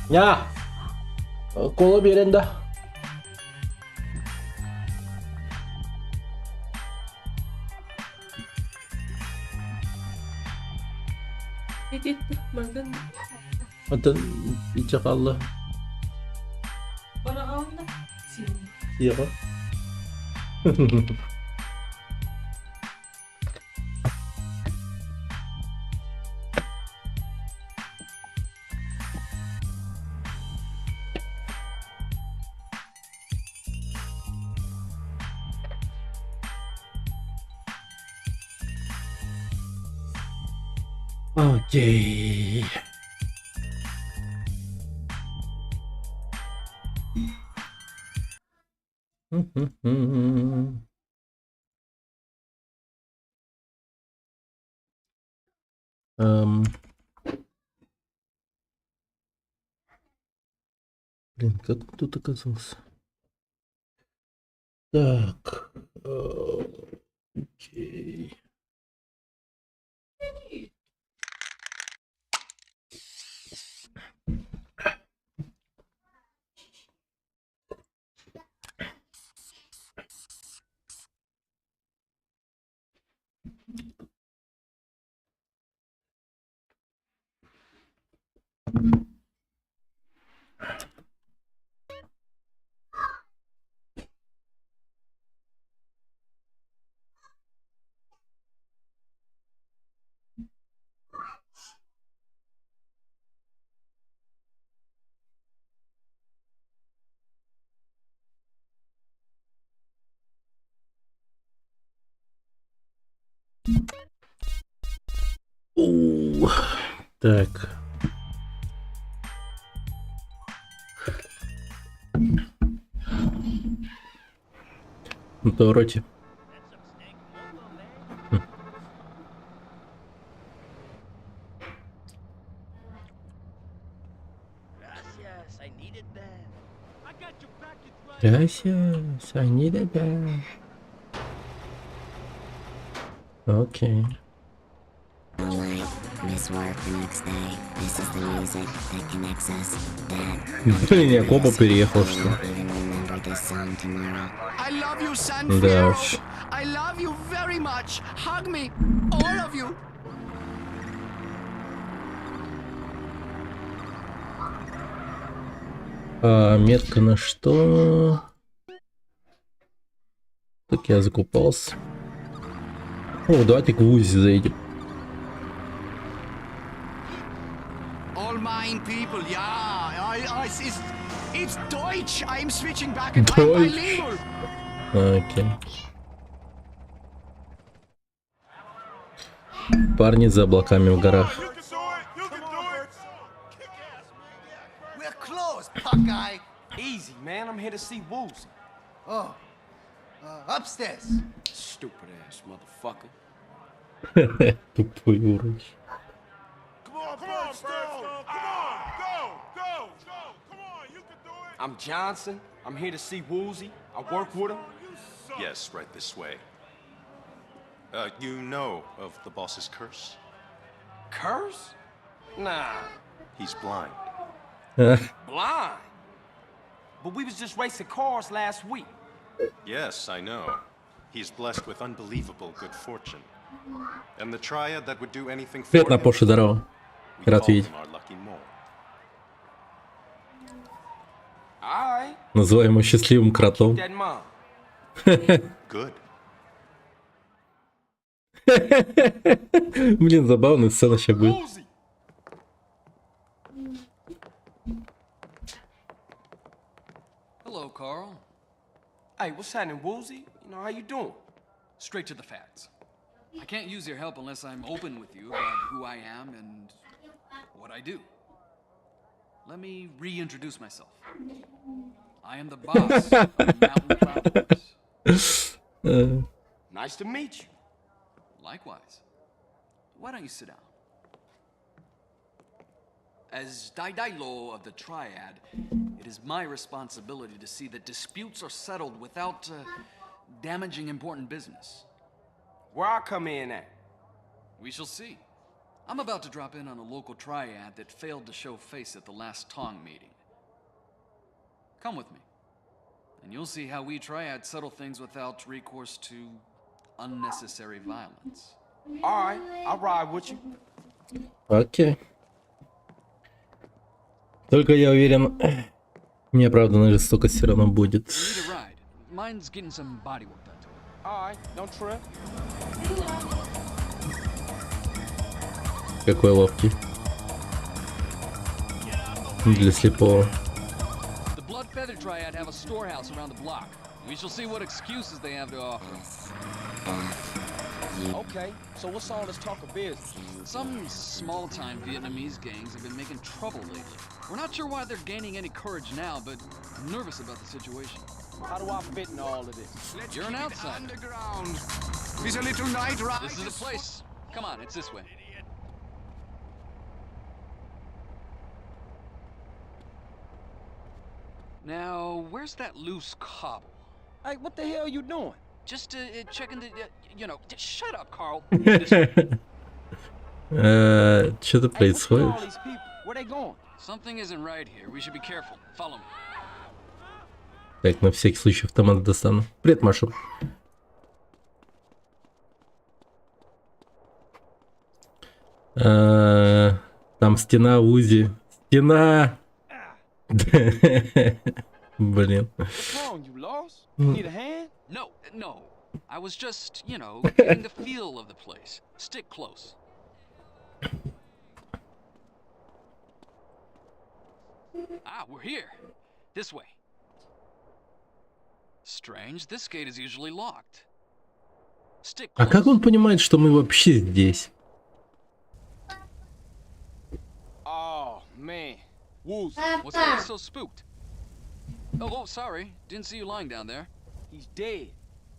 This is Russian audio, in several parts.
Ya, kola birenda. Dito, maganda. Ito, itsakallah. Para ako na. Sino? Iya ko. Okay. Эм. Блин, как он тут оказался? Так. Окей. Оу. Так. Дороти. Gracias, I needed that. I got your package right. Gracias, I needed that. Окей. All night, miss work the next day. This is the music that connects us. That Блин, я Коба переехал, что ли? even remember this song tomorrow. I love you, San Да Fierro. уж. I love you very much. Hug me, all of you. Метка на что? Так я закупался. О, давайте к Вузи заедем. All mine people, yeah. It's Deutsch. I'm switching back and I'm Deutsch. bilingual. Окей. Парни за облаками в горах. We're closed, punk guy. Easy, man. I'm here to see Woozy. Oh, upstairs. Stupid ass motherfucker. Тупой урод. Come on, Birdstone. Come on, go. Come on, you can do it. I'm Johnson. I'm here to see Woozy. I work with him. Yes, right this way. You know of the boss's curse? Curse? Nah, He's blind. blind. But we was just racing cars last week. Yes, I know. He's blessed with unbelievable good fortune. And the triad that would do anything for Привет, him, Напоша, здорово. we Рад call видеть. him our lucky mole. All right, Называем его счастливым кротом. that mom. Good. Блин, забавная сцена сейчас будет. Woozy. Hello, Carl. Hey, what's happening, Woozy? You know, how you doing? Straight to the facts. I can't use your help unless I'm open with you about who I am and what I do. Let me reintroduce myself. I am the boss of Mountain Travelers. Nice to meet you. Likewise. Why don't you sit down? As Daidailo of the Triad, it is my responsibility to see that disputes are settled without damaging important business. Where I come in at? We shall see. I'm about to drop in on a local triad that failed to show face at the last Tong meeting. Come with me, and you'll see how we triads settle things without recourse to unnecessary violence. All right, I'll ride with you. Окей. Только я уверен, неоправданная жестокость все равно будет. You need a ride. Mine's getting some body work done to it. All right, don't trip. Какой ловкий. Для слепого. The Blood Feather Triad have a storehouse around the block. We shall see what excuses they have to offer. Okay, so what's all this talk of business? Some small-time Vietnamese gangs have been making trouble lately. We're not sure why they're gaining any courage now, but I'm nervous about the situation. How do I fit in all of this? Let's You're keep an it outsider. underground. With a little night ride. This is the place. Come on, it's this way. Now, where's that loose cobble? Hey, what the hell you doing? Just checking the, shut up, Carl. Что-то Hey, what's with all происходит? these people? Where they going? Something isn't right here. We should be careful. Follow me. Так, на всякий случай автомат достану. Привет, Маша. Там стена Узи. Стена! Блин. What's wrong? You lost? You need a hand? No. I was just, getting the feel of the place. Stick close. Ah, we're here. This way. Strange, this gate is usually locked. Stick А close. как он понимает, что мы вообще здесь? Oh, man. Woozy. What's got you so spooked? Oh, sorry. Didn't see you lying down there. He's dead.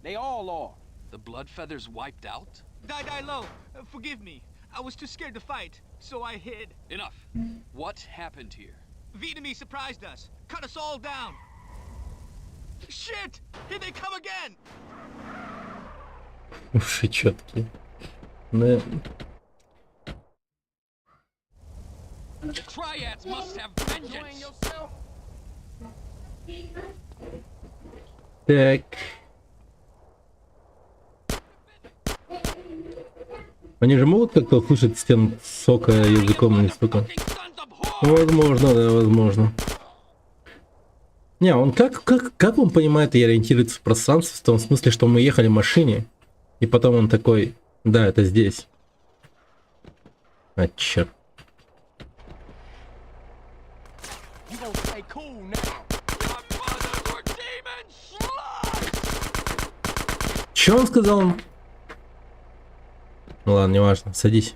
They all are. The blood feathers wiped out? Die low. Forgive me. I was too scared to fight, so I hid. Enough. What happened here? Vietnamese surprised us. Cut us all down. Shit! Here they come again! Уши четкие. Да. The Triads must have vengeance! Так. Они же могут как-то услышать стен сока языком или стуком? Sons of whore! Возможно, да, возможно. Не, он как он понимает и ориентируется в пространстве, в том смысле, что мы ехали в машине, и потом он такой, да, это здесь. А, черт. You gonna stay cool now. Your mothers were demon slugs! Че он сказал? Ну ладно, неважно, садись.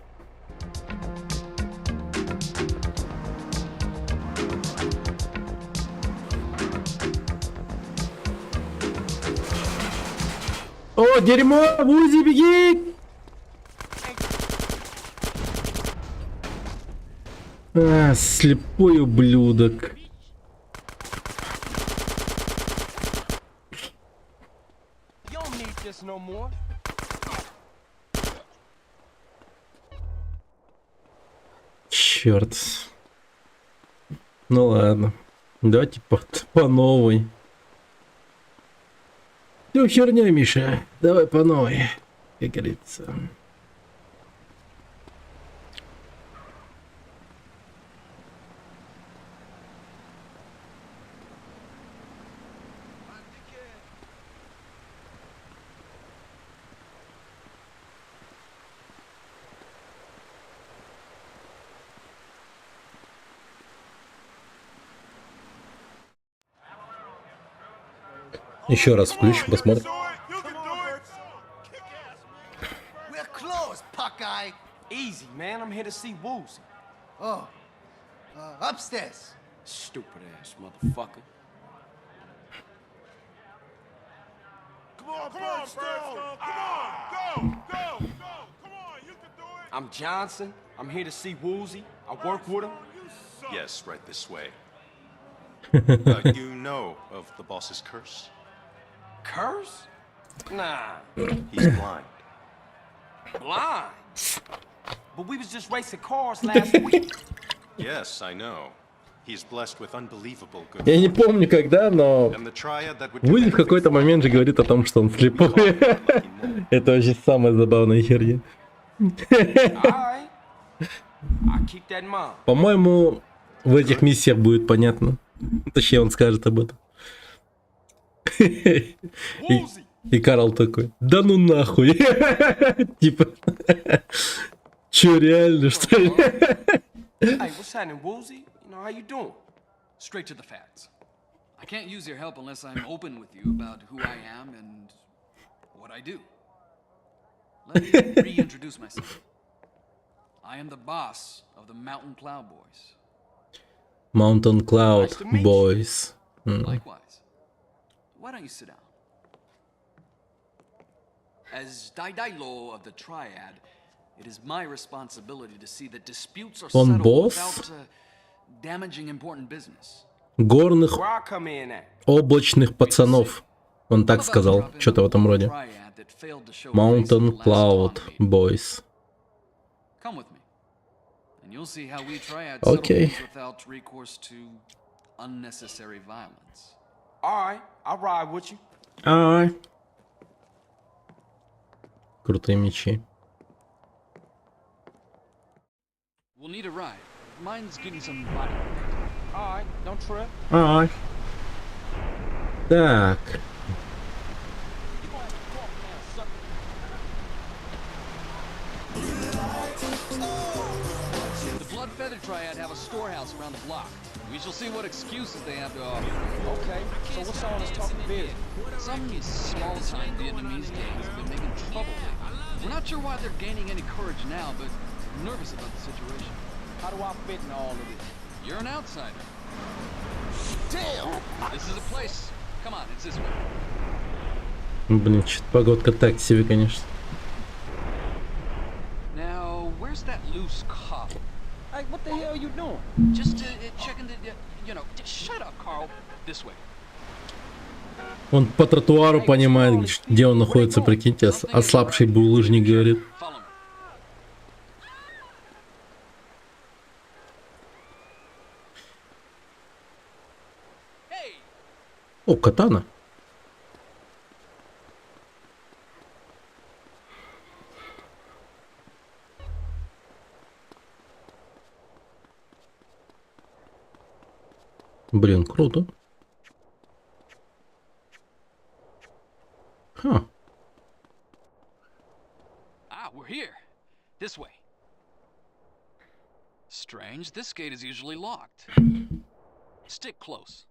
О, дерьмо! Вузи, беги! А, слепой ублюдок. You don't need this no more. Черт. Ну ладно. Давайте по новой. Ну херня, Миша. Давай по новой. Как говорится. Еще раз включим, посмотрим. We're closed, Puckeye. Easy, man. I'm here to see Woozy. Oh, upstairs. Stupid ass motherfucker. Come on, Birdstone! Come on, go! Come on, you can do it! I'm Johnson. I'm here to see Woozy. I work with him. Yes, right this way. You know of the boss's curse? Curse? Nah, He's blind. blind. But we was just racing cars last week. Yes, I know. He's blessed with unbelievable good Я не fortune. помню когда, но And the triad that would do Вузи в anything какой-то for момент же him. говорит о том, что он слепой. Это вообще самая забавная херня. Alright. I'll keep that in mind. По-моему, в этих миссиях будет понятно. Точнее, он скажет об этом. И Карл такой, да ну нахуй. Типа, чё, реально, что ли? Hey, what's happening, Woozy? You know, how you doing? Straight to the facts. I can't use your help unless I'm open with you about who I am and what I do. Let me reintroduce myself. I am the boss of the Mountain Cloud Boys. Mountain Cloud Nice to meet you. Boys. Likewise. Why don't you sit down? As Daidai-lo of the Triad, it is my responsibility to see that disputes are Он settled босс? without damaging important business. Горных Where I come in at? облачных пацанов. Он так сказал, что-то в этом роде. Mountain Cloud Boys. Come with me, and you'll see how we Triad Okay. settle things without recourse to unnecessary violence. All right, I'll ride with you. Ай. Крутые мечи. We'll need a ride. Mine's getting some body. All right, don't trip. Ай. Так. The Blood Feather Triad have a storehouse around the block. We shall see what excuses they have to offer. Okay, so what's all this talking biz? Some small-time Vietnamese gangs have been making trouble lately. We're not sure why they're gaining any courage now, but we're nervous about the situation. How do I fit in all of this? You're an outsider. Damn! This is a place. Come on, it's this way. Блин, что-то погодка так себе, конечно. Now, where's that loose cop? Hey, what the hell you doing? Just checking the, shut up, Carl. This way. Он по тротуару понимает, где он находится, прикиньте, ослабший булыжник говорит. Follow me. Hey! О, катана. Блин, круто. Ха. Ah, we're here. This way. Strange, this gate is usually locked. Stick close.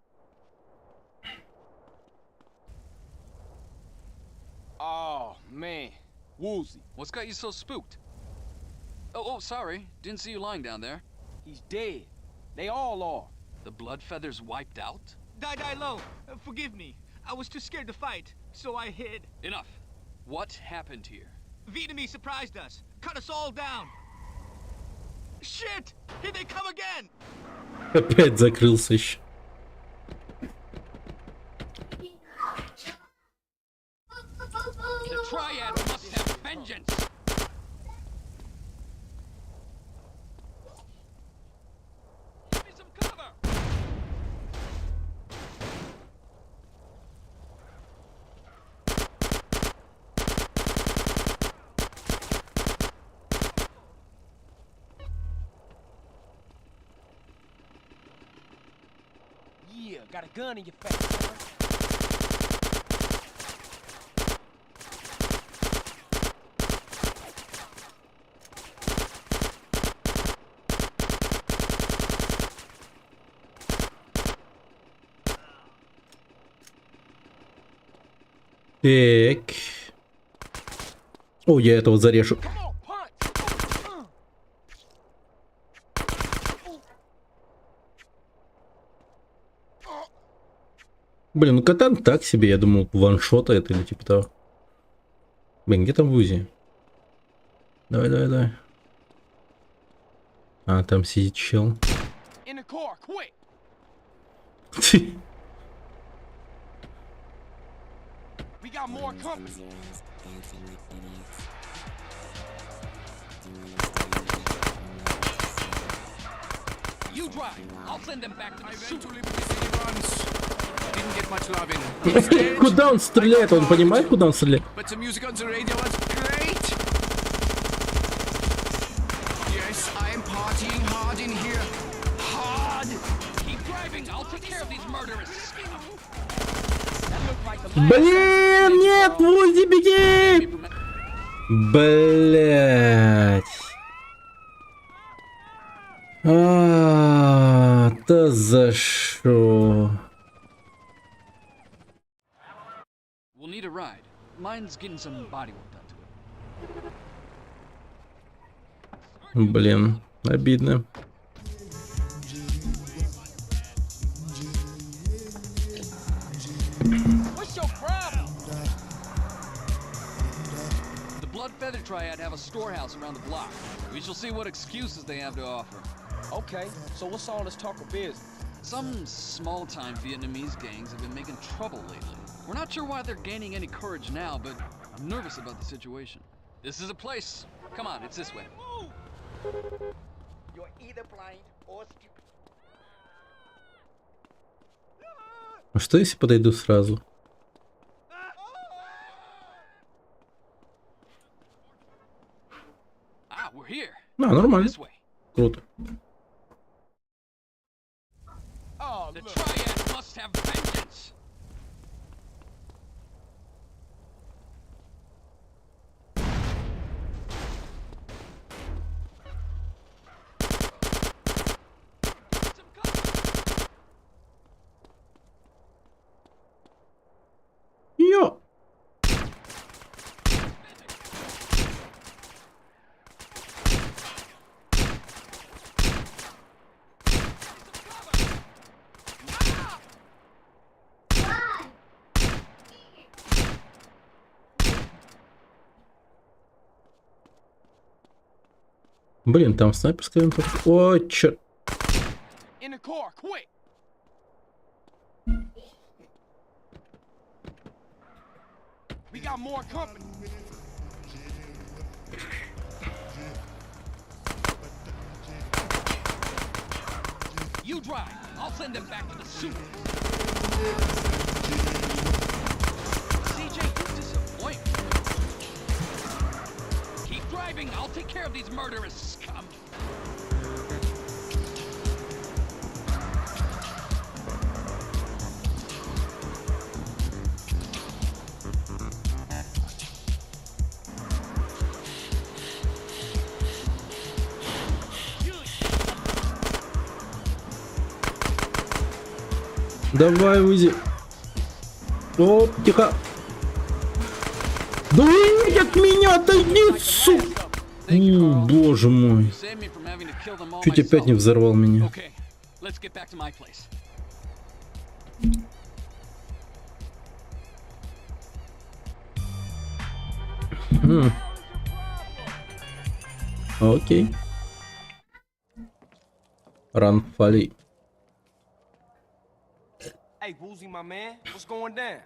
Oh, man. Woozy. What's got you so spooked? Oh, sorry. Didn't see you lying down there. He's dead. They all are. The Blood Feathers wiped out? Daidai-lo, forgive me. I was too scared to fight, so I hid. Enough. What happened here? Vietnamese surprised us, cut us all down. Shit! Here they come again! Опять закрылся еще. The Triad must have vengeance! Give me some cover! Yeah, got a gun in your face, brother. Так. О, я этого зарежу. Come on, punch! Блин, ну катан так себе, я думал, ваншота это или типа того. Блин, где там Вузи? Давай, давай, давай. А, там сидит чел. In the car, quick! We got more company. Zeros dancing like idiots. Do you understand? You drive. I'll send them back to the soup. Didn't get much love in. Куда он стреляет? Он понимает, куда он стреляет? But the music on the radio was great. Yes, I'm partying hard in here. Hard. Keep driving. I'll take care of these murderers. Блин, нет, Вузи, беги! Блять. Да за шо? We'll need a ride. Mine's getting some body work done to it. Блин, обидно. Blood Feather Triad have a storehouse around the block. We shall see what excuses they have to offer. Okay, so what's all this talk of business? Some small-time Vietnamese gangs have been making trouble lately. We're not sure why they're gaining any courage now, but I'm nervous about the situation. This is a place. Come on, it's this way. You're either blind or stupid. А что если подойду сразу? Ah, we're here. А, нормально. This way. Круто. The Triad must have vengeance. Йо! Блин, там снайперская винтовка. О, чёрт. In the car, quick! We got more company. You drive. I'll send them back to the sewer. CJ, you disappoint me. Keep driving. I'll take care of these murderous scum. Давай, Узи. О, тихо. Да уйди от меня, отойди, сука. О, боже мой. Save me from having to kill them all Чуть опять не myself. взорвал меня. Okay, let's get back to my place. Окей. Run, фали. Hey, Woozy, my man, what's going down?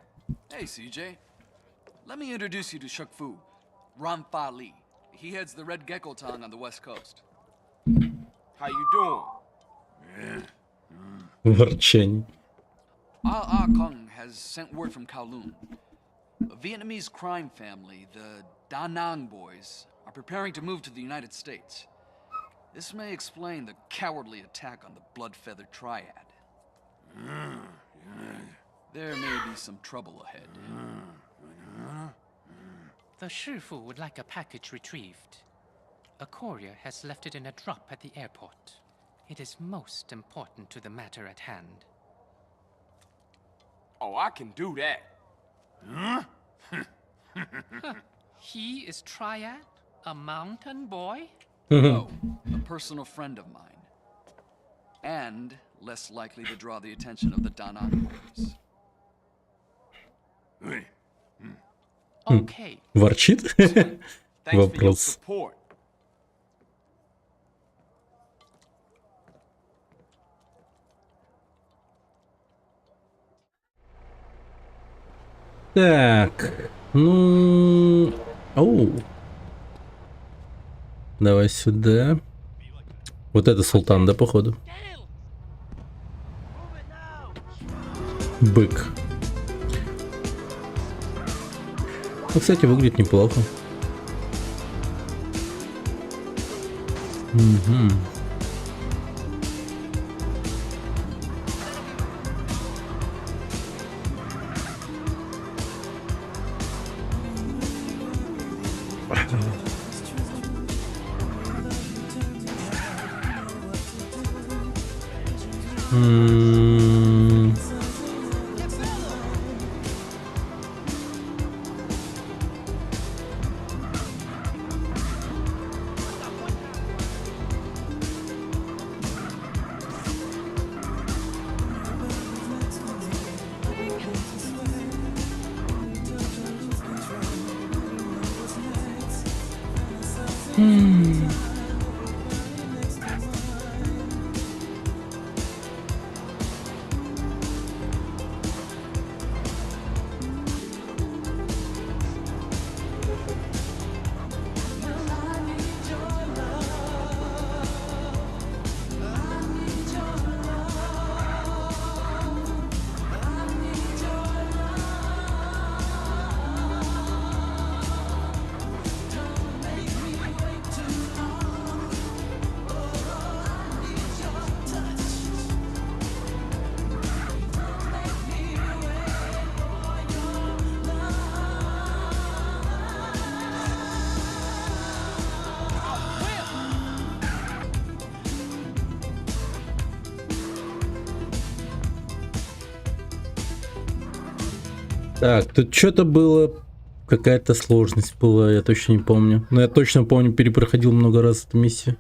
Hey, CJ. Let me introduce you to Shuk Fu, Ram Fa Li. He heads the Red Gecko Tong on the west coast. How you doing? Ворчание. Ah Kung has sent word from Kowloon. A Vietnamese crime family, the Da Nang boys, are preparing to move to the United States. This may explain the cowardly attack on the Blood Feather Triad. There may be some trouble ahead. The Shifu would like a package retrieved. A courier has left it in a drop at the airport. It is most important to the matter at hand. Oh, I can do that. He is Triad? A mountain boy? No, a personal friend of mine. And less likely to draw the attention of the Da Nang boys. Okay. Ворчит? Thanks for your Вопрос. support. Так, ну... Оу. Давай сюда. Вот это султан, да, походу? Бык. Ну, кстати, выглядит неплохо. Угу. Так, тут что-то было, какая-то сложность была, я точно не помню. Но я точно помню, перепроходил много раз эту миссию.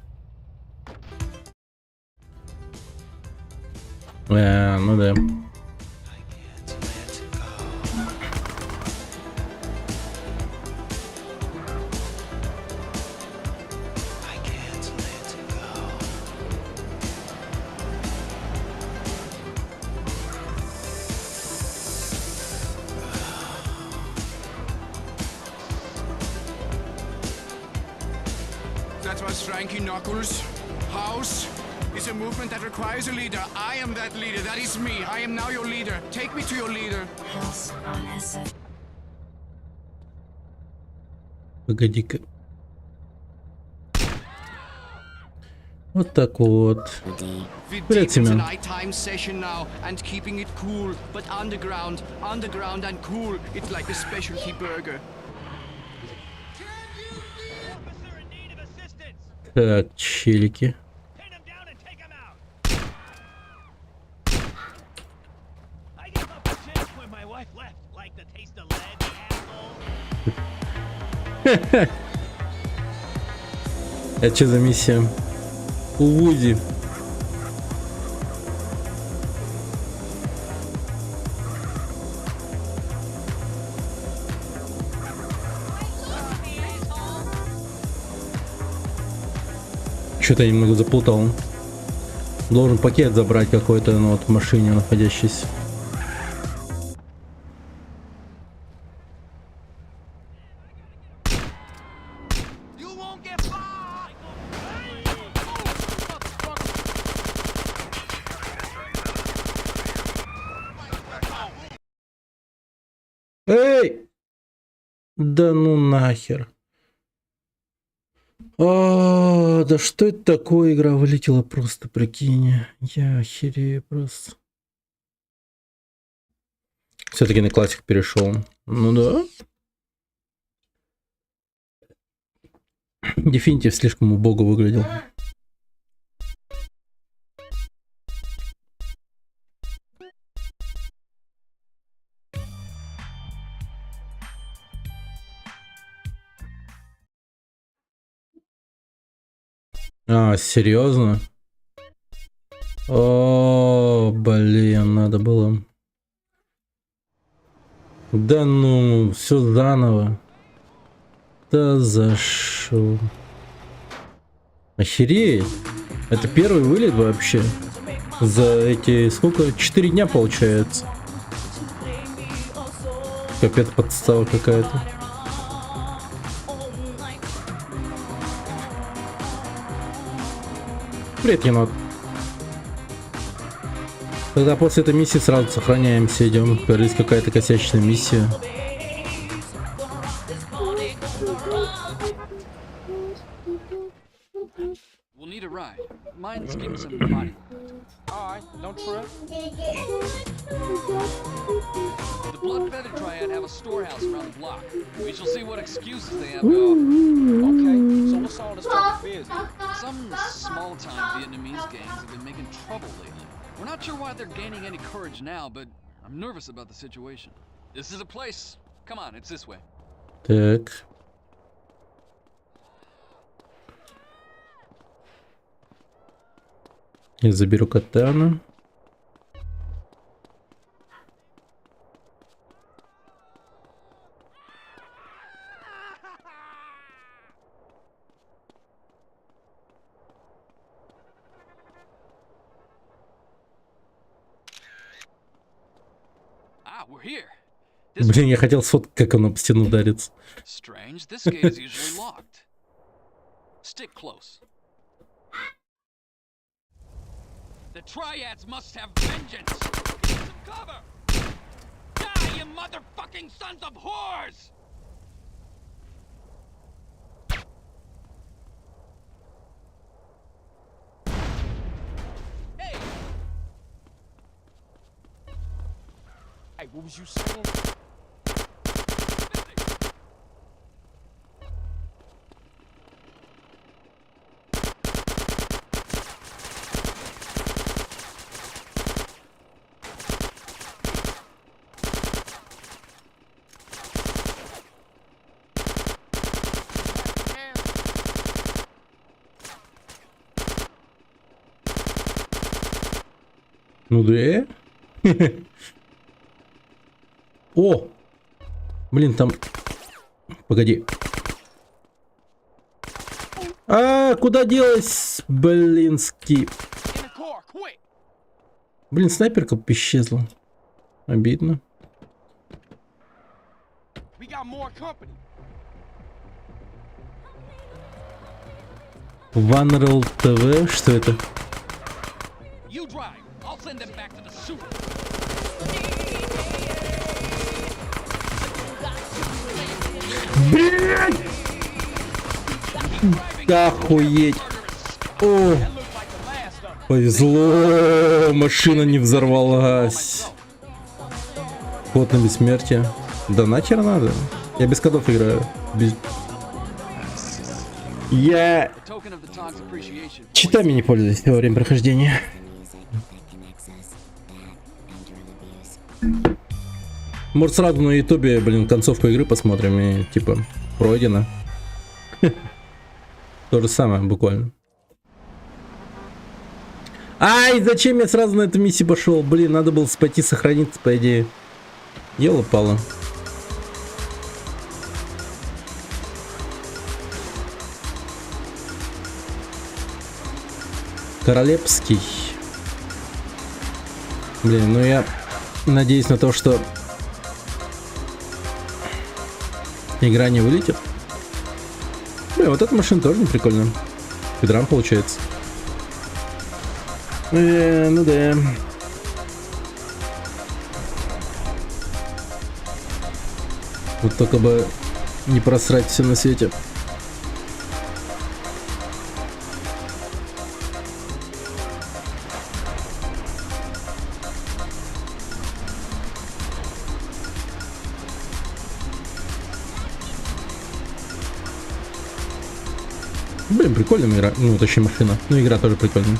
Ну да. That was Frankie Knuckles. House is a movement that requires a leader. I am that leader. That is me. I am now your leader. Take me to your leader. House on SF. Погоди-ка. Вот так вот. We're Привет, deep into Семен. nighttime session now and keeping it cool, but underground and cool. It's like a specialty burger. Officer in need of assistance. Так, челики. Pin him down and take him out. I gave up a chance when my wife left. Like the taste of lead, asshole. Это что за миссия? Уводи. Что-то я немного заплутал. Должен пакет забрать какой-то, ну, вот в машине находящийся. You won't get far. Эй! Да ну нахер. Да что это такое? Игра вылетела просто, прикинь. Я охерею просто. Все-таки на классик перешел. Ну да. Definitive слишком убого выглядел. Серьезно? О, блин, надо было. Да ну, все заново. Да за шо? Охереть. Это первый вылет вообще. За эти, сколько? 4 дня получается. Капец, подстава какая-то. Привет, енот. Тогда после этой миссии сразу сохраняемся, идем. Говорит, какая-то косячная миссия. We'll need a ride. Mine's getting some body. Alright, don't trip. The Blood-Feather Triad have a storehouse around the block. We shall see what excuses they have to offer. Okay, so what's all this talk of business? Some small-time Vietnamese gangs have been making trouble lately. We're not sure why they're gaining any courage now, but I'm nervous about the situation. This is a place. Come on, it's this way. Так. Я заберу катану. we're here. This Блин, я хотел сфоткать, как он об стену ударится. strange. This gate is usually locked. Stick close. The Triads must have vengeance. Get some cover. Die, you motherfucking sons of whores! Hey! Hey, what was you saying? Ну да. О! Блин, там... Погоди. Куда делась, блинский? Блин, снайперка исчезла. Обидно. Ванрел ТВ, что это? You drive. I'll send them back to the sewer. Блядь! Охуеть! О! Повезло! Машина не взорвалась. Ход на бессмертие. Да нахер надо. Я без кодов играю. Я читами не пользуюсь во время прохождения. Может сразу на ютубе, блин, концовку игры посмотрим и типа пройдено. То же самое, буквально. Ай, зачем я сразу на эту миссию пошел? Блин, надо было пойти сохраниться, по идее. Ёлопало. Королевский. Блин, ну я надеюсь на то, что игра не вылетит. Блин, вот эта машина тоже не прикольная. Педрам получается. Ну да. Вот только бы не просрать все на свете. Блин, прикольная игра. Ну, точнее машина. Ну, игра тоже прикольная.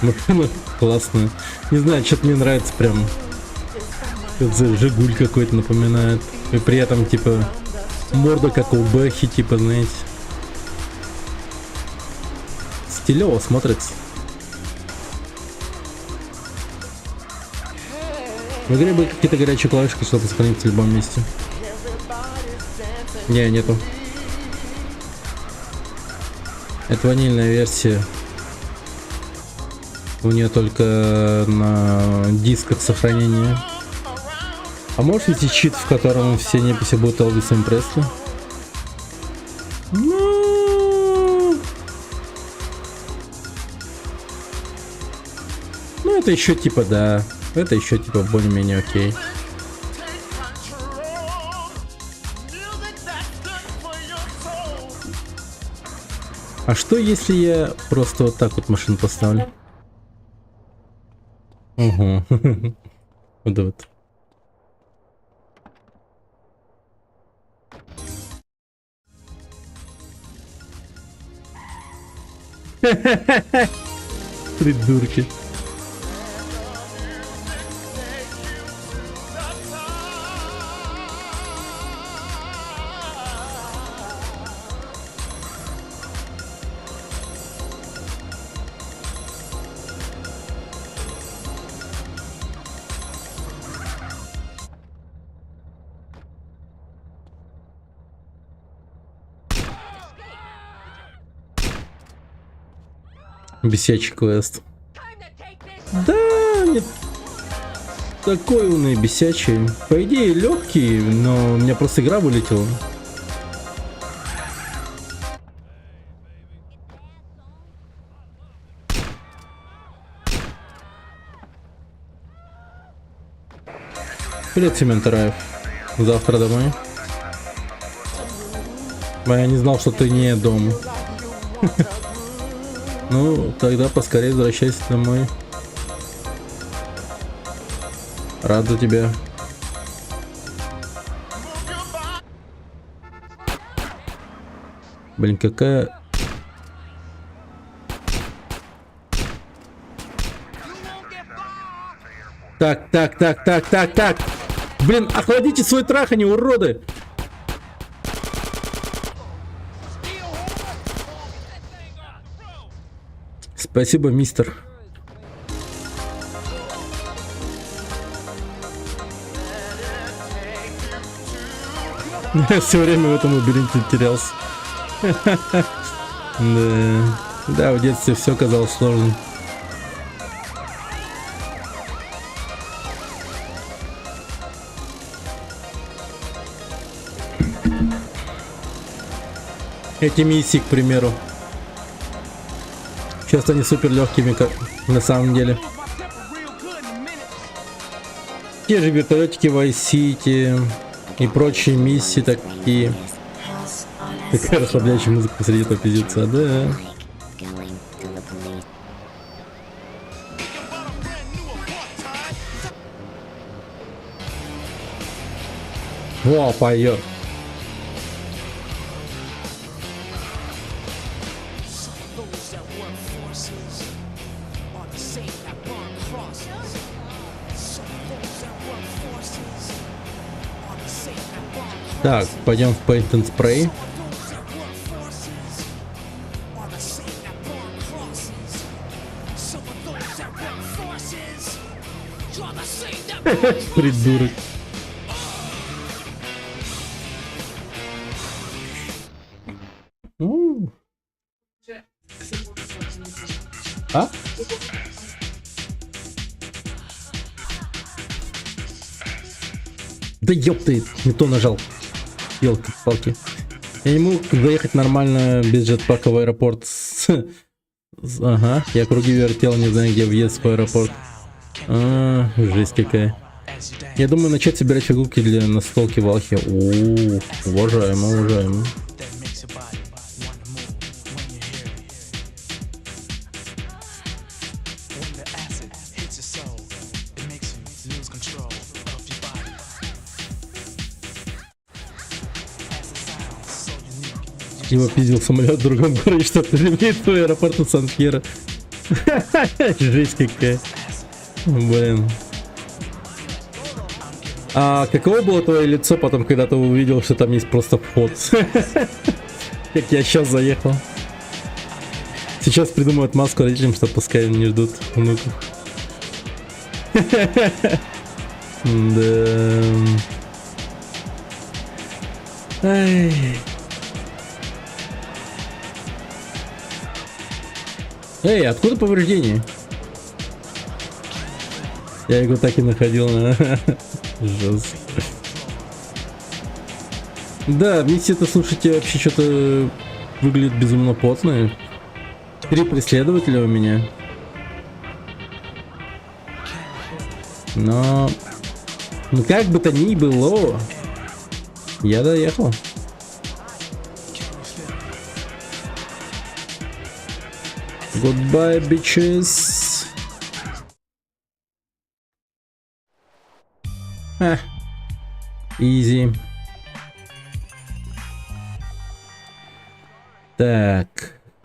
Машина классная. Не знаю, что-то мне нравится прям. Это Жигуль какой-то напоминает. И при этом, типа, морда как у Бэхи, типа, знаете. Стилево смотрится. В игре были какие-то горячие клавиши, чтобы сохраниться в любом месте. Не, нету. Это ванильная версия. У нее только на дисках сохранения. А может найти чит, в котором все неписи будут Элвисом Пресли? Ну, это еще типа, да. Это еще типа более-менее окей. А что если я просто вот так вот машину поставлю? Угу. Вот вот. Придурки. Бесячий квест. Да, нет. такой умный, бесячий. По идее, легкий, но у меня просто игра вылетела. Привет, Семен Тараев. Завтра домой. Я не знал, что ты не дома. Ну, тогда поскорее возвращайся домой. Рад за тебя. Блин, какая... Так. Блин, охладите свой трахани, уроды! Спасибо, мистер. Я все время в этом лабиринте терялся. Да, в детстве все казалось сложным. Эти миссии, к примеру. Сейчас они супер легкими, как на самом деле. Те же вертолетики в Vice City и прочие миссии такие. Такая расслабляющая музыка посреди этого пиздеца, да. О, поет. Так, пойдем в Paint and Spray. Придурок. А? Да ёпты, не то нажал. Ёлки-палки. Я не могу заехать нормально без джетпака в аэропорт. Ага, я круги вертел, не знаю, где въезд в аэропорт. Жесть какая. Я думаю начать собирать фигурки для настолки Валхи. О, уважаемо. Его пиздил самолет в другом городе, что прилетит в аэропорт Сан-Пьера. Жесть какая. Блин. А каково было твое лицо потом, когда ты увидел, что там есть просто вход? Как я сейчас заехал. Сейчас придумают маску родителям, что пускай не ждут внуков. Да. Ай. Эй, откуда повреждение? Я его так и находил. Жестко. Да, миссия-то, слушайте, вообще что-то выглядит безумно потно. 3 преследователя у меня. Но... Ну как бы то ни было, я доехал. Goodbye, bitches. Easy. Так.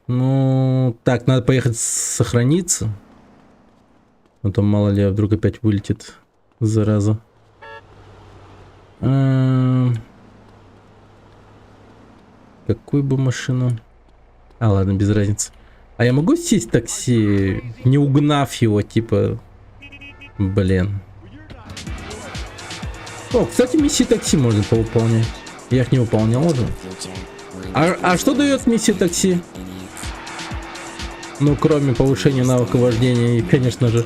Ну, так, надо поехать сохраниться. А то мало ли, вдруг опять вылетит, зараза. Какую бы машину? А, ладно, без разницы. А я могу сесть в такси, не угнав его, типа... Блин. О, кстати, миссии такси можно повыполнять. Я их не выполнял уже. А что дает миссия такси? Ну, кроме повышения навыка вождения и, конечно же...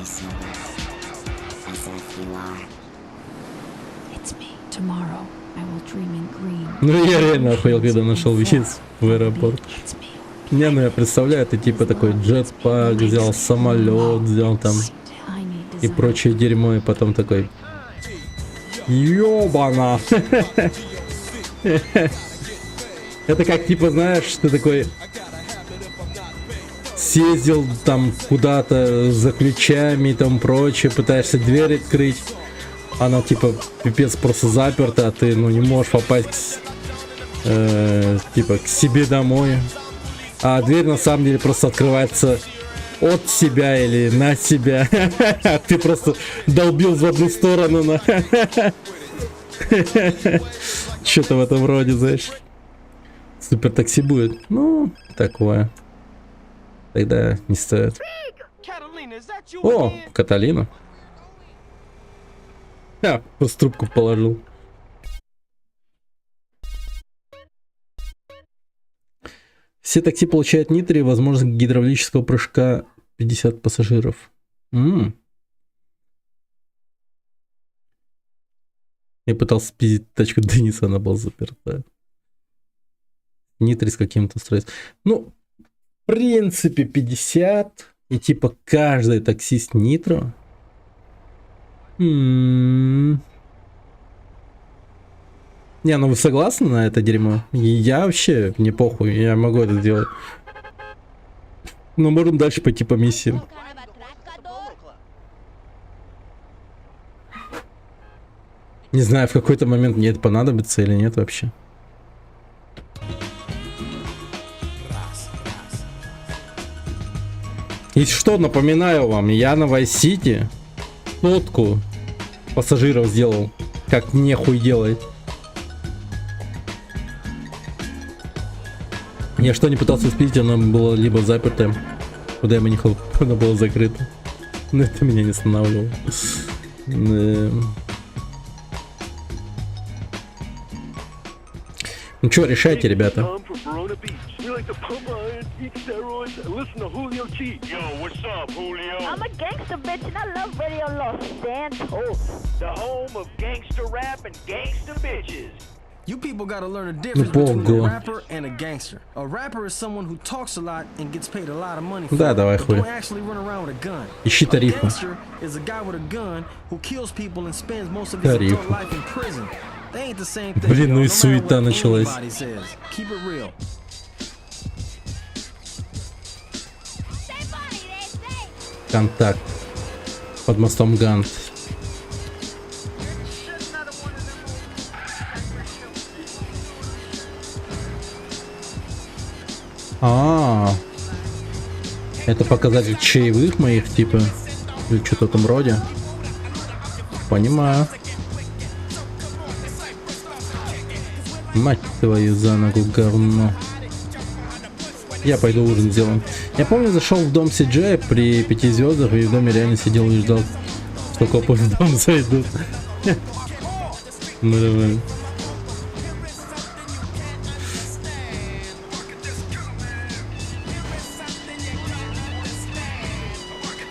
you are. It's me. Tomorrow, I will dream in green. Ну я реально охуел, когда нашел вещиц в аэропорт. Не, ну я представляю, ты типа такой джетпак взял, самолет взял там и прочее дерьмо, и потом такой ёбана. Это как типа, знаешь, ты такой съездил там куда-то за ключами и там прочее, пытаешься дверь открыть, она типа пипец просто заперта, а ты ну не можешь попасть типа к себе домой, а дверь на самом деле просто открывается от себя или на себя. Ты просто долбил в одну сторону на. Что-то в этом роде, знаешь. Супер такси будет. Ну, такое. Тогда не стоит. О, Каталина. Просто трубку положил. Все такси получают нитро и возможность гидравлического прыжка 50 пассажиров. Я пытался спиздить тачку Дениса, она была заперта. Нитро с каким-то устройством. Ну, в принципе, 50. И типа каждый таксист нитро. Не, ну вы согласны на это дерьмо? Я вообще не похуй, я могу это сделать. Но можем дальше пойти по миссиям. Не знаю, в какой-то момент мне это понадобится или нет вообще. И что, напоминаю вам, я на Vice City фотку пассажиров сделал, как нехуй делать. Я что не пытался спить, она была либо запертая, куда я ехал, она была закрыта. Но это меня не останавливало. Ну что, решайте, ребята. Yo, what's up, Julio? I'm a gangster bitch and I love Radio Los Santos. The home of gangster rap and gangster bitches. You people gotta learn the difference between a rapper and a gangster. A rapper is someone who talks a lot and gets paid a lot of money for Да, it, давай but хуй. don't actually run around with a gun. Ищи A тарифы. gangster is a guy with a gun who kills people and spends most of his Тарифы. adult life in prison. They ain't the same thing. Блин, ну и no matter суета what началась. anybody says. Keep it real. Контакт. Под мостом Гант. Это показатель чаевых моих, типа, или что-то в этом роде. Понимаю. Мать твою за ногу, говно. Я пойду ужин сделаем. Я помню, зашел в дом Си-Джея при 5 звездах, и в доме реально сидел и ждал, что копы в дом зайдут. Ну давай.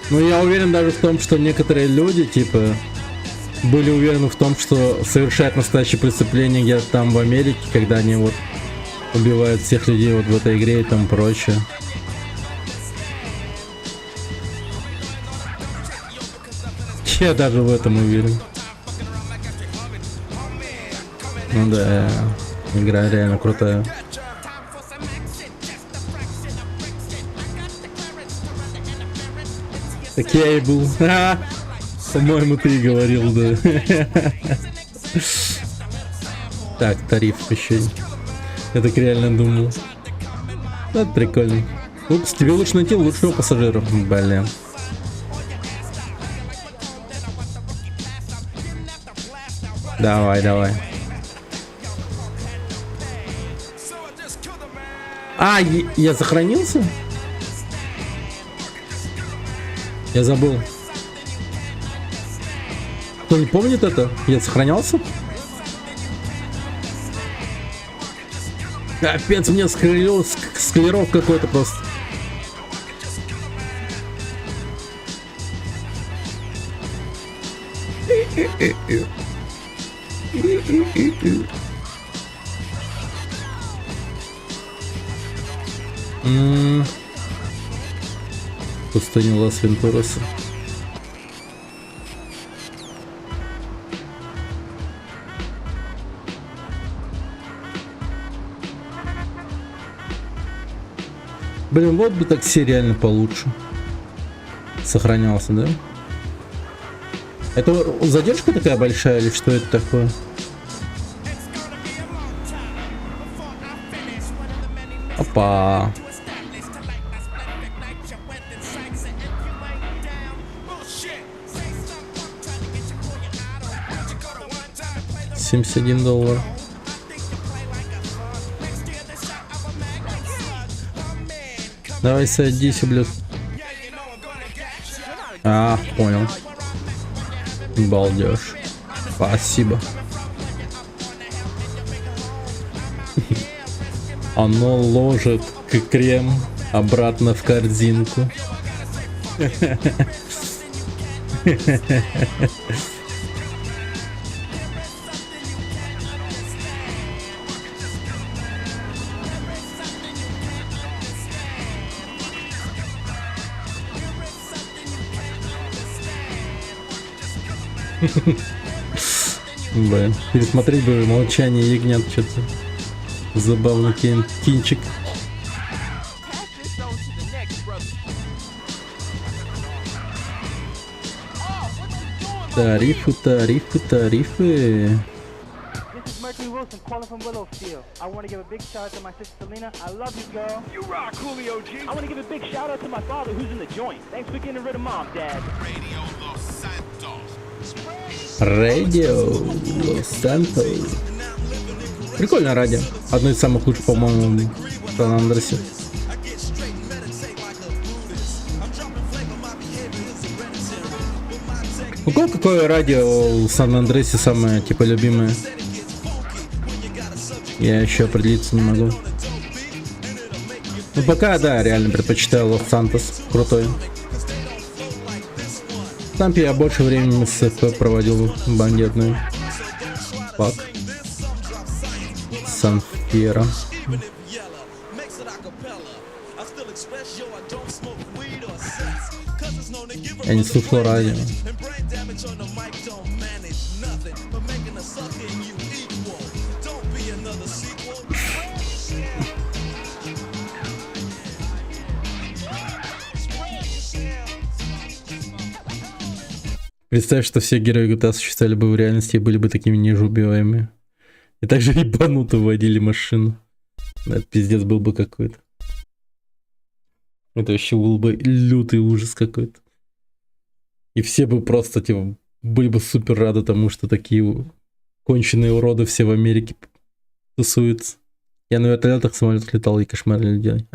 Ну я уверен даже в том, что некоторые люди, типа, были уверены в том, что совершают настоящее преступление где-то там в Америке, когда они вот убивают всех людей вот в этой игре и там прочее. Я даже в этом уверен. Ну да, игра реально крутая. Так я и был. По-моему, ты и говорил, да. Так, тариф еще. Я так реально думал. Это прикольно. Упс, тебе лучше найти лучшего пассажира. Блин. Давай, давай. А, я сохранился? Я забыл. Кто не помнит это? Я сохранялся? Капец, мне склеров какой-то просто. Пустыня Лас-Вентураса. Блин, вот бы такси реально получше сохранялся, да? Это задержка такая большая или что это такое? Опа. $71. Давай садись, блядь. А, понял. Балдеж. Спасибо. Оно ложит крем обратно в корзинку. Блин, пересмотреть бы «Молчание ягнят», что-то забавный кинчик. Тарифы, тарифы, тарифы. Calling from Willowfield. I want to give a big shout out to my sister Selena. I love you, girl. You rock, Coolio G. I want to give a big shout out to my father who's in the joint. Thanks for getting rid of mom, Dad. Radio Los Santos. Radio Los Santos. Прикольное радио. Одно из самых лучших, по-моему, в Сан-Андресе. У кого какое радио в Сан-Андресе самое, типа, любимое? Я еще определиться не могу. Ну пока, да, реально предпочитаю Лос Сантос. Крутой. Там я больше времени с СФ проводил в банде одной. Пак. Сан-Фьеро. Я не слушал радио. Представь, что все герои GTA существовали бы в реальности и были бы такими неубиваемыми. И также ебануто водили машину. Это пиздец был бы какой-то. Это вообще был бы лютый ужас какой-то. И все бы просто, типа, были бы супер рады тому, что такие конченые уроды все в Америке тусуются. Я на вертолетах, самолетах летал и кошмарили людей.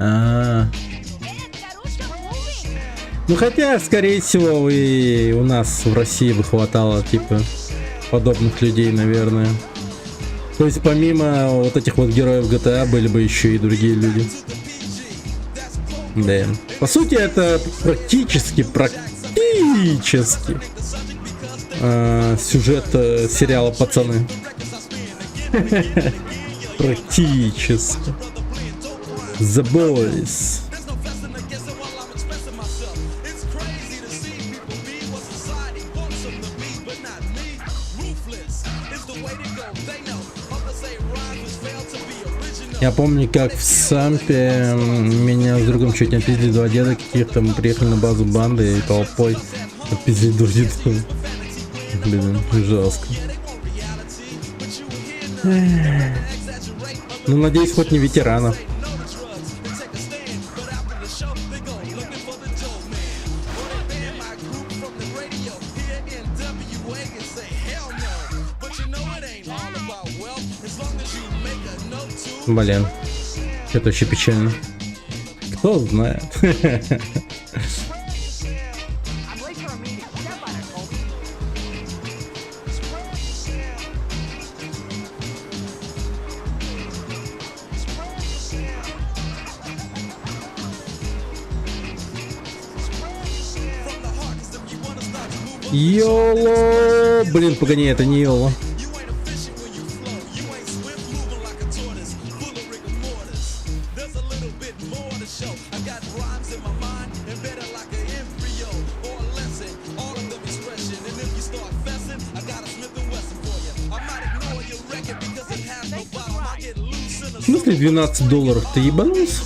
Ну хотя, скорее всего, и у нас в России бы хватало, типа, подобных людей, наверное. То есть помимо вот этих вот героев GTA были бы еще и другие люди. Да. По сути, это практически сюжет сериала «Пацаны». Практически. The Boys. Я помню, как в Сампе меня с другом чуть не отпиздили два деда каких-то. Мы приехали на базу банды и толпой отпиздили друзей. Блин, жестко. Ну, надеюсь, хоть не ветеранов. Блин, это очень печально. Кто знает. Йоло! Блин, погоди, это не Йоло. В смысле $12? Ты ебанулся?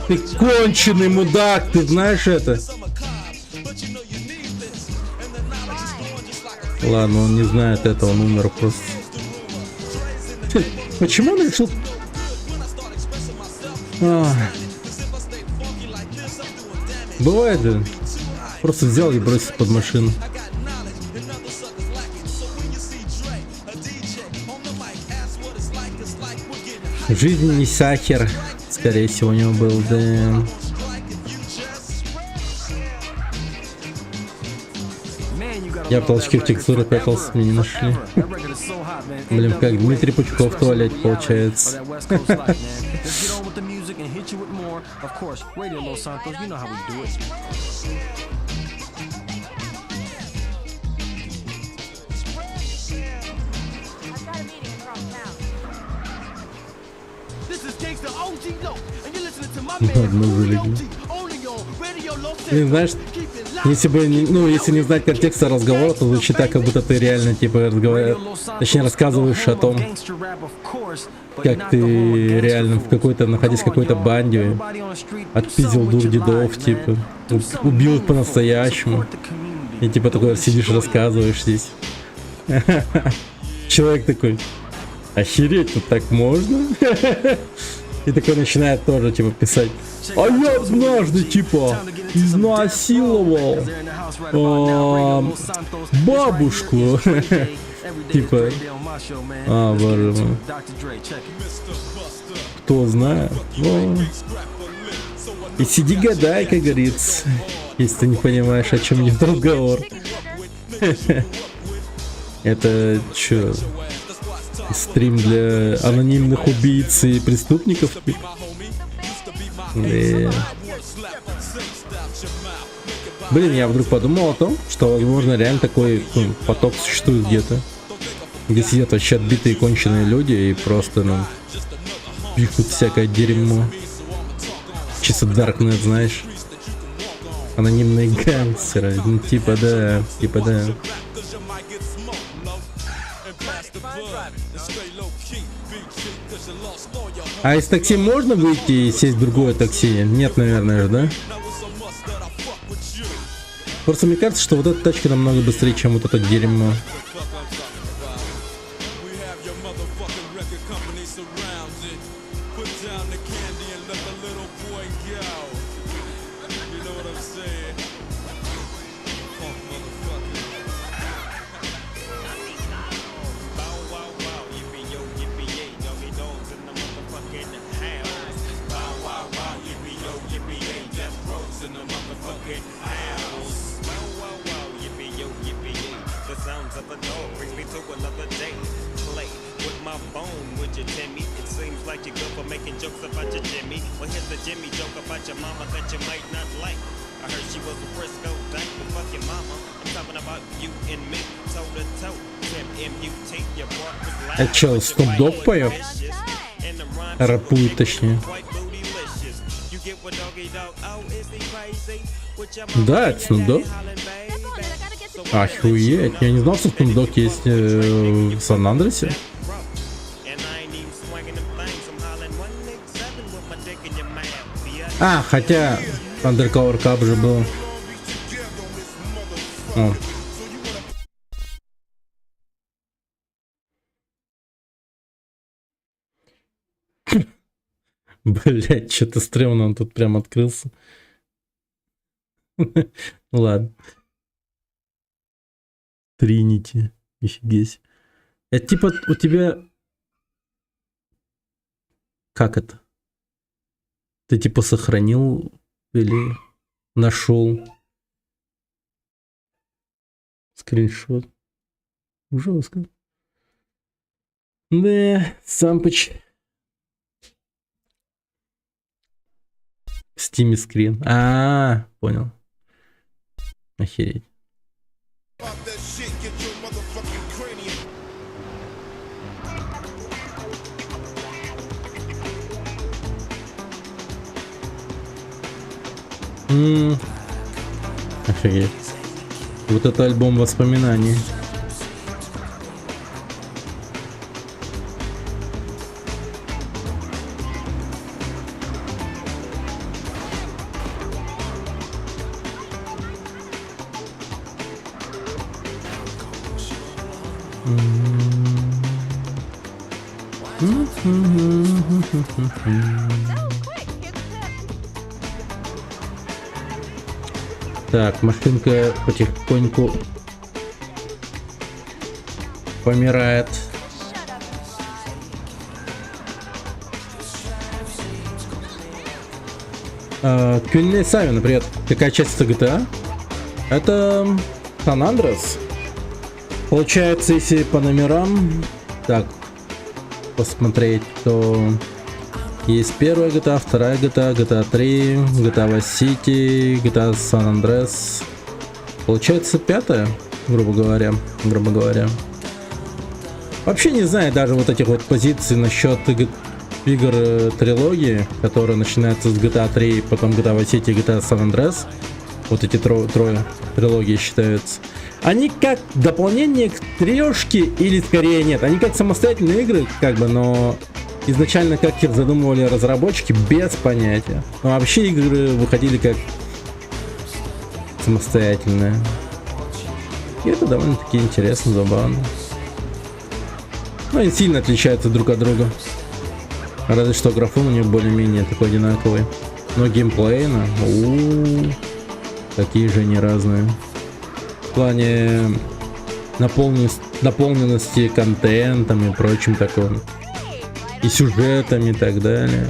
Ты конченый мудак, ты знаешь это? Ладно, он не знает этого, он умер просто. Почему он решил... Бывает, да? Просто взял и бросил под машину. Жизнь не сахар, скорее всего, у него был, да. Я в толчке в текстуры пятался, мне не нашли. Блин, как Дмитрий Пучков в туалете получается. Ладно, вылегли. Блин, знаешь, если бы, ну, если не знать контекста разговора, то звучит так, как будто ты реально, типа, точнее, рассказываешь о том, как ты реально в какой-то, находясь в какой-то банде, отпиздил двух дедов, типа, убил их по-настоящему. И типа такой сидишь, рассказываешь здесь. Человек такой, охереть, тут так можно? И такой начинает тоже, типа, писать. А я однажды, типа, изнасиловал бабушку. Типа, боже мой. Кто знает? И сиди гадай, как говорится, если ты не понимаешь, о чем идет разговор. Это чё? Стрим для анонимных убийц и преступников? Блин, я вдруг подумал о том, что, возможно, реально такой поток существует где-то. Где сидят вообще отбитые конченые люди и просто, ну, пишут всякое дерьмо. Чисто Darknet, знаешь. Анонимные гангстеры. Ну, типа да, типа да. А из такси можно выйти и сесть в другое такси? Нет, наверное же, да? Просто мне кажется, что вот эта тачка намного быстрее, чем вот это дерьмо. А чё, Snoop Dogg поет? Рэпует, точнее. Да, это Snoop Dogg. Охуеть, я не знал, что Snoop Dogg есть в Сан-Андресе. Хотя Undercover Cup же был. Блять, что-то стрёмно, он тут прям открылся. Ладно. Тринити. Офигеть. Это типа у тебя... Как это? Ты типа сохранил или нашел скриншот? Жестко. Да, Сампыч. Steam скрин. Понял. Охереть. Pop that shit, get your motherfucking cranium. Офигеть. Вот это альбом воспоминаний. Так, машинка потихоньку помирает. Кюнне Савина, привет. Какая часть это GTA? Это Сан Андреас. Получается, если по номерам так посмотреть, то есть первая GTA, вторая GTA, GTA 3, GTA Vice City, GTA San Andreas. Получается пятая, грубо говоря. Вообще не знаю даже вот этих вот позиций насчет игр трилогии, которая начинается с GTA 3, потом GTA Vice City, GTA San Andreas. Вот эти трое трилогии считаются. Они как дополнение к трешке или скорее нет. Они как самостоятельные игры, как бы, но изначально как их задумывали разработчики, без понятия. Но вообще игры выходили как самостоятельные. И это довольно-таки интересно, забавно. Но они сильно отличаются друг от друга. Разве что графон у них более-менее такой одинаковый. Но геймплейно, такие же они разные. В плане наполненности контентом и прочим таким. И сюжетами и так далее.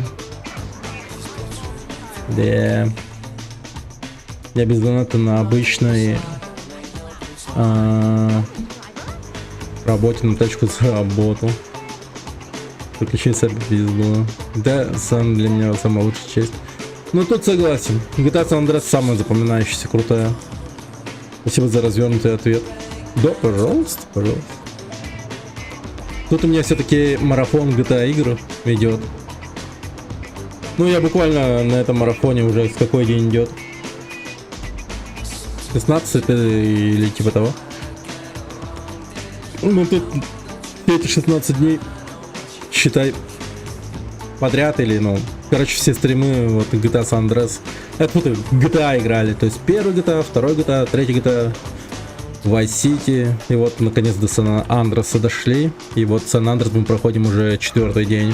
Да. Я без доната на обычной работе на тачку заработал. Приключения себе пизду. Да, сам для меня самая лучшая часть. Ну тут согласен. GTA San Andreas самая запоминающаяся, крутая. Спасибо за развернутый ответ. Да, пожалуйста, пожалуйста. Тут у меня все-таки марафон GTA игр идет. Ну, я буквально на этом марафоне уже с какой день идет? 16 или типа того. Ну, тут эти 16 дней, считай, подряд или, ну, короче, все стримы, вот, GTA San Andreas. Это вот GTA играли, то есть первый GTA, второй GTA, третий GTA, Vice City, и вот наконец до Сан Андреаса дошли, и вот Сан Андреас мы проходим уже 4-й день.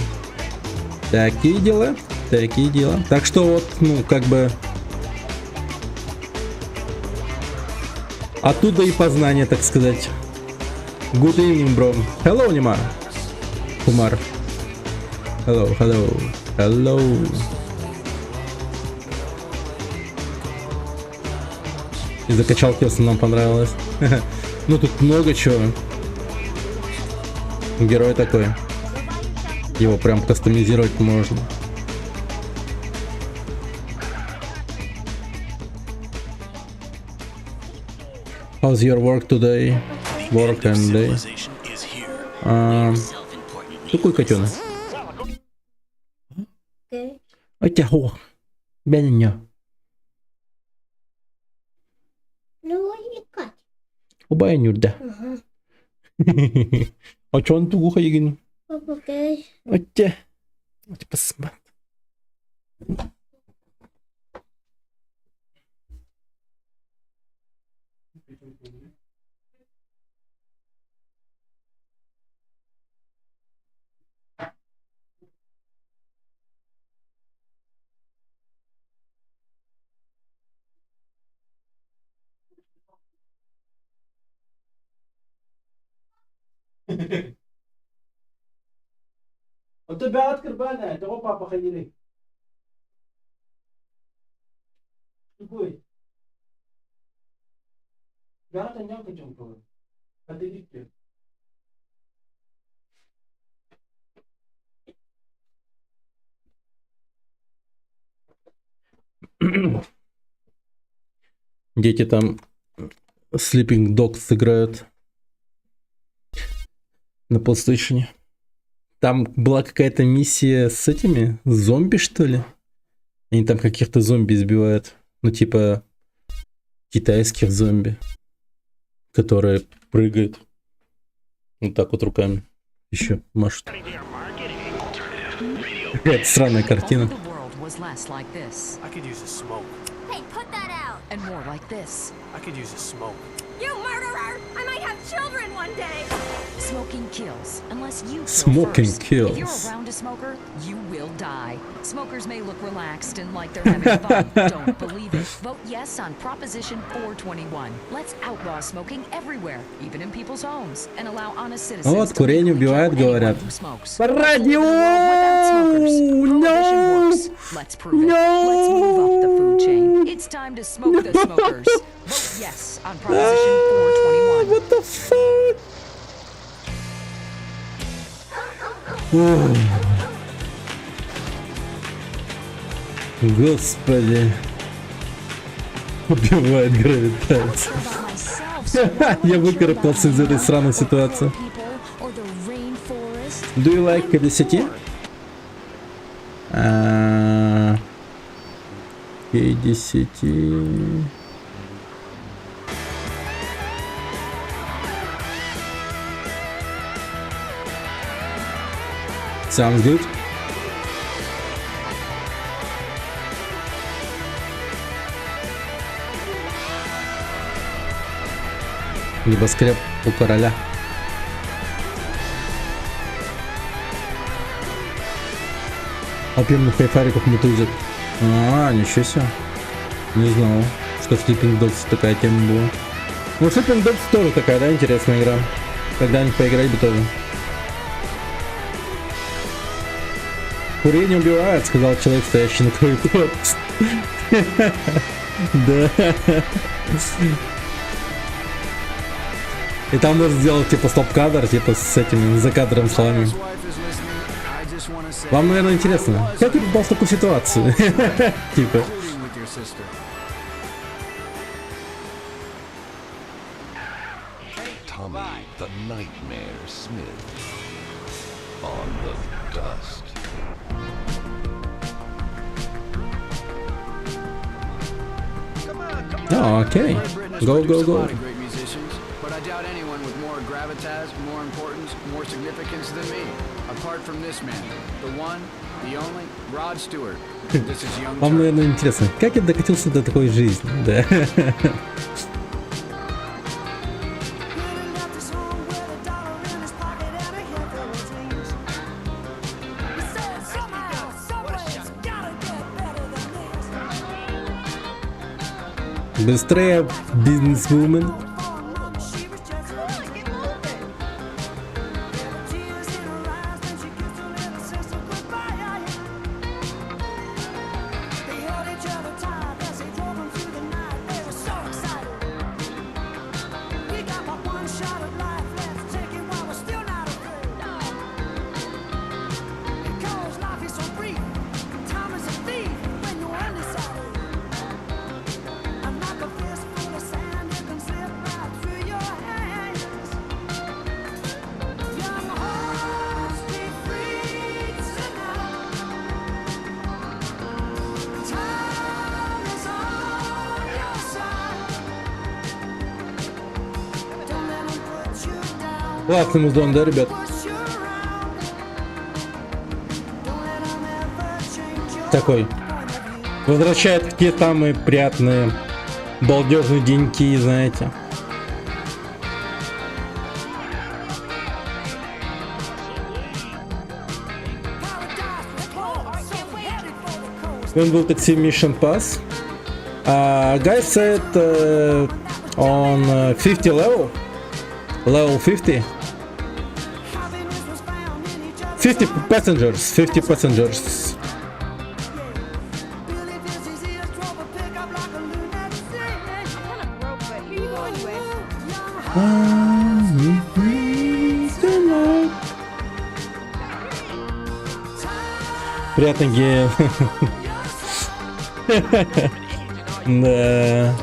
Такие дела, такие дела. Так что вот, ну, как бы оттуда и познание, так сказать. Good evening, bro. Hello, Нима. Кумар. Hello, hello, hello. И закачалки в основном понравилось. Ну тут много чего. Герой такой. Его прям кастомизировать можно. How's your work today? Work and day. Какой котенок? Отягу. Бення. Ну, и Кать. Убайнюрда. А чё он тугуха егин? Окей. Отте. Посмотри. У тебя открывание, того папа ходили. Какой? Гата не хотел кого. Ходили. Дети там Sleeping Dogs играют на PlayStation. Там была какая-то миссия с этими зомби, что ли? Они там каких-то зомби избивают. Ну, типа китайских зомби, которые прыгают вот так вот руками. Еще машут. Какая-то странная картина. I could use a smoke. Hey, put that out! And more like this. I could use a smoke. You murderer! I might have children one day! Smoking kills, unless you kill Smoking first. kills. If you're around a smoker, you will die. Smokers may look relaxed and like they're having fun. Don't believe it. Vote yes on Proposition 421. Let's outlaw smoking everywhere, even in people's homes, and allow honest citizens Вот, to курение legally убивает, kill anyone говорят. who smokes. По Let's радио! live in a world without smokers. Prohibition works. Let's prove it. Let's move up the food chain. It's time to smoke the smokers. Vote yes on Proposition 421. What the fuck? Господи. Убивает гравитация. Я выкарабкался из этой сраной ситуации. Do you like K10? K10. Sounds good. Небоскреб у короля. Опьемных кайфариков мутузят. Ничего себе. Не знал, что в Sleeping Dogs такая тема была. Ну, Sleeping Dogs тоже такая, да, интересная игра. Когда-нибудь поиграть бы тоже. Курение убивает, сказал человек, стоящий на краю корпуса. Да. И там нужно сделать типа стоп-кадр, типа с этими закадровыми словами. Вам, наверное, интересно, как ты попал в такую ситуацию? Типа. Tommy the Nightmare Smith on the dust. Oh, okay. Go, go, go. But I doubt anyone with more gravitas, more importance, more significance than me. Apart from this man, the one, the only, Rod Stewart. This is young. Вам, наверное, интересно, как я докатился до такой жизни, да? Быстрее, бизнесвумен. Классный музон, да, ребят? Такой. Возвращает в те самые приятные балдежные деньки, знаете. When will Taxi Mission pass? Guys said on 50 level. Level 50. 50 passengers. 50 passengers. Приятный гейм. Да.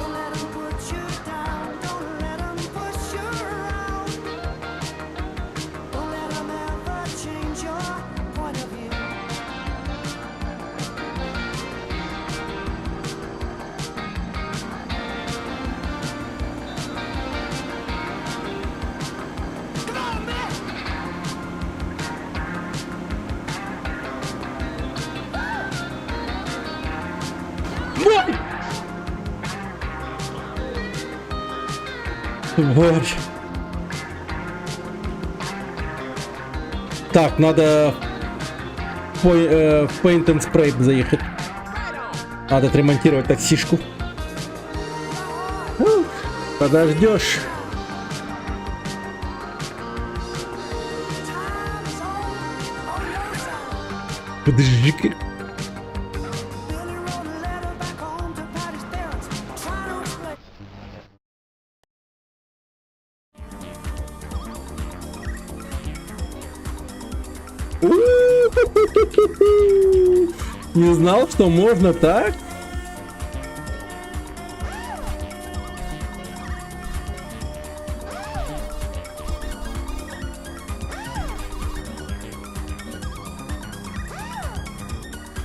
борщ. Так, надо в Paint and Spray заехать. Надо отремонтировать таксишку. Подождешь. Подожди-ка. Не знал, что можно так?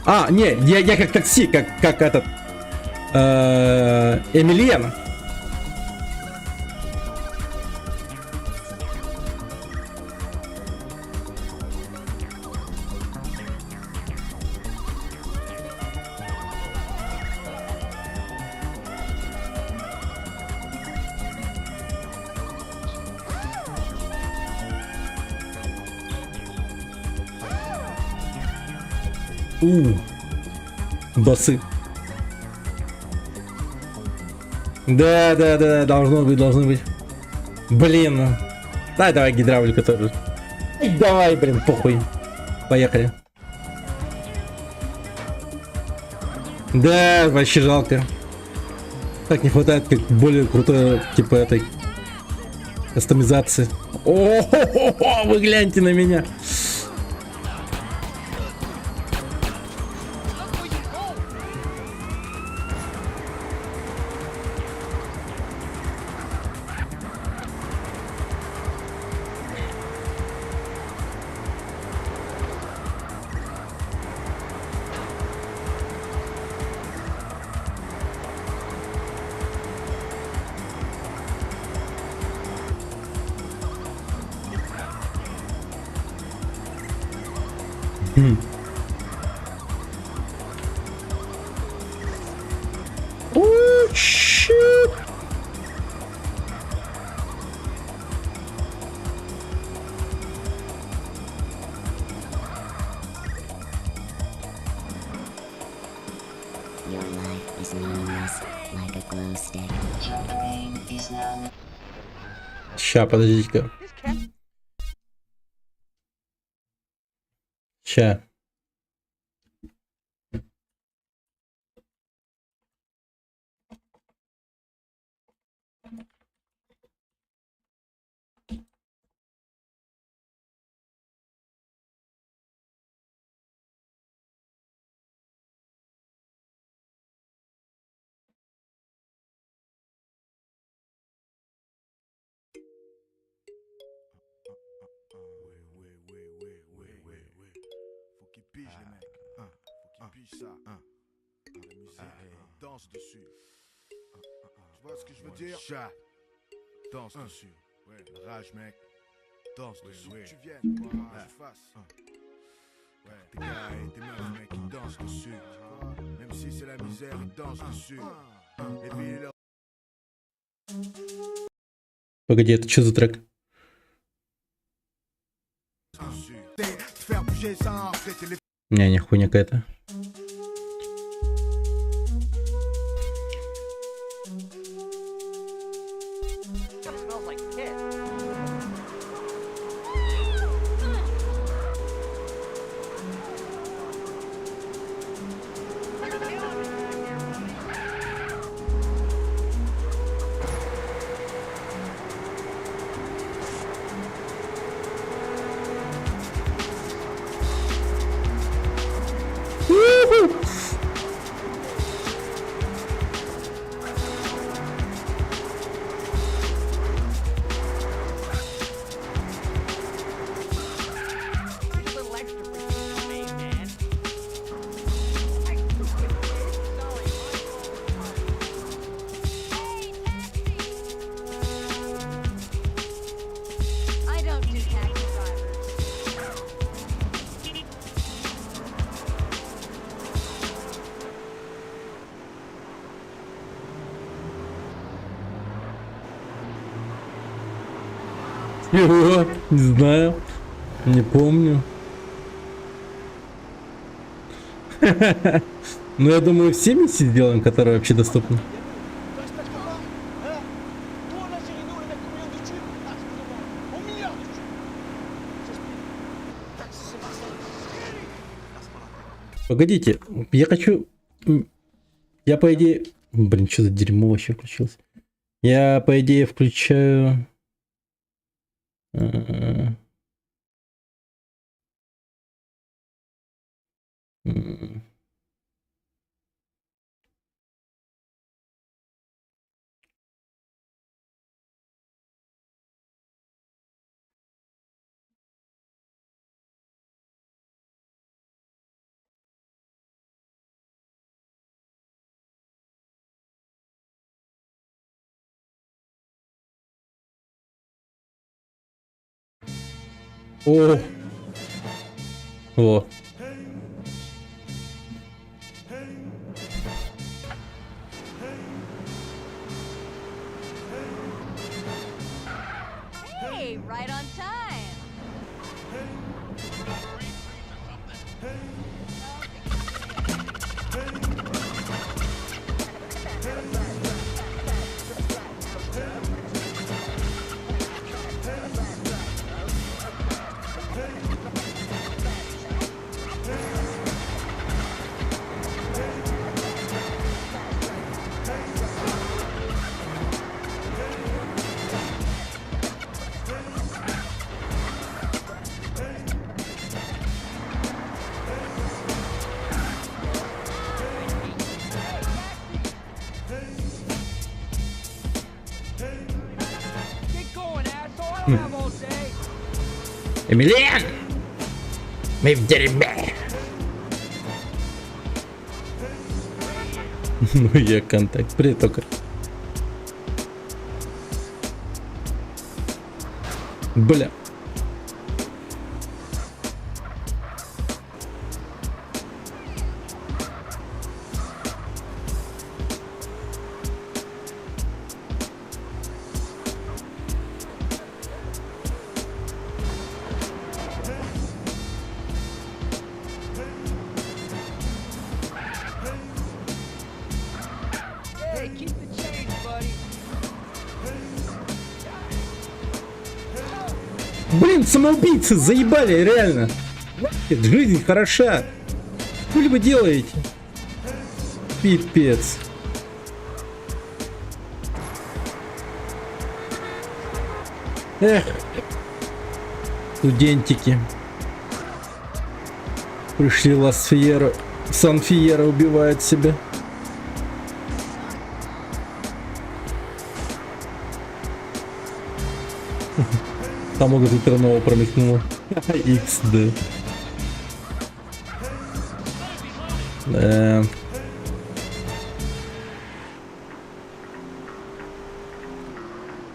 А, не, я как такси, как этот Эмильен. Басы. Да, должно быть. Блин. Давай гидравлика тоже. Давай, блин, похуй. Поехали. Да, вообще жалко. Так не хватает как более крутой, типа этой кастомизации. О, вы гляньте на меня. Oh shit! Your life is meaningless, like a glow stick. Your brain is now. Ща, подождите-ка. Ща. Pige les mecs, faut qu'ils pigent ça, la musique, danse dessus. Tu vois ce que je veux dire? Chat, danse dessus. Rage mec, danse dessus. Que tu viennes, quoi, je fasse. Tes gars et tes meufs mec, ils dansent dessus. Même si c'est la misère, ils dansent dessus. Les villes et leurs... Погоди, это что за трек? Не хуйня какая-то. Чего? Не знаю. Не помню. Ну, я думаю, все миссии сделаем, которые вообще доступны. Погодите, я хочу... Я, по идее... Блин, что за дерьмо вообще включилось? Я, по идее, включаю... О! О! Hey, right on time. Эмилиан! Мы в дерьме! Ну я контакт, привет только. Бля. Блин, самоубийцы заебали, реально. Жизнь хороша. Что ли вы делаете? Пипец. Эх. Студентики. Пришли Лас-Фьера. Сан-Фьера убивает себя. Там много Тернова промелькнуло. XD.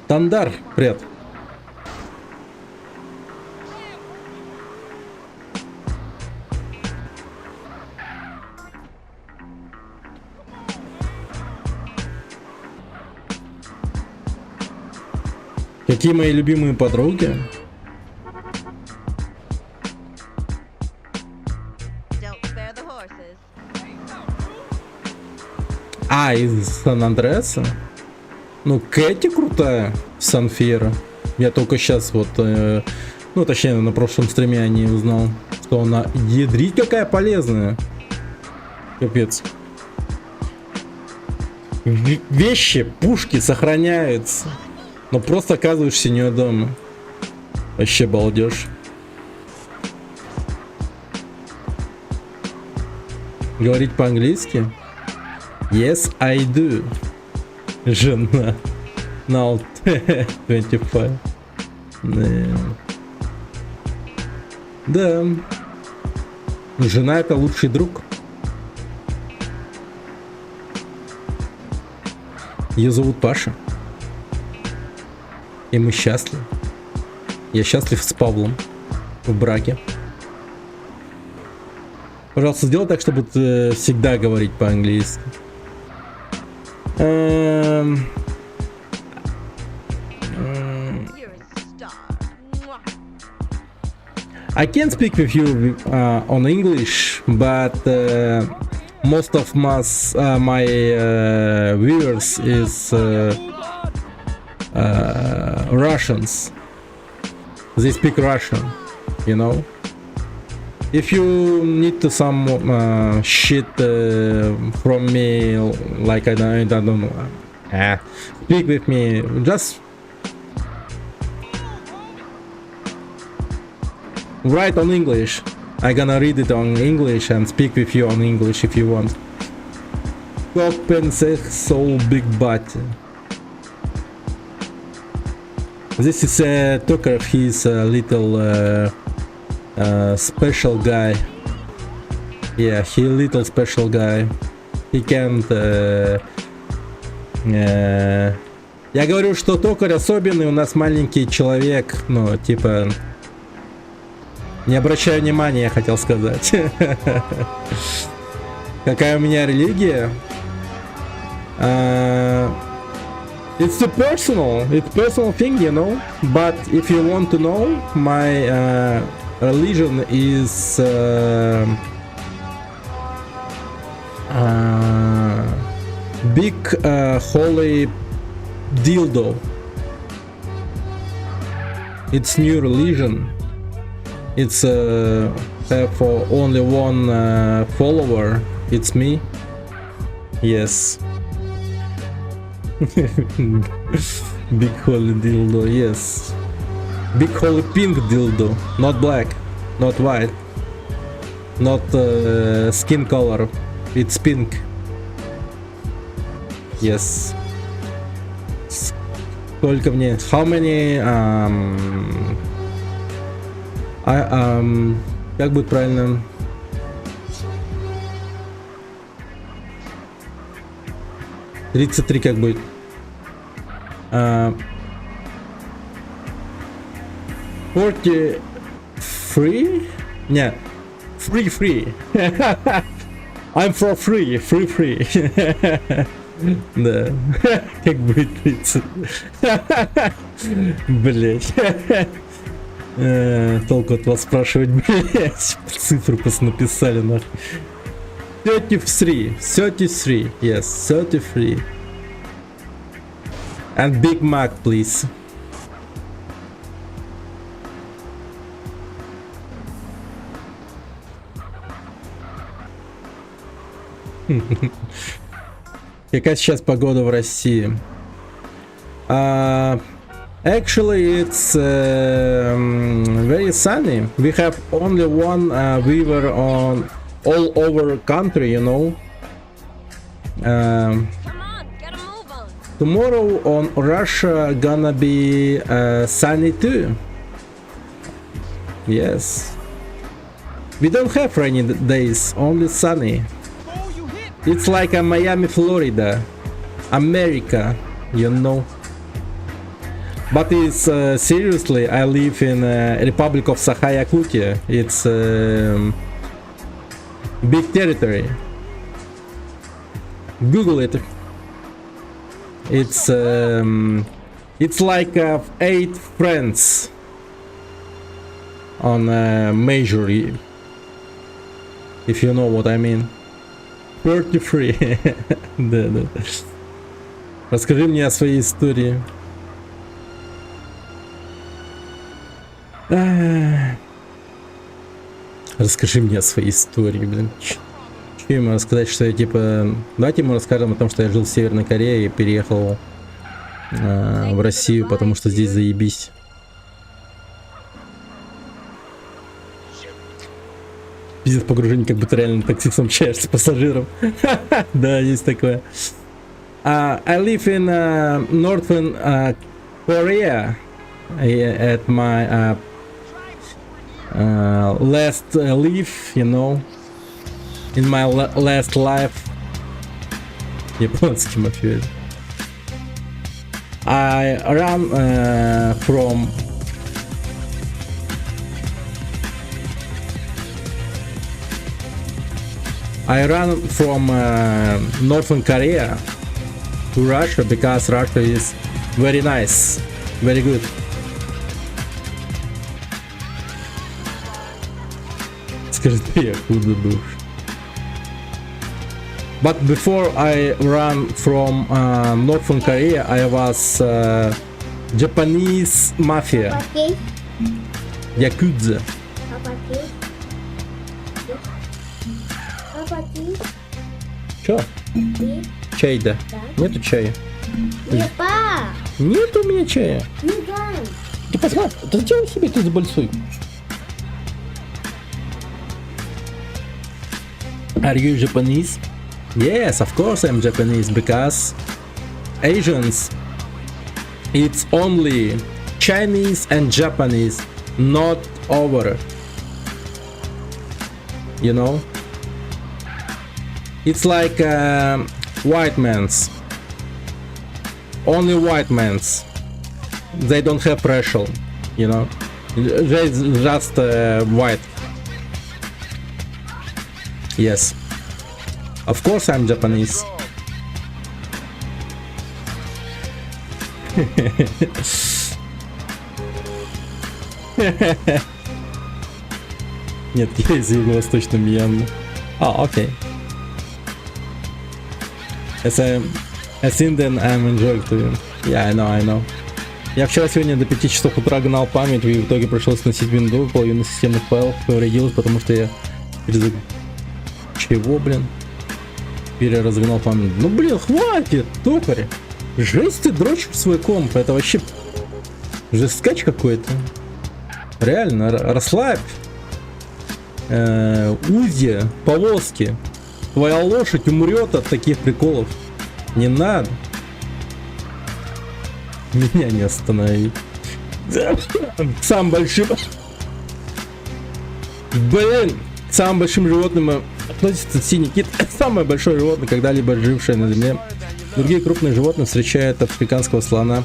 Тандар, привет. Какие мои любимые подруги? А, из Сан-Андреаса? Ну, Кэти крутая, Сан-Фьера. Я только сейчас вот, ну, точнее, на прошлом стриме о ней узнал, что она ядрить какая полезная. Капец. Вещи, пушки сохраняются. Но просто оказываешься не дома. Вообще балдеж. Говорить по-английски? Yes, I do. Жена. Now 25. Да. Жена — это лучший друг. Ее зовут Паша. И мы счастливы. Я счастлив с Павлом в браке. Пожалуйста, сделай так, чтобы ты всегда говорить по-английски. I can speak with you on English, but most of my viewers is Russians. They speak Russian, you know. If you need to some shit from me, like I don't know, speak with me, just write on English. I'm gonna read it on English and speak with you on English if you want. So big butt. This is Tokarev. He's a little special guy. Yeah, he little special guy. He can't. Я говорю, что Токарь особенный, у нас маленький человек, ну типа. Не обращаю внимания, я хотел сказать. Какая у меня религия? It's a personal thing, you know. But if you want to know, my religion is big holy dildo. It's new religion. It's have only one follower. It's me. Yes. Big holy dildo. Yes. Big holy pink dildo. Not black. Not white. Not skin color. It's pink. Yes. Сколько мне? How many? Как будет правильно? $33 как будет? 43? Нет. Free. I'm for free. Да. Как будет 30? Блять. Толку от вас спрашивать, блять. Цифры просто написали нахуй. 33. Yes, 33. And Big Mac, please. Какая сейчас погода в России? Actually, it's very sunny. We have only one river on all over country, you know. Tomorrow on Russia gonna be sunny too. Yes. We don't have rainy days, only sunny. It's like a Miami, Florida, America, you know. But it's seriously, I live in Republic of Sakha-Yakutia. It's big territory. Google it. It's like 8 friends on major, if you know what I mean. 33. Да. Расскажи мне о своей истории. Расскажи мне о своей истории, блин. Че ему рассказать, что я типа... Давайте ему расскажем о том, что я жил в Северной Корее и переехал в Россию, потому что здесь заебись. Пиздец, погружение, как будто реально таксистом общаешься с пассажиром. Да, есть такое. I live in Northern Korea at my last life, you know, in my last life. Японский мафиози. I ran from Northern Korea to Russia because Russia is very nice, very good. Скажи, ты откуда душ? But before I ran from Northern Korea, I was Japanese mafia. Yakuza. Чё? Чай, да. Нету чая. Нет у меня чая. Ты посмотри, да зачем себе ты забольцуй? Are you Japanese? Yes, of course I'm Japanese, because Asians, it's only Chinese and Japanese, not over. You know? It's like white men's. Only white men's. They don't have racial, you know? Just white. Yes. Of course I'm Japanese. Нет, я из Юго-Восточной Мьянмы. Окей. As Indian, I'm enjoying to you. Yeah, I know. Я вчера сегодня до 5 часов утра гнал память, и в итоге пришлось сносить винду, половина системных файлов повредилась, потому что я Чего, блин? Переразгнал память. Ну, блин, хватит, токарь. Жесть ты дрочишь в свой комп. Это вообще жесткач какой-то. Реально, расслабь. Узья, повозки. Твоя лошадь умрет от таких приколов. Не надо. Меня не остановить. Самым большим... Блин, самым большим животным относится синий кит. Самое большое животное, когда-либо жившее на земле. Другие крупные животные встречают африканского слона.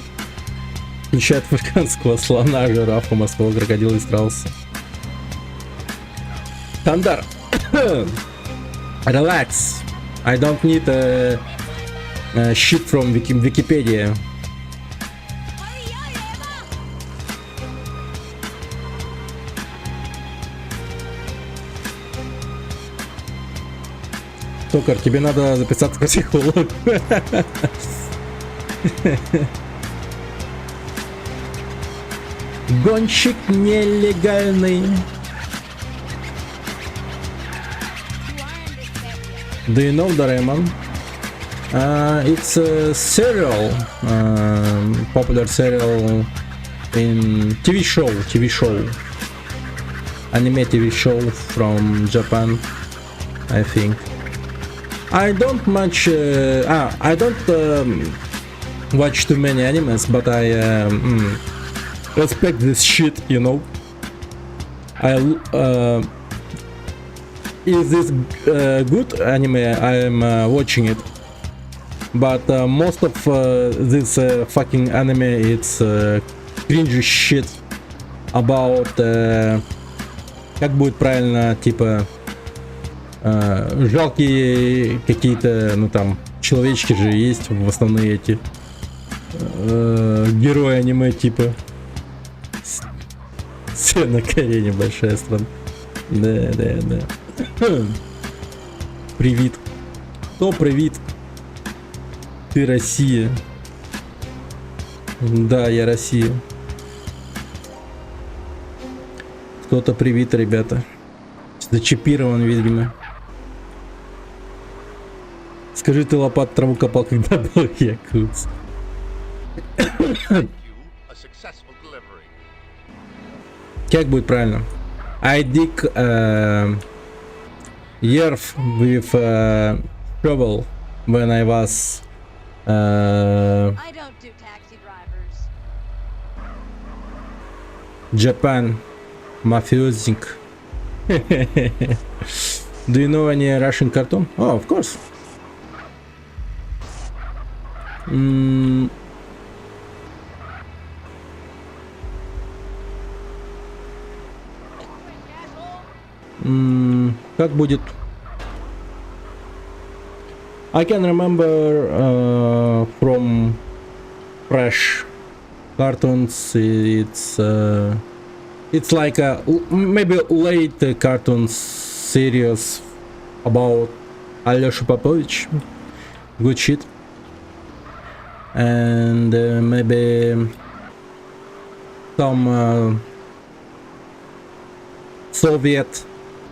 Включают африканского слона, жирафа, морского крокодила и страуса. Тандар. Relax. I don't need shit from Wikipedia. Токар, тебе надо записаться к психологу. Гонщик нелегальный. Do you know Doraemon? It's a serial, popular serial in TV show, anime TV show from Japan, I think. I don't much, I don't watch too many animes, but I respect this shit, you know. Is this good anime? I am watching it, but most of this fucking anime it's cringy shit about как будет правильно, типа жалкие какие-то, ну там человечки же есть, в основные эти герои аниме, типа все на колени, большая страна. Да. Привет. Кто привет? Ты Россия. Да, я Россия. Кто-то привет, ребята. Зачипирован, видимо. Скажи, ты лопат траву копал, когда был якутс? Как будет правильно? I dig earth with shovel when I was I don't do taxi drivers. Japan mafiosi. Do you know any Russian cartoon? Oh, of course. Как будет? I can remember from fresh cartoons. It's It's like a maybe late cartoon series about Alyosha Popovich. Good shit. And maybe some Soviet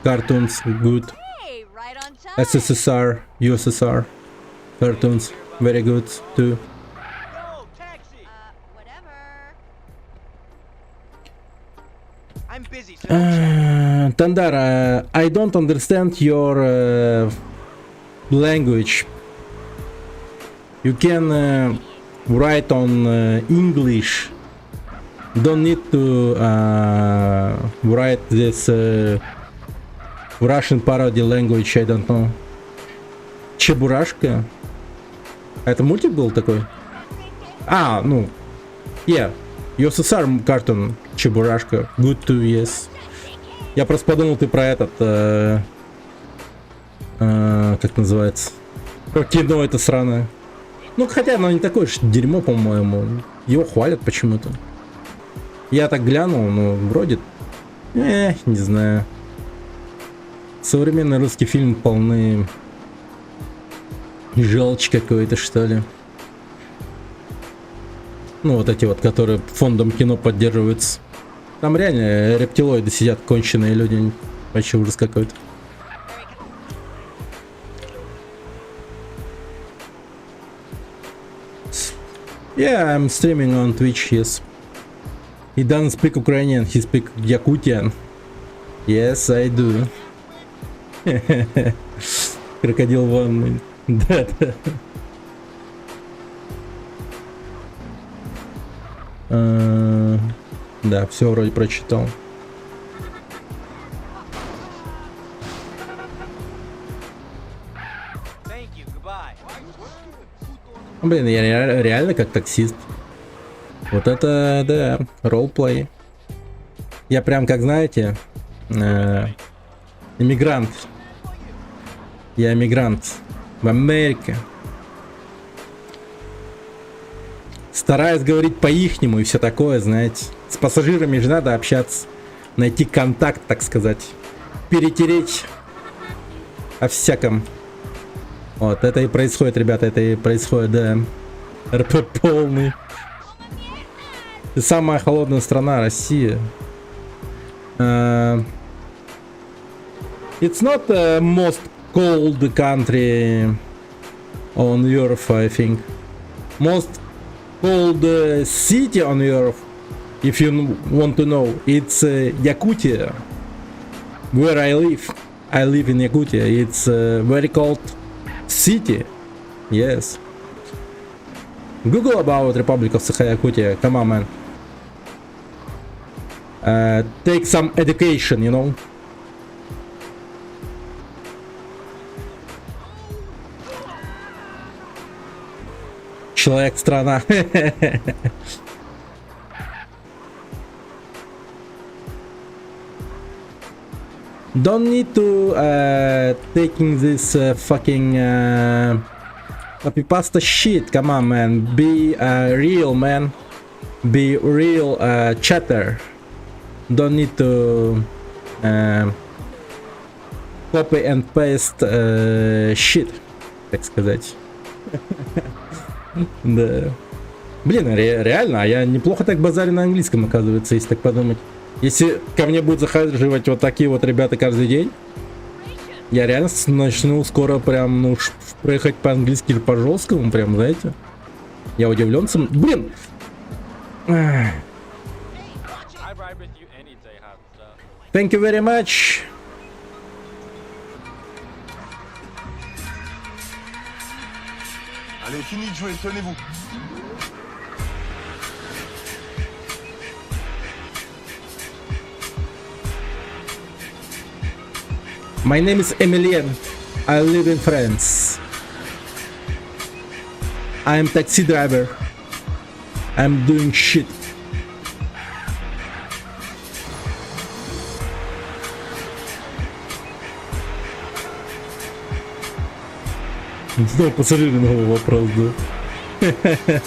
cartoons good. SSSR, USSR cartoons very good too. I'm busy, so Tandara, I don't understand your language. You can write on English. Don't need to write this Russian parody language, I don't know. Чебурашка? Это мультик был такой? А, ну, yeah. USSR cartoon Чебурашка. Good to, yes. Я просто подумал, ты про этот... как называется? Про кино это сраное. Ну, хотя оно не такое уж дерьмо, по-моему. Его хвалят почему-то. Я так глянул, ну, вроде... не знаю. Современный русский фильм полны... желчь какой-то, что ли. Ну, вот эти вот, которые фондом кино поддерживаются. Там реально рептилоиды сидят, конченые люди. Вообще ужас какой-то. Yeah, I'm streaming on Twitch, yes. He doesn't speak Ukrainian, he speaks Yakutian. Yes, I do. Крокодил ванной. Да. Да, все вроде прочитал. Блин, я реально как таксист. Вот это, да, ролплей. Я прям, как знаете, иммигрант. Я иммигрант в Америке. Стараюсь говорить по-ихнему и все такое, знаете. С пассажирами же надо общаться. Найти контакт, так сказать. Перетереть о всяком. Вот, это и происходит, ребята, это и происходит, да. РП полный. И самая холодная страна, Россия. It's not the most cold country on Earth, I think. Most cold city on Earth, if you want to know, it's Yakutia, where I live. I live in Yakutia. It's very cold city. Yes. Google about Republic of Sakha-Yakutia. Come on, man. Take some education, you know. Человек-страна. Don't need to taking this fucking copy pasta shit. Come on, man. Be real, man. Be real chatter. Don't need to copy and paste shit, так сказать. Да. Блин, реально, а я неплохо так базарю на английском, оказывается, если так подумать. Если ко мне будут захаживать вот такие вот ребята каждый день, я реально начну скоро прям, ну, проехать по-английски или по-жесткому, прям, знаете. Я удивлен сам. Блин! Thank you very much. Allez, fini de jouer, tenez-vous. My name is Emilien. I live in France. I am taxi driver. I'm doing shit. Снова пассажиры, новый вопрос, да.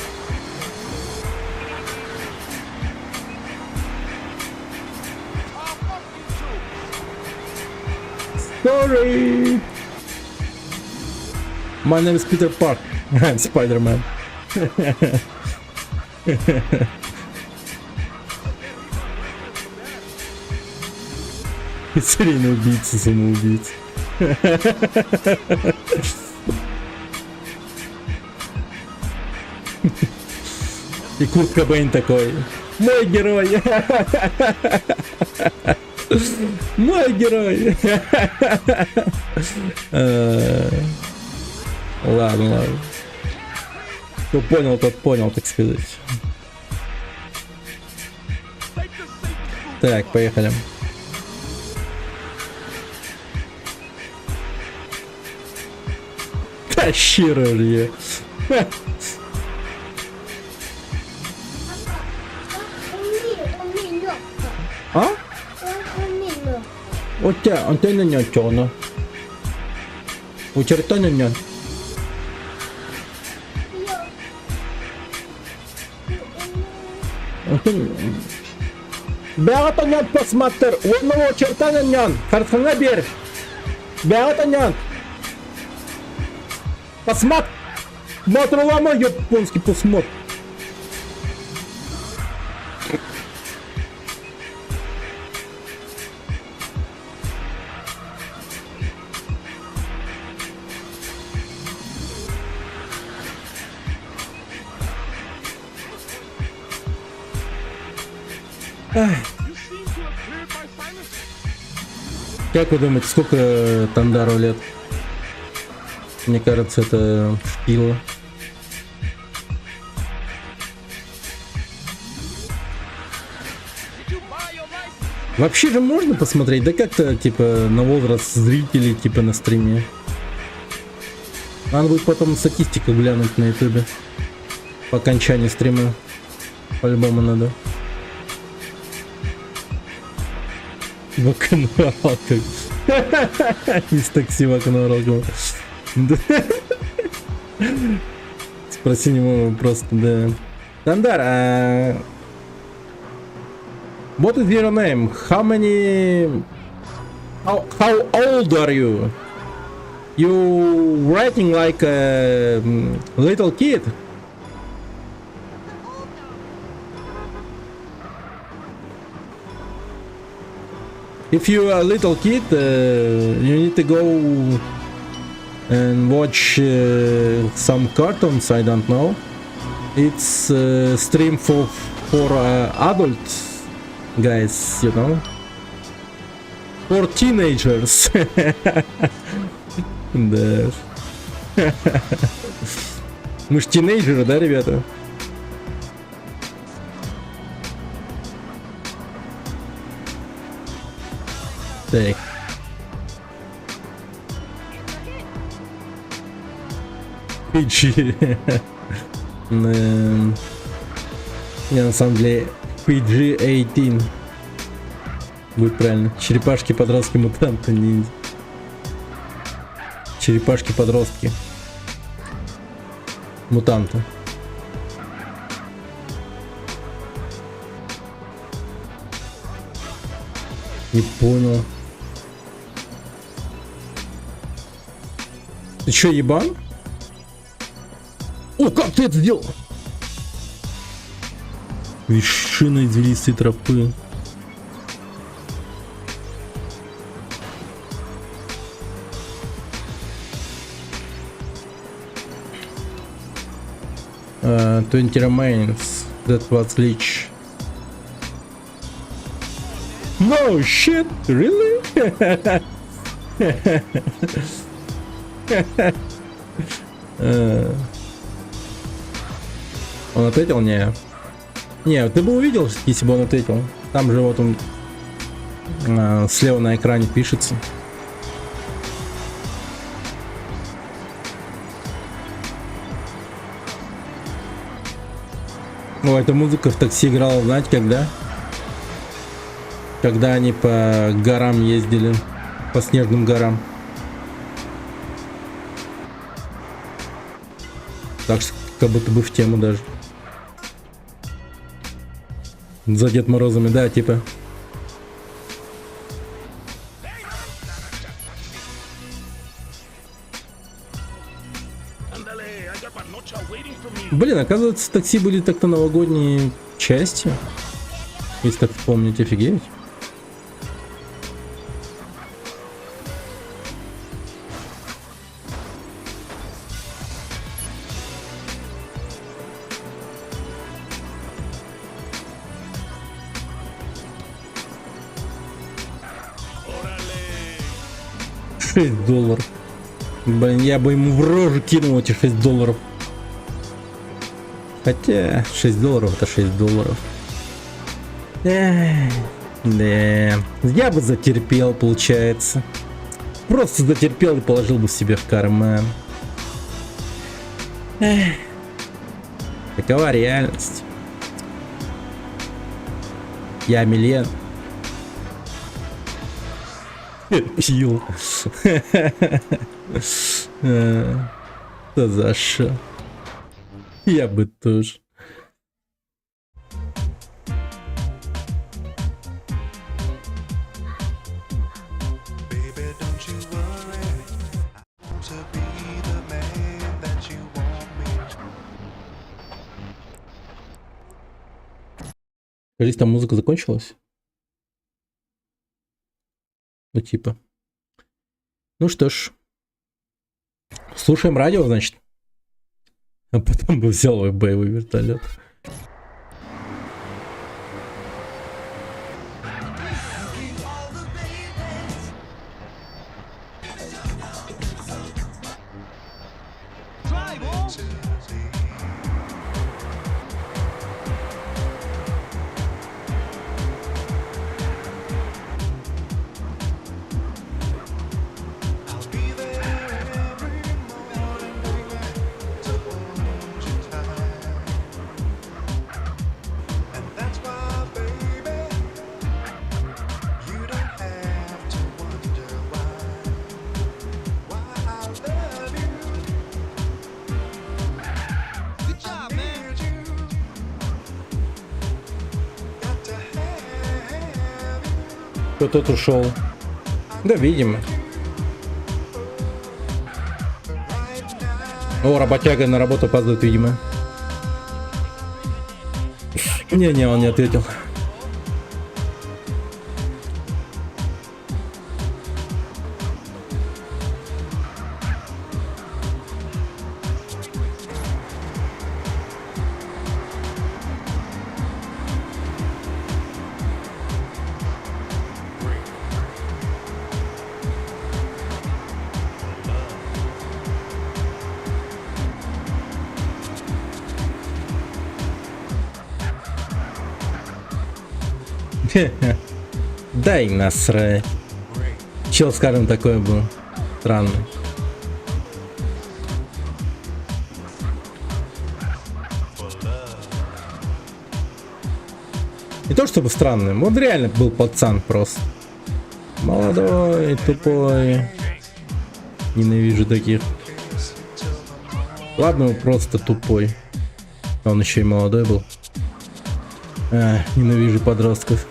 Sorry. My name is Peter Park. I'm Spider-Man. Серийный убийца, самоубийца. И Курт Кобейн такой: мой герой. Мой герой. Ладно. Кто понял, тот понял, так сказать. Так, поехали. Тащи ружье. А? У тебя антенна нет, что она? У чертана нет. Бягата нет, посмотри. У одного чертана нет. Харсхана бер. Бягата нет. Посмотри. Смотри, лама, японский посмотри. Как вы думаете, сколько Тандару лет? Мне кажется, это шпила. Вообще же можно посмотреть, да как-то типа на возраст зрителей, типа на стриме. Надо будет потом статистику глянуть на ютубе. По окончании стрима. По-любому надо. Вакноралка. Из такси вакноралка. Спроси него просто, да. Тандар, what is your name? How many... How old are you? You writing like a little kid? If you are a little kid, you need to go and watch some cartoons. I don't know. It's stream for adult guys, you know, for teenagers. Да. Мы ж тинейджеры, да, ребята? Так. PG. Не, на самом деле PG-18 будет правильно. Черепашки, подростки, мутанты, ниндзя. Черепашки, подростки, мутанты. Не понял. Ты чё, ебан? О, как ты это сделал? Вершина извилистой тропы. Twenty remains. That was Lich. No shit, really? Он ответил? Не. Не, ты бы увидел, если бы он ответил. Там же вот он слева на экране пишется. О, эта музыка в такси играла, знаете, когда? Когда они по горам ездили, по снежным горам. Так что как будто бы в тему даже. За Дед Морозами, да, типа. Блин, оказывается, в такси были так-то новогодние части. Если так вспомнить, офигеть. $6. Блин, я бы ему в рожу кинул эти $6. Хотя $6 это $6. Да, я бы затерпел, получается. Просто затерпел и положил бы себе в карман. Такова реальность. Я миллион. Пил. Что за шо? Я бы тоже. Кажись, там музыка закончилась. Ну типа. Ну что ж. Слушаем радио, значит. А потом бы взял боевой вертолет. Кто-то ушел. Да, видимо. О, работяга на работу опаздывает, видимо. Не-не, он не ответил. Дай насрать. Чел, скажем, такой был странный. Не то чтобы странным, он реально был пацан просто. Молодой, тупой. Ненавижу таких. Ладно, он просто тупой. Он еще и молодой был. Ненавижу подростков.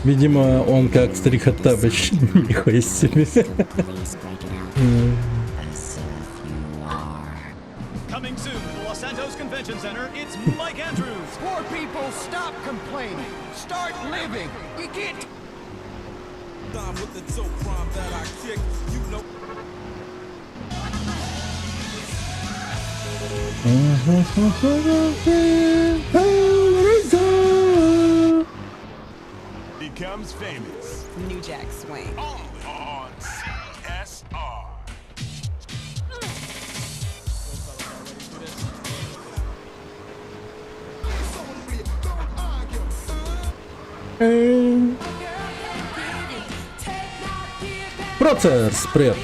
Видимо, он как старик Хаттабыч. Нихуя себе. Coming soon to the Los Santos Convention Center, it's Mike Andrews. Poor people, stop complaining. Start living. We get. With the dope rhyme that I kick, you know. Becomes famous. New Jack Swing. Only on CSR. Процесс, привет.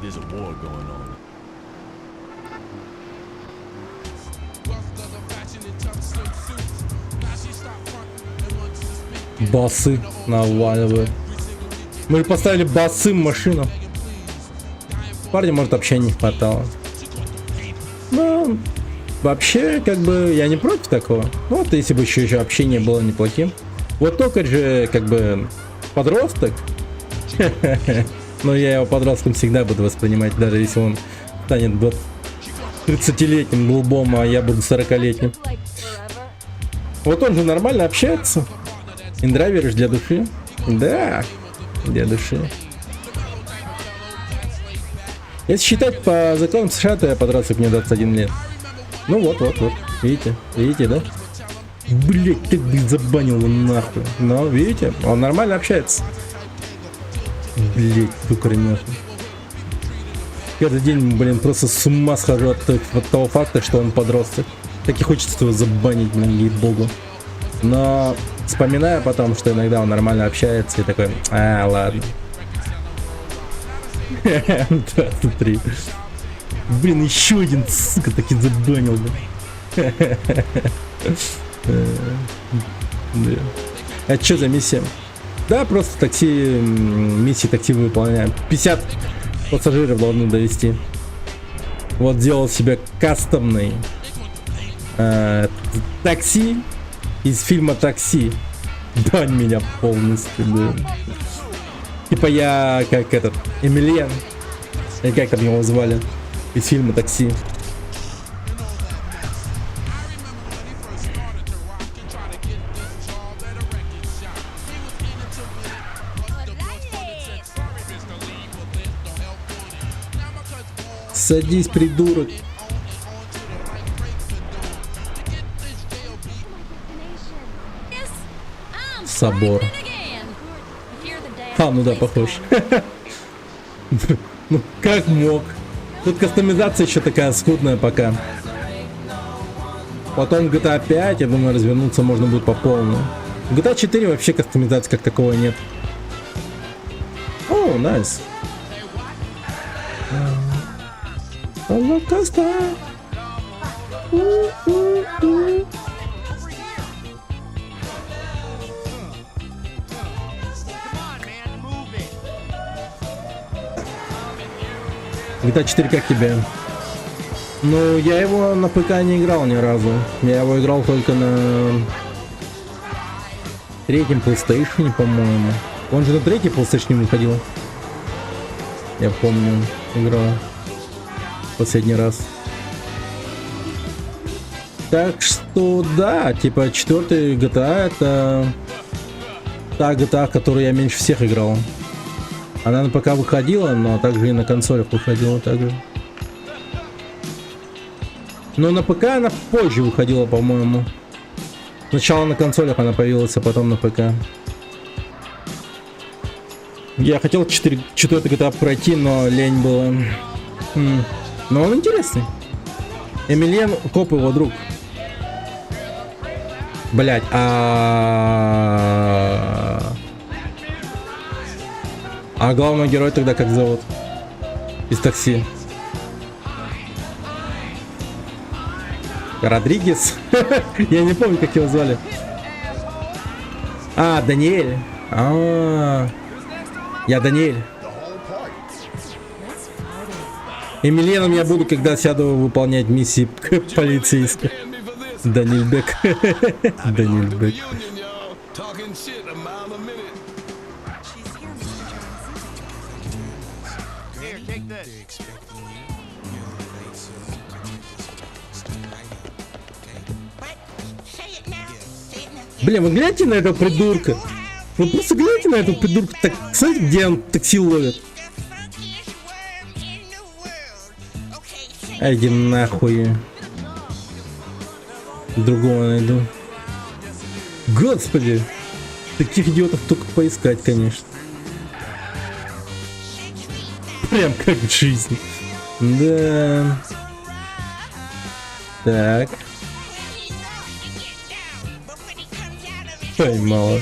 There's a war going on. Басы наваливают. Мы же поставили басы в машину. Парня, может, общения не хватало. Ну, вообще, как бы, я не против такого. Ну, вот если бы еще общение было неплохим. Вот только же, как бы, подросток. Но я его подростком всегда буду воспринимать, даже если он станет 30-летним голубом, а я буду 40-летним. Вот он же нормально общается. Индрайверишь для души? Да, для души. Если считать по законам США, то я подросток, мне 21 лет. Ну вот. Видите, да? Блять, ты, блин, забанил его нахуй. Но, видите, он нормально общается. Блять, тукарь нахуй. Каждый день, блин, просто с ума схожу от того факта, что он подросток. Так и хочется его забанить, блин, ей-богу. Но вспоминаю потом, что иногда он нормально общается и такой, ладно. 23. Блин, еще один, сука, таки забанил, блин. Это что за миссия? Да, просто такси, миссии такси выполняем. 50 пассажиров должны довести. Вот делал себе кастомный такси из фильма «Такси». Бань меня полностью, да. Типа я как этот, Эмильен. И как там его звали? Из фильма «Такси». Садись, придурок. Собор. Ну да, похож. Ну как мог. Тут кастомизация еще такая скудная пока. Потом GTA 5, я думаю, развернуться можно будет по полной. В GTA 4 вообще кастомизации как такого нет. О, найс. GTA 4 как тебе? Ну, я его на ПК не играл ни разу. Я его играл только на третьем PlayStation, по-моему. Он же на третий PlayStation выходил. Я помню, играл последний раз. Так что да, типа 4-й GTA это та GTA, в которую я меньше всех играл. Она на ПК выходила, но также и на консолях выходила также. Но на ПК она позже выходила, по-моему. Сначала на консолях она появилась, а потом на ПК. Я хотел 4-й GTA пройти, но лень было. Но он интересный. Эмильен Коп его друг. Блять, А главный герой тогда как зовут? Из такси. Родригес? Я не помню, как его звали. Даниэль. Я Даниэль. Эмильеном я буду, когда сяду выполнять миссии полицейской. Данильбек. Данильбек. Блин, вы гляньте на этого придурка. Вы просто гляньте на этого придурка. Так, смотрите, где он такси ловит. Иди нахуй. Другого найду. Господи. Таких идиотов только поискать, конечно. Прям как в жизни. Да. Так. Поймала.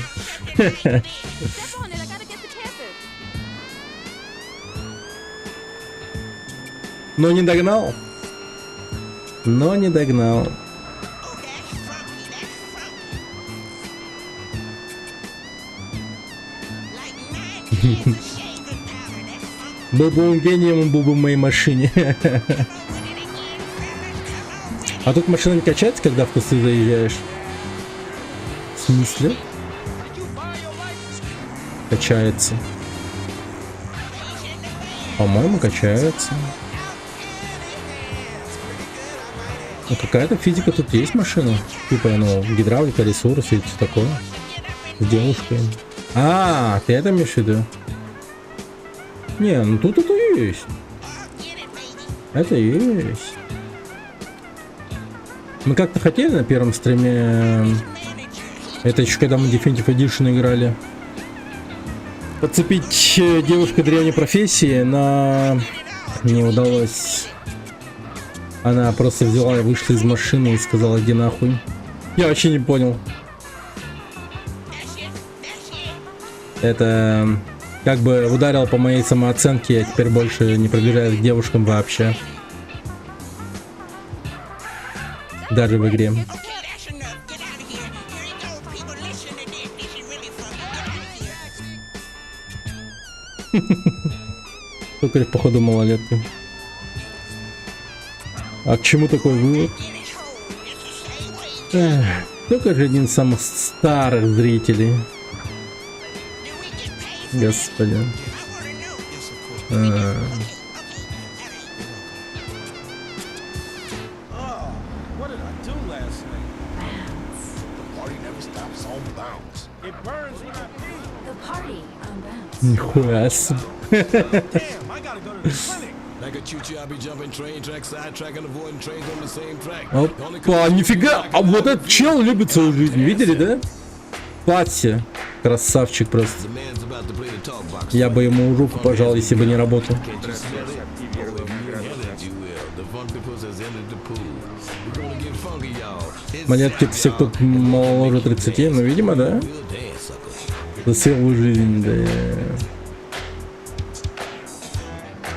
Но не догнал. Но не догнал. Был бы он гением, он был бы в моей машине. А тут машина не качается, когда в кусты заезжаешь? В смысле? Качается. По-моему, качается. Ну, какая-то физика тут есть машина. Типа, ну, гидравлика, ресурсы и все такое. С девушкой. А, ты это имеешь в виду? Не, ну тут это есть. Это есть. Мы как-то хотели на первом стриме, это еще когда мы Definitive Edition играли, подцепить девушку древней профессии, но не удалось. Она просто взяла и вышла из машины и сказала: иди нахуй. Я вообще не понял. Это как бы ударил по моей самооценке, я теперь больше не приближаюсь к девушкам вообще. Даже в игре. Токарев, походу, малолетка. А к чему такой вывод? Только же один из самых старых зрителей. Господи. Нихуя себе. Опа, нифига! А вот этот чел любит свою жизнь, видели, да? Патси. Красавчик просто. Я бы ему руку пожал, если бы не работал. Монетки это все, кто моложе 30, ну видимо, да? За свою жизнь, да.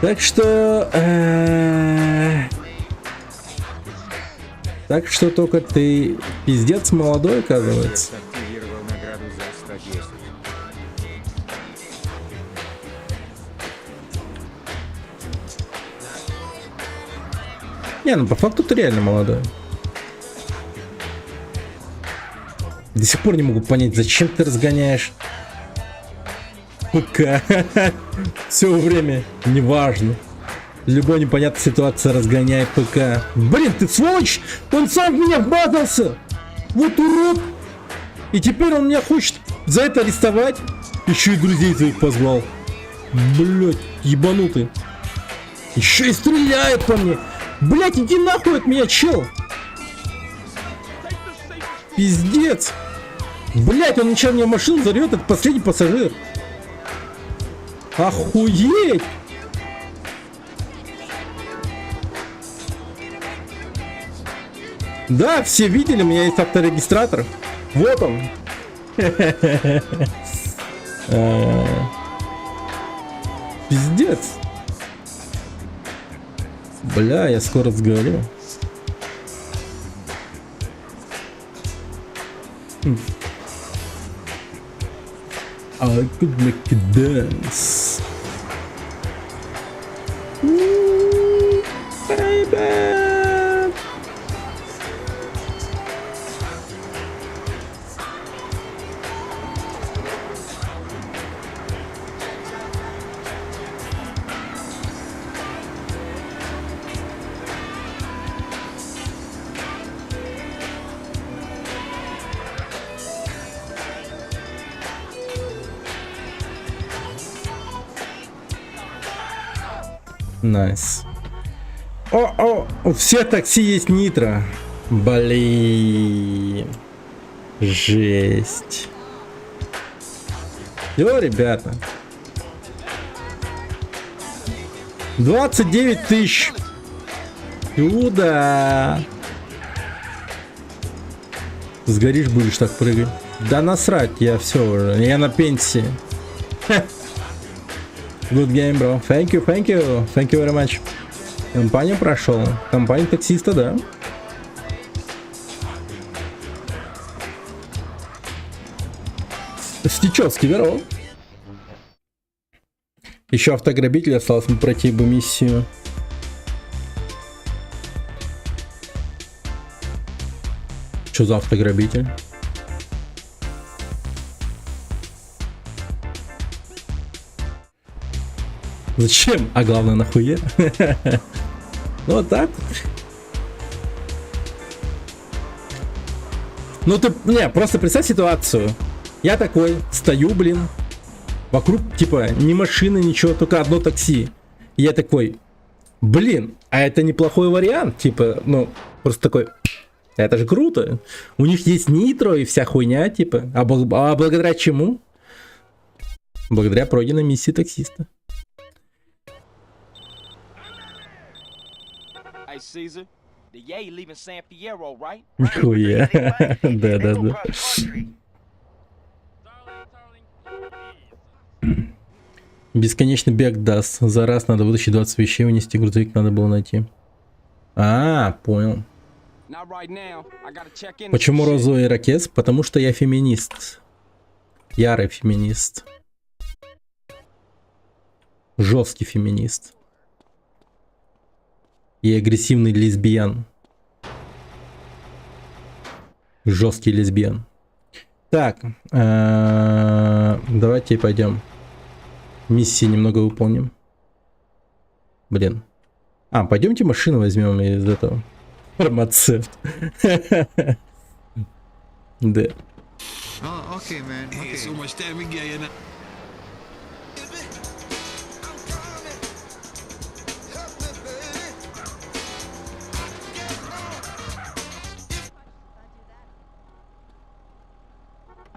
Так что... Так что только ты пиздец молодой, оказывается. Не, ну по факту ты реально молодой. До сих пор не могу понять, зачем ты разгоняешь ПК. Все время, неважно. Любой непонятной ситуации разгоняет ПК. Блин, ты сволочь! Он сам в меня вмазался! Вот урод! И теперь он меня хочет за это арестовать. Еще и друзей своих позвал. Блять, ебанутый. Еще и стреляет по мне. Блять, иди нахуй от меня, чел! Пиздец! Блять, он начал мне машину взорвет, это последний пассажир. Охуеть! Да, все видели, у меня есть авторегистратор. Вот он. Пиздец. Бля, я скоро сгорю. I could make you dance. Baby. Найс. О, у всех такси есть нитро. Блин. Жесть. Все, ребята. 29 тысяч. Сюда. Сгоришь, будешь так прыгать. Да насрать, я все уже. Я на пенсии. Good game, bro. Thank you very much. Компанию прошел. Компанию таксиста, да. Стечевский, здорово. Еще автограбитель осталось пройти бы миссию. Что за автограбитель? Зачем? А главное, нахуя? Ну вот так. Ну ты, не, просто представь ситуацию. Я такой, стою, блин. Вокруг, типа, ни машины, ничего, только одно такси. И я такой, блин, а это неплохой вариант. Типа, ну, просто такой, это же круто. У них есть нитро и вся хуйня, типа. А благодаря чему? Благодаря пройденной миссии таксиста. Hey Caesar, the Yay leaving San Fierro, right? Нихуя. Да. Бесконечный бег даст. За раз надо вытащить 20 вещей, унести грузовик надо было найти. А, понял. Почему розовый ирокез? Потому что я феминист. Ярый феминист. Жесткий феминист. И агрессивный лесбиян. Жесткий лесбиян. Так, давайте пойдем. Миссии немного выполним. Блин. А, пойдемте машину возьмем из этого. Фармацевт. Да. Okay, man. Okay. So much time we get in.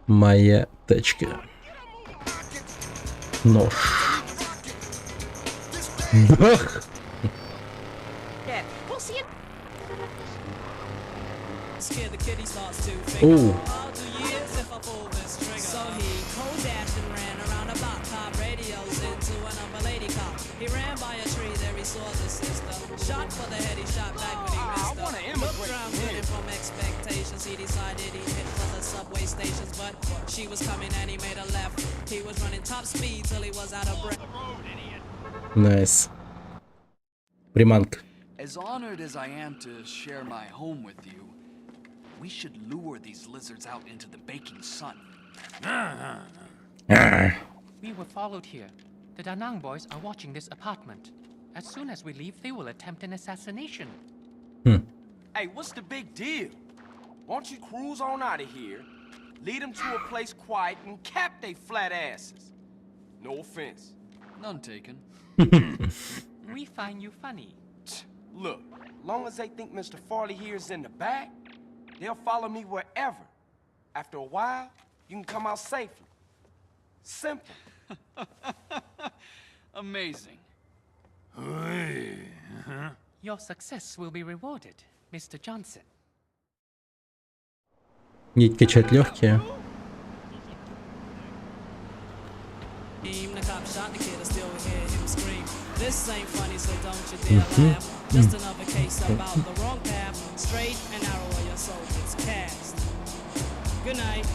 Моя тачка. Нож. Бах! Оу. He decided he'd hit for the subway stations, but she was coming and he made a left. He was running top speed till he was out of breath. Nice. Приманка. As honored as I am to share my home with you, we should lure these lizards out into the baking sun. We were followed here. The Da Nang boys are watching this apartment. As soon as we leave, they will attempt an assassination. Hey, what's the big deal? Why don't you cruise on out of here, lead them to a place quiet, and cap they flat asses? No offense. None taken. We find you funny. Look, long as they think Mr. Farley here is in the back, they'll follow me wherever. After a while, you can come out safely. Simple. Amazing. Your success will be rewarded, Mr. Johnson. Нить качать легкие. The cop shot the kid, I still hear him scream. This ain't funny, so don't you dare laugh. Just another case about the wrong path. Straight and narrow where your soul gets cast. Good night.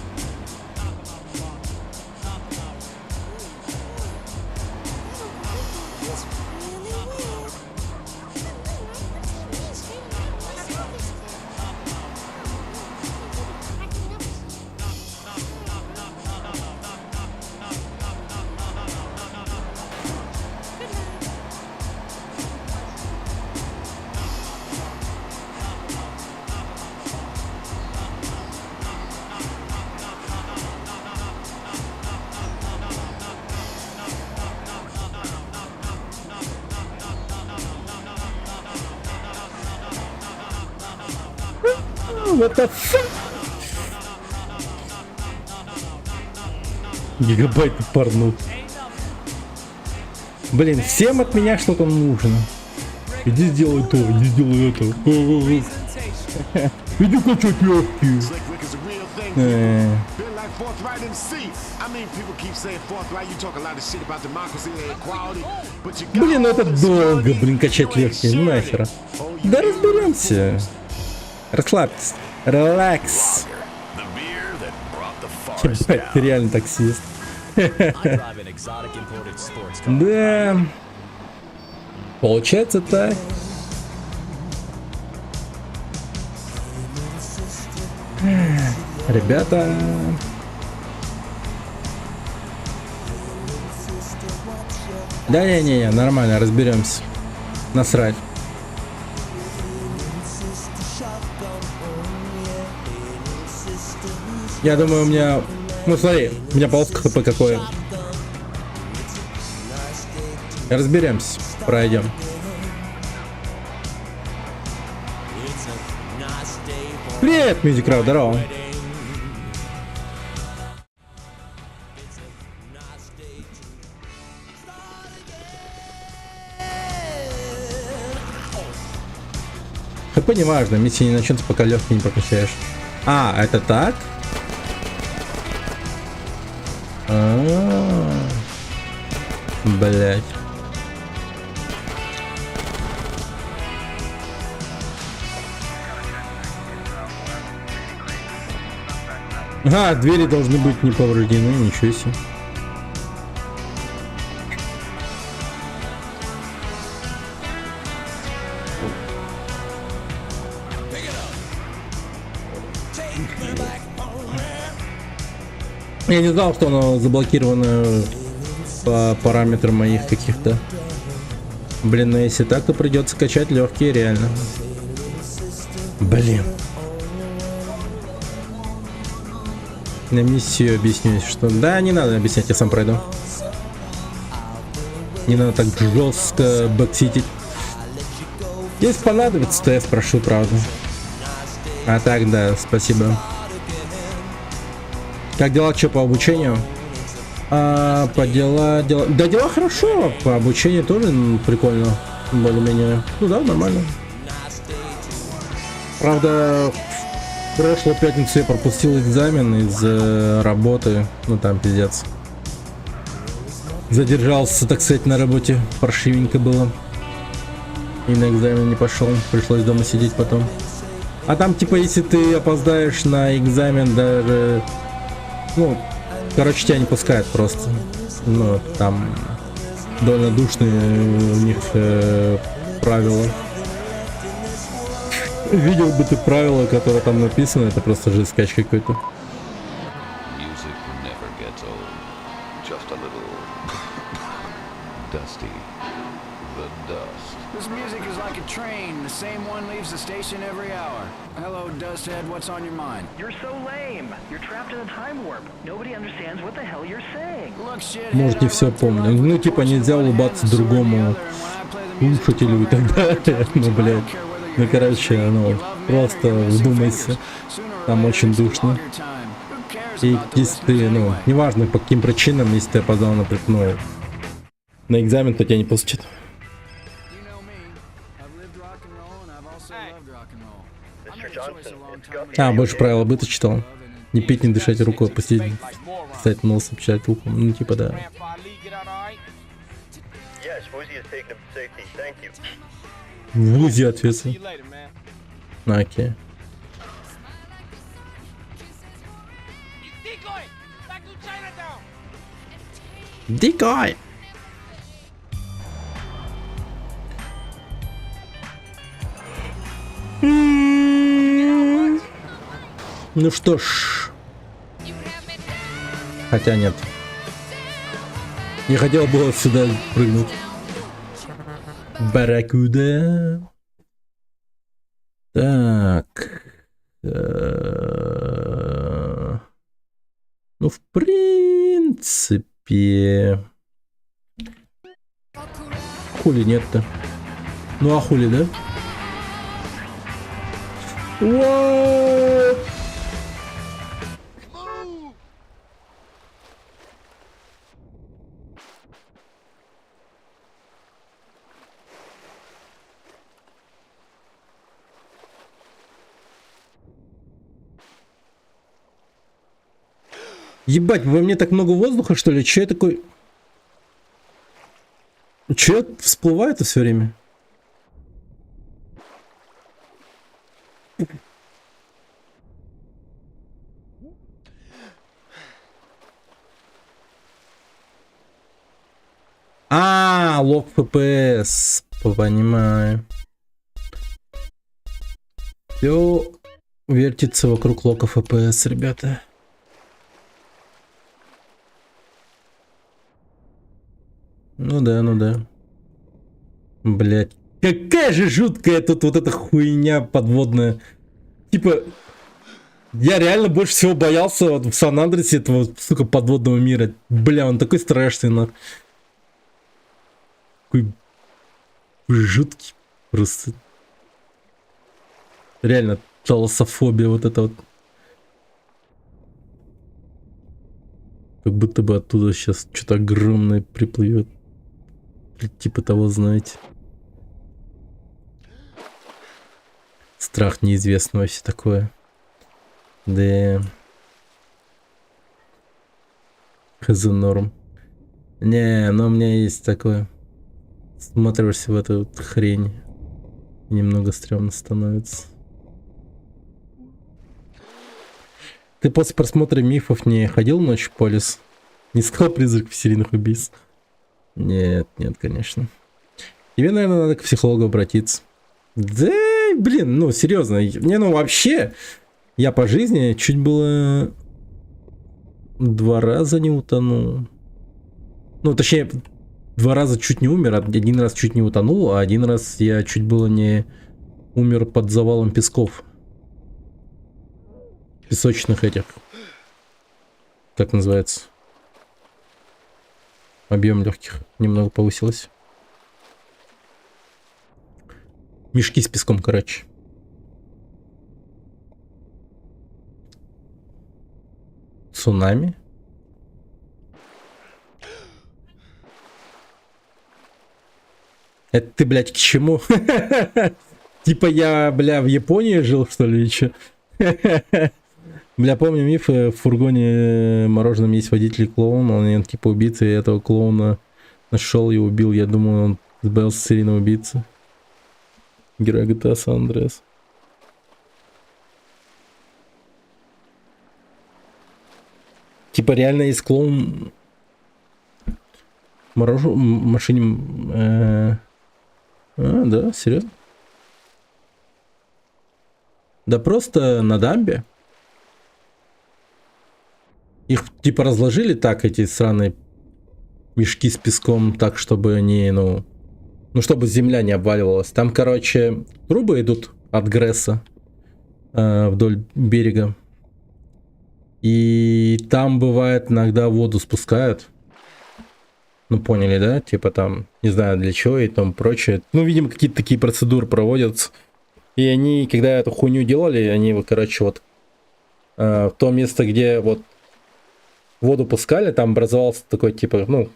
What the fuck? Гигабайт порнут. Блин, всем от меня что-то нужно. Иди сделай то, иди сделай это. Иди качать легкие. forthright MC. I mean, people keep saying forthright. You talk a lot of shit about democracy and equality, but you got Блин, это долго, блин, качать легкие, ну нахера. Да разберемся. Расслабьтесь. Релакс. Ебать, ты реально таксист. Да. Получается так. Ребята. Да не, нормально, разберемся. Насрать. Я думаю, у меня... Ну смотри, у меня полоска ХП какое. Разберемся, пройдем. Привет, Music Crowd, здорово. ХП не важно, миссия не начнется, пока легкий не прокачаешь. А, это так? Блять. А, двери должны быть не повреждены, ничего себе. Я не знал, что оно заблокировано по параметрам моих каких-то. Блин, ну если так, то придется качать легкие, реально. Блин. На миссию объяснюсь, что... Да, не надо объяснять, я сам пройду. Не надо так жестко бэкситить. Если понадобится, то я спрошу, правда. А так, да, спасибо. Как дела, что по обучению? По дела... Да, дела хорошо. По обучению тоже прикольно. Более-менее. Ну да, нормально. Правда, в прошлую пятницу я пропустил экзамен из-за работы. Ну там пиздец. Задержался, так сказать, на работе. Паршивенько было. И на экзамен не пошел. Пришлось дома сидеть потом. А там типа, если ты опоздаешь на экзамен, даже... Ну, короче, тебя не пускают просто. Ну, там довольно душные у них правила. Видел бы ты правила, которые там написаны, это просто жесткач какой-то. Hello, Dusthead, what's on your mind? You're so lame. You're trapped in a time warp. Nobody understands what the hell you're saying. Look, shit. Может, не все помню. Ну, типа, нельзя улыбаться другому слушателю и так далее. Ну, блядь. Ну, короче, ну, просто вдумайся. Там очень душно. И если ты, ну, неважно по каким причинам, если ты опоздал, например, ну, на экзамен, то тебя не пустят. А, больше правила быта читал. Не пить, не дышать рукой, посидеть, писать носом, читать ухом. Ну, типа, да. В УЗИ ответственно. Окей. Дикой! Ну что ж. Хотя нет. Не хотел было сюда прыгнуть. Барракуда. Так. Ну, в принципе... Хули нет-то? Ну, а хули, да? What? Ебать, во мне так много воздуха, что ли? Че я такой... Че я всплываю-то все время? Лог FPS. Понимаю. Все вертится вокруг лока FPS, ребята. Ну да. Блять. Какая же жуткая тут вот эта хуйня подводная. Типа, я реально больше всего боялся вот в Сан-Андресе этого, сука, подводного мира. Бля, он такой страшный, нахуй. Такой жуткий просто. Реально, талассофобия вот это вот. Как будто бы оттуда сейчас что-то огромное приплывет. Типа того, знаете. Страх неизвестного, все такое. Да. Хз норм. Не, но у меня есть такое. Смотришься в эту вот хрень. Немного стрёмно становится. Ты после просмотра мифов не ходил ночью по лесу? Не искал призраков серийных убийц? Нет, конечно. Тебе, наверное, надо к психологу обратиться. Да, блин, ну, серьезно. Не, ну, вообще, я по жизни чуть было 2 раза не утонул. Ну, точнее, 2 раза чуть не умер, 1 раз чуть не утонул, а 1 раз я чуть было не умер под завалом песков. Песочных этих. Как называется? Объем легких немного повысилось. Мешки с песком, короче. Цунами? Это ты, блядь, к чему? Типа я, бля, в Японии жил, что ли, еще? Бля, помню миф, в фургоне мороженом есть водитель-клоун, он типа убийца, и этого клоуна нашел и убил. Я думаю, он сбился с серийного убийцы. Герой GTA San Andreas. Типа реально есть клоун машине... да, серьезно? Да просто на дамбе. Их типа разложили так, эти сраные мешки с песком, так, чтобы они, ну, чтобы земля не обваливалась. Там, короче, трубы идут от Гресса вдоль берега. И там бывает иногда воду спускают. Ну, поняли, да? Типа там, не знаю для чего и тому прочее. Ну, видимо, какие-то такие процедуры проводятся. И они, когда эту хуйню делали, они, короче, вот в то место, где вот воду пускали, там образовался такой, типа, ну,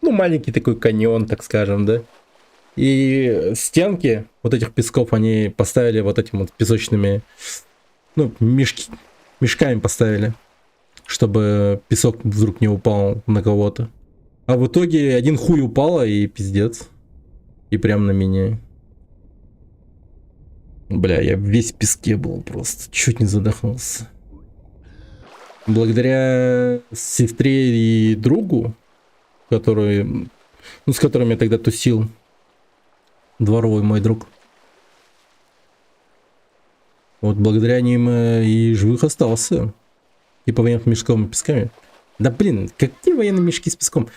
маленький такой каньон, так скажем, да. И стенки вот этих песков они поставили вот этим вот песочными, ну, мешками поставили, чтобы песок вдруг не упал на кого-то. А в итоге один хуй упало и пиздец. И прям на меня. Бля, я весь в песке был просто, чуть не задохнулся. Благодаря сестре и другу, который, ну, с которым я тогда тусил, дворовый мой друг. Вот благодаря ним и живых остался. Типа военных мешков и песками. Да блин, какие военные мешки с песком?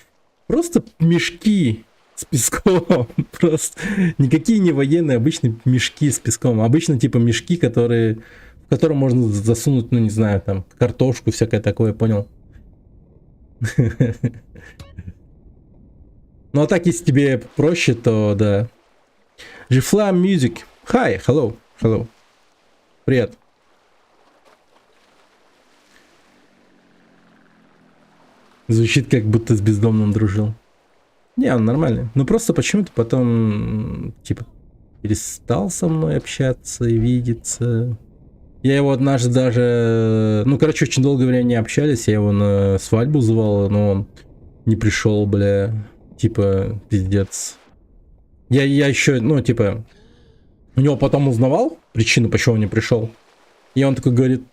Просто мешки с песком. Просто никакие не военные, обычные мешки с песком. Обычно типа мешки, в которые можно засунуть, ну не знаю, там, картошку, всякое такое, понял? Ну а так, если тебе проще, то да. G-Flam Music. Hi, hello. Привет. Звучит, как будто с бездомным дружил. Не, он нормальный. Ну просто почему-то потом, типа, перестал со мной общаться и видеться. Я его однажды даже... Ну, короче, очень долгое время не общались. Я его на свадьбу звал, но он не пришел, бля. Типа, пиздец. Я еще, ну, типа... У него потом узнавал причину, почему он не пришел. И он такой говорит...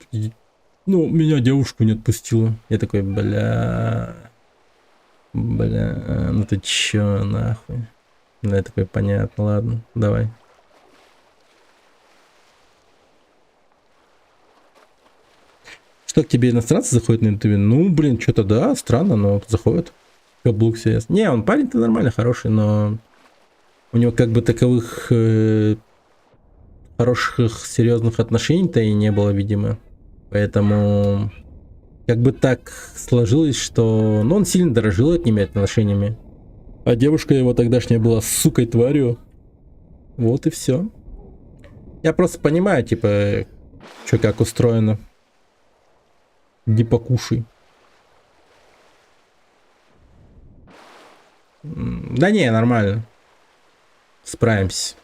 Ну, меня девушку не отпустила. Я такой, бля... Бля... Ну ты чё, нахуй? Ну, я такой, понятно, ладно, давай. Что, к тебе иностранцы заходят на ютубе? Ну, блин, что-то да, странно, но заходят. Каблук CS. Не, он парень-то нормально, хороший, но у него как бы таковых хороших, серьезных отношений-то и не было, видимо. Поэтому как бы так сложилось, что... Ну, он сильно дорожил этими отношениями. А девушка его тогдашняя была сукой тварью. Вот и все. Я просто понимаю, типа, что как устроено. Иди покушай. Да не, нормально. Справимся.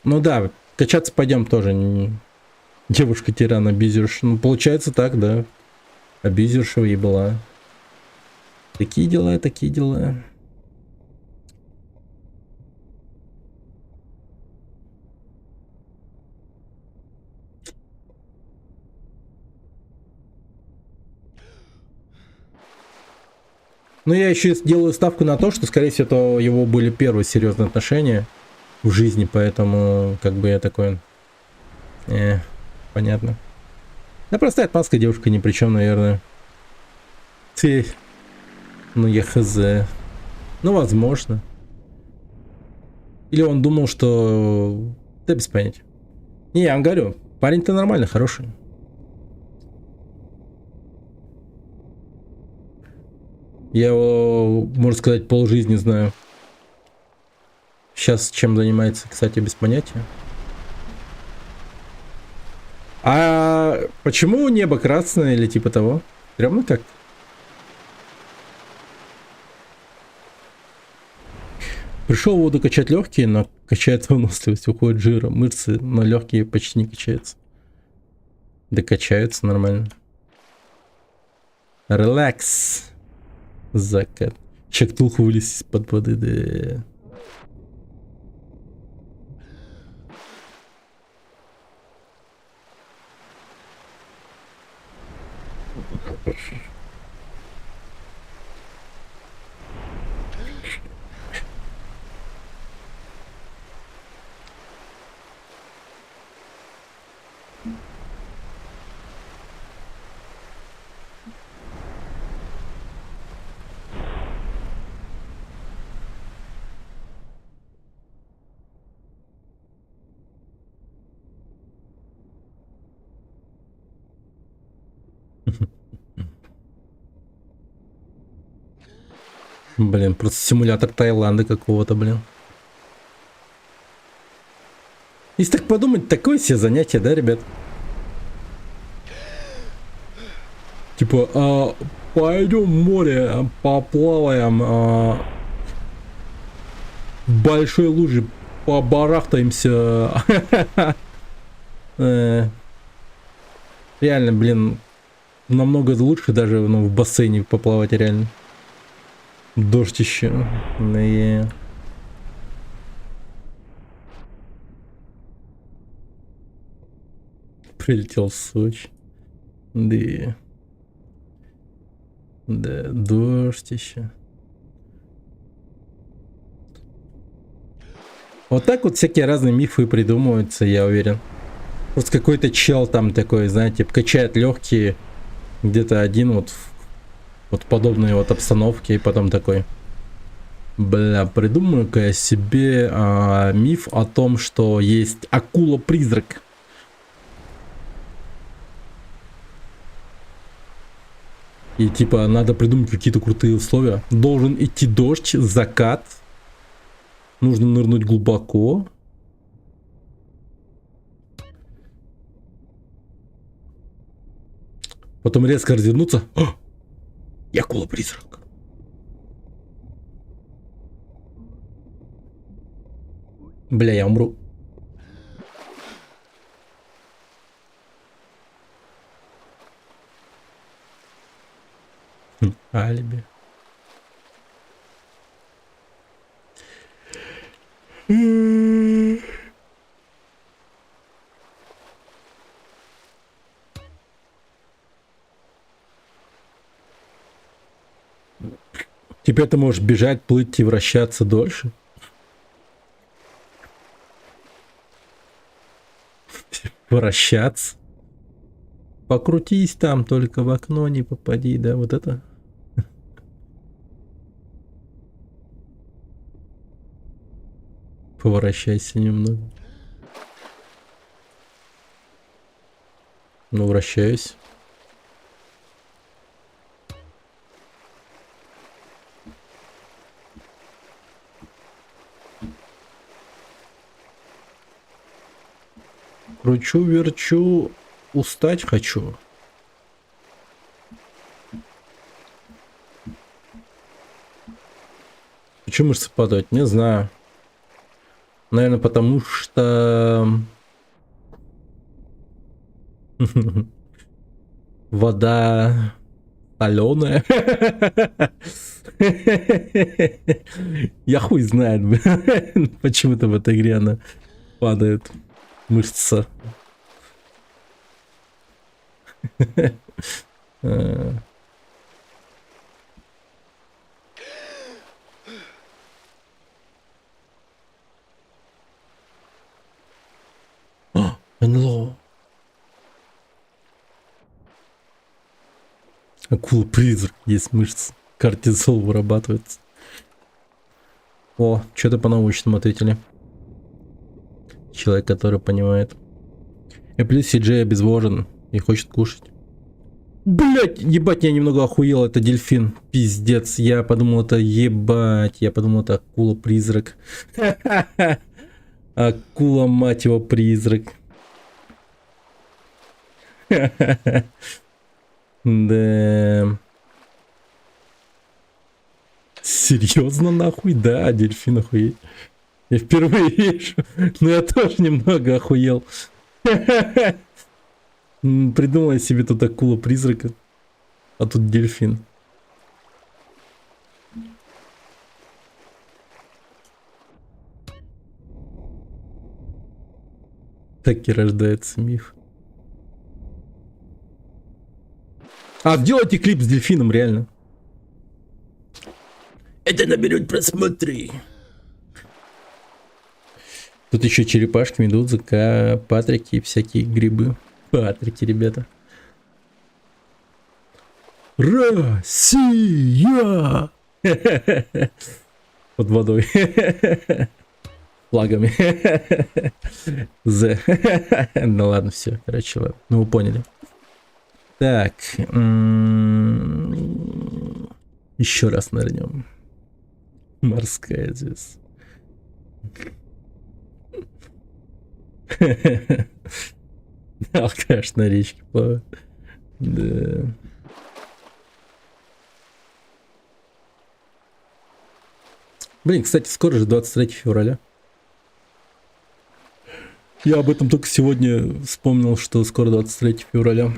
Ну да, качаться пойдем тоже. Девушка-тиран, абьюзерша. Ну, получается так, да. Абьюзерша и была. Такие дела, такие дела. Но я еще делаю ставку на то, что, скорее всего, это его были первые серьезные отношения в жизни, поэтому, как бы я такой... понятно. Да простая отмазка, девушка ни при чем, наверное. Ты... Ну, я хз. Ну, возможно. Или он думал, что... Да без понятия. Не, я вам говорю, парень-то нормальный, хороший. Я его, можно сказать, полжизни знаю. Сейчас чем занимается, кстати, без понятия. А почему небо красное или типа того? Стрёмно как-то? Пришел в воду качать легкие, но качает выносливость, уходит жира, мышцы, но легкие почти не качаются. Да качаются нормально. Релакс. Закат. Чактулх вылез из-под воды, да. Блин, просто симулятор Таиланда какого-то, блин. Если так подумать, такое себе занятие, да, ребят? Типа, пойдем в море, поплаваем, в большой луже побарахтаемся. Реально, блин, намного лучше даже в бассейне поплавать, реально. Дождь еще. Да. Прилетел в Сочи. Да. Да, дождь еще. Вот так вот всякие разные мифы придумываются, я уверен. Просто какой-то чел там такой, знаете, качает легкие где-то один вот в подобной вот обстановке, и потом такой: бля, придумаю-ка я себе миф о том, что есть акула-призрак. И типа надо придумать какие-то крутые условия. Должен идти дождь, закат. Нужно нырнуть глубоко. Потом резко развернуться. Я акула-призрак. Бля, я умру. Алиби. Теперь ты можешь бежать, плыть и вращаться дольше. Вращаться. Покрутись там, только в окно не попади, да, вот это. Поворачивайся немного. Ну, вращаюсь. Кручу, верчу, устать хочу. Почему мышцы падают? Не знаю. Наверное, потому что вода соленая. Я хуй знает, почему-то в этой игре она падает. Мышца. НЛО. Акула-призрак. Есть мышцы. Кортизол вырабатывается. О, что-то по-научному ответили. Человек, который понимает. И плюс CJ обезвожен и хочет кушать. Блять, ебать, я немного охуел, это дельфин. Пиздец, я подумал, это ебать. Я подумал, это акула-призрак. Акула, мать его, призрак. Да. Серьезно, нахуй? Да, дельфин охуеть. Я впервые вижу. Но я тоже немного охуел. Придумал я себе тут акула-призрака. А тут дельфин. Так и рождается миф. А, сделайте клип с дельфином, реально. Это наберет просмотры. Тут еще черепашки, медузы, патрики и всякие грибы. Патрики, ребята. Россия! Под водой. Флагами. Ну ладно, все. Короче, ладно. Ну вы поняли. Так. Еще раз нырнем. Морская звезда. Алкаш на речке плавает. Да. Блин, кстати, скоро же 23 февраля. Я об этом только сегодня вспомнил, что скоро 23 февраля.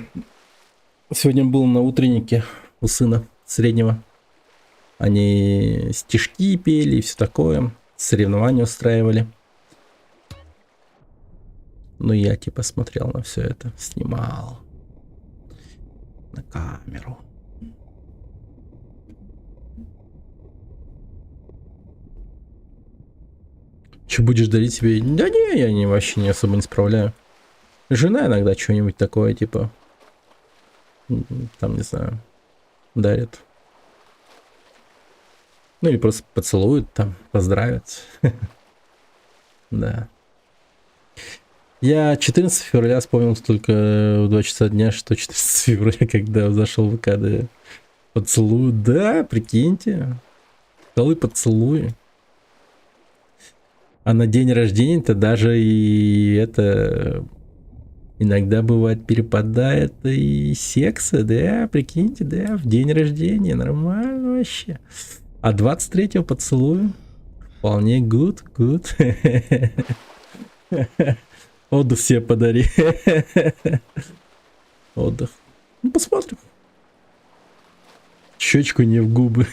Сегодня был на утреннике у сына среднего. Они стишки пели и все такое. Соревнования устраивали. Ну, я типа смотрел на все это. Снимал. На камеру. Че будешь дарить себе? Да не, я вообще не особо не справляю. Жена иногда что-нибудь такое, типа, там, не знаю, дарит. Ну или просто поцелует, там, поздравит. Да. Я 14 февраля вспомнил только в 2 часа дня, что 14 февраля, когда зашел в КД. Поцелуй, да, прикиньте. Целый поцелуй. А на день рождения-то даже и это иногда бывает перепадает и секса, да, прикиньте, да, в день рождения, нормально вообще. А 23-го поцелуя вполне good. Отдых себе подари. Отдых. Ну, посмотрим. щечку не в губы.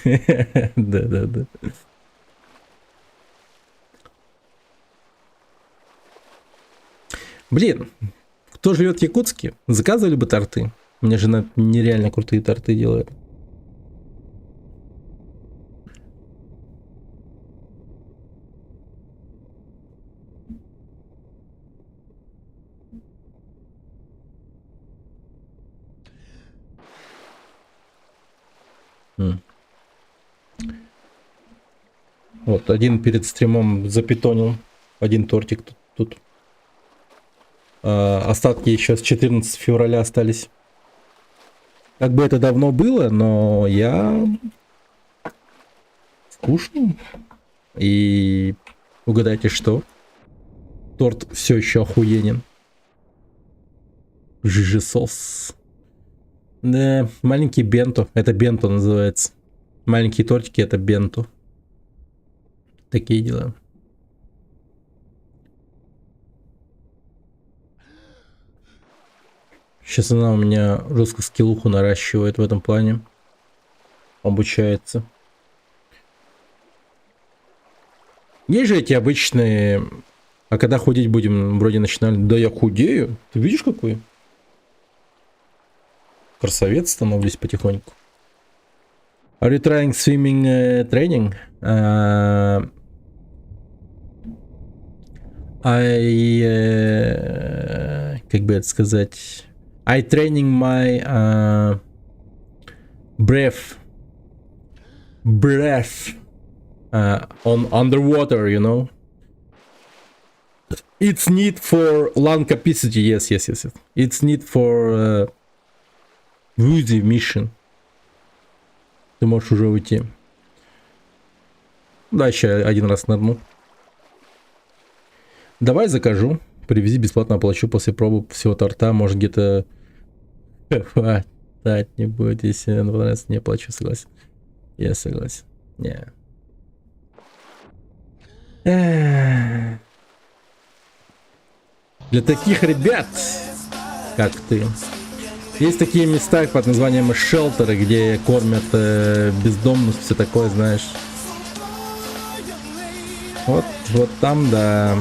Да. Блин, кто живет в Якутске, заказывали бы торты. У меня жена нереально крутые торты делает. Вот, один перед стримом запитонил. Один тортик тут. Остатки еще с 14 февраля остались. Как бы это давно было, но я скушал. И угадайте что? Торт все еще охуенен. Жижи-сос. Да, маленький бенто. Это бенто называется. Маленькие тортики это бенто. Такие дела. Сейчас она у меня жестко скиллуху наращивает в этом плане. Обучается. Есть же эти обычные... А когда худеть будем, вроде начинали. Да я худею. Ты видишь какой? Красавец становлюсь потихоньку. Are you trying swimming training? Как бы это сказать... I training my breath on underwater, you know. It's need for lung capacity. Yes. It's need for Woody mission. Ты можешь уже уйти. Да, еще один раз нырну. Давай закажу. Привези, бесплатно оплачу после пробы всего торта. Может где-то хватать не будет, если он понравится. Не оплачу, согласен. Я согласен. Не. Для таких ребят, как ты, есть такие места под названием шелтеры, где кормят бездомных, все такое, знаешь. Вот там, да.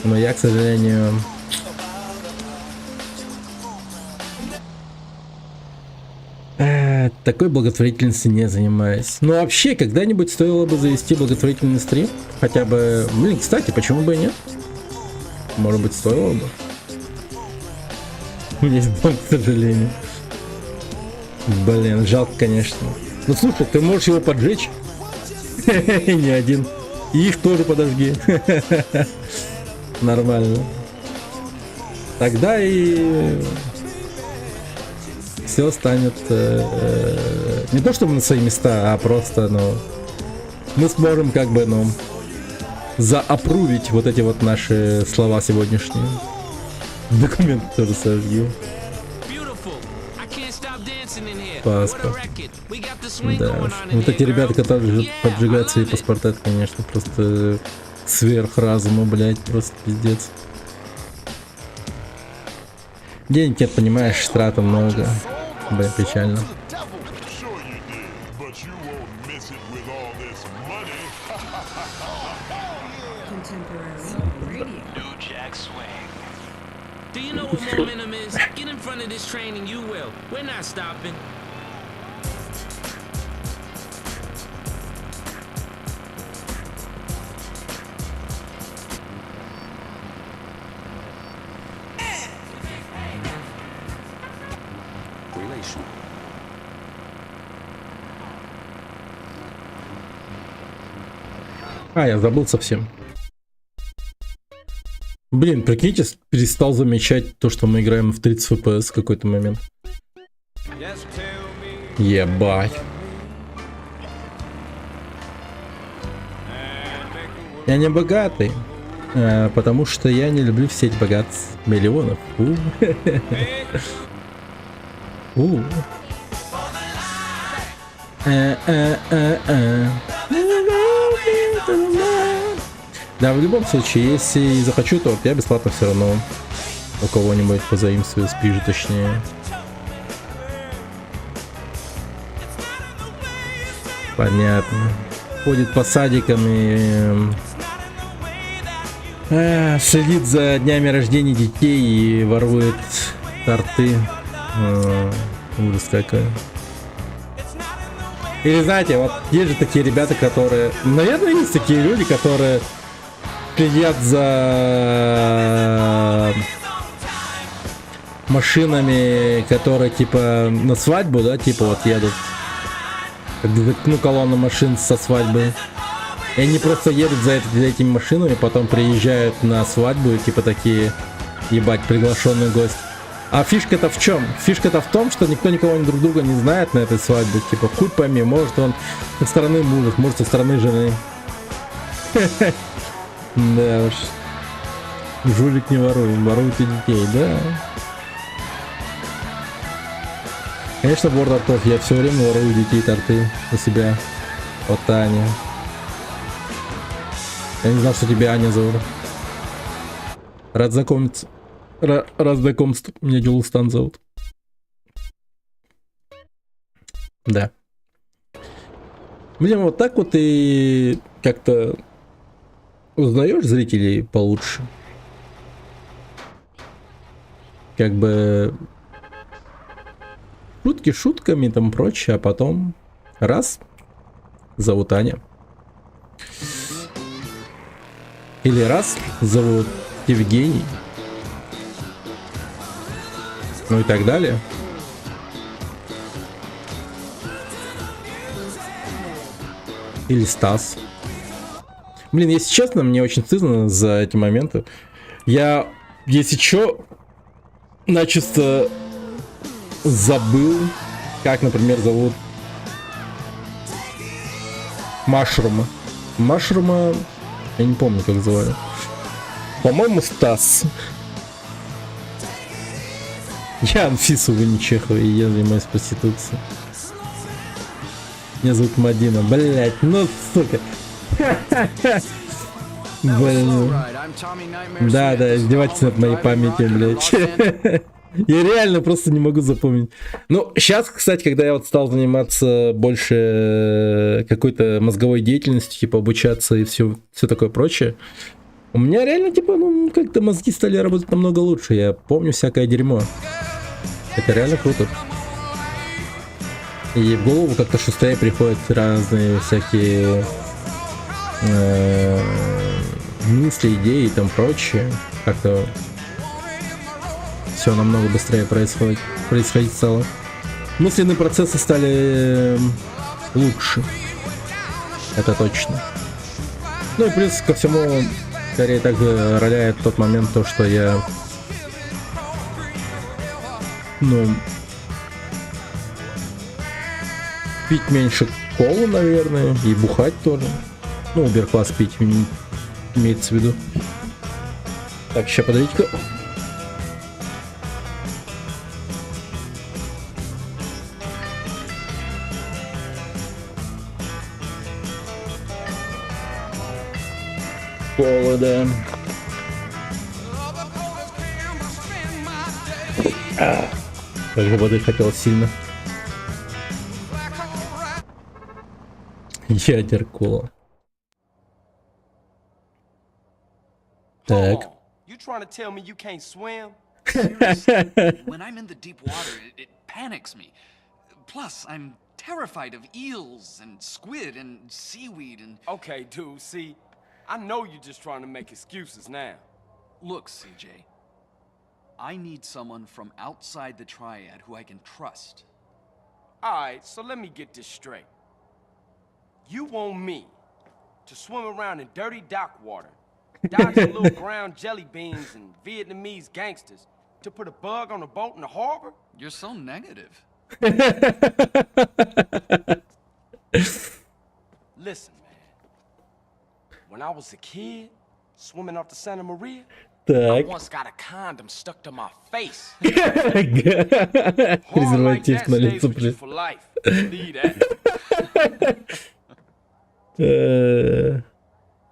Но я, к сожалению, такой благотворительностью не занимаюсь. Но вообще, когда-нибудь стоило бы завести благотворительный стрим. Хотя бы... Блин, кстати, почему бы и нет? Может быть, стоило бы. У меня есть дом, к сожалению. Блин, жалко, конечно. Ну, слушай, ты можешь его поджечь. Не один. И их тоже подожги. Нормально. Тогда и все станет не то чтобы на свои места, а просто, ну, мы сможем как бы, ну, заапрувить вот эти вот наши слова сегодняшние. Документы тоже сожгу. Паспорт. Да. Вот эти ребята, которые поджигают свои паспорта, это, конечно, просто сверх разума, блять, просто пиздец. Денег нет, понимаешь, штрафа много. Бля, печально. Do you know what momentum is? Get in front of this train and you will. We're not stopping. Я забыл совсем. Блин, прикиньте, перестал замечать то, что мы играем в 30 FPS в какой-то момент. Ебать. Я не богатый, потому что я не люблю в сеть богатств миллионов. Да, в любом случае, если захочу, то я бесплатно все равно у кого-нибудь позаимствую, спижу точнее. Понятно. Ходит по садикам и следит за днями рождения детей и ворует торты. Ужас какой. Или знаете, вот есть же такие ребята, которые... Наверное, есть такие люди, которые следят за машинами, которые типа на свадьбу, да, типа вот едут. Ну, колонна машин со свадьбы. И они просто едут за этими машинами, потом приезжают на свадьбу и типа такие, ебать, приглашенный гость. А фишка-то в чем? Фишка-то в том, что никто никого друг друга не знает на этой свадьбе. Типа, хуй пойми, может он со стороны мужа, может со стороны жены. Да уж. Жулик не ворует, воруют и детей, да. Конечно, вор тортов, я все время ворую детей торты у себя. Вот Аня. Я не знал, что тебя Аня зовут. Рад знакомиться. Рад знакомству. Меня Дюлстан зовут. Да. Блин, вот так вот и как-то узнаешь зрителей получше. Как бы шутки шутками там прочее, а потом раз, зовут Аня. Или раз, зовут Евгений. Ну и так далее. Или Стас. Блин, если честно, мне очень стыдно за эти моменты. Я, если чё, начисто забыл, как, например, зовут Машрума. Машрума, я не помню, как звали. По-моему, Стас. Я Анфиса Виничехова, и я занимаюсь проституцией. Меня зовут Мадина. Блять, ну сука. Блин. Да, издевайтесь над моей памятью, блять. Я реально просто не могу запомнить. Ну, сейчас, кстати, когда я вот стал заниматься больше какой-то мозговой деятельностью, типа обучаться и все такое прочее, у меня реально, типа, ну, как-то мозги стали работать намного лучше. Я помню всякое дерьмо. Это реально круто. И в голову как-то шустрее приходят разные всякие мысли, идеи и там прочее. Как-то все намного быстрее происходить стало. Мысленные процессы стали лучше. Это точно. Ну и плюс ко всему, скорее также роляет тот момент, то, что я, ну, пить меньше колу, наверное, и бухать тоже. Ну, убер-класс пить имеется в виду. Так, сейчас подождите-ка. Кола, да. Как же воды хотелось сильно. Ядер кола. Так. You trying to tell me you can't swim? When I'm in the deep water, it panics me. Plus, I'm terrified of eels and squid and seaweed and... Okay, dude, see, I know you're just trying to make excuses now. Look, CJ, I need someone from outside the triad who I can trust. Alright, so let me get this straight. You want me to swim around in dirty dock water, dodging little brown jelly beans and Vietnamese gangsters to put a bug on a boat in the harbor? You're so negative. Listen, man. When I was a kid, swimming off the Santa Maria, I once got a condom stuck to my face. Презерватив на лицо, блин.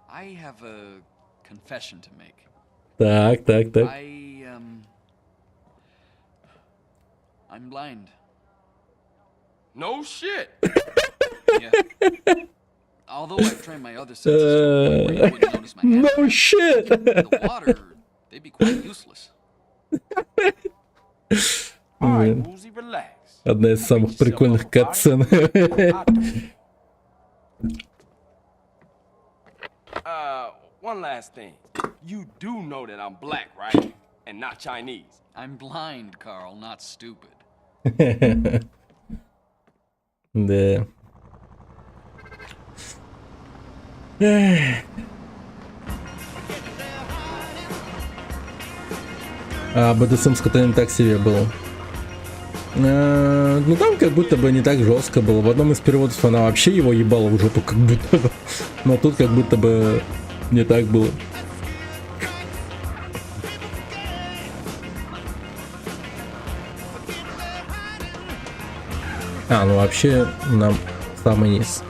I have a confession to make. Так. I'm blind. No shit. Although I've trained my other senses to a point where you wouldn't notice my hands. No shit! The water, they'd be quite useless. Блин. Одна из самых прикольных катсцен. One last thing. You do know that I'm black, right? And not Chinese. I'm blind, Carl, not stupid. Да. А БДСМ с Катаниной так себе было. Ну там как будто бы не так жестко было. В одном из переводов она вообще его ебала в жопу, как будто бы. Но тут как будто бы не так было. Ну вообще нам самый низ.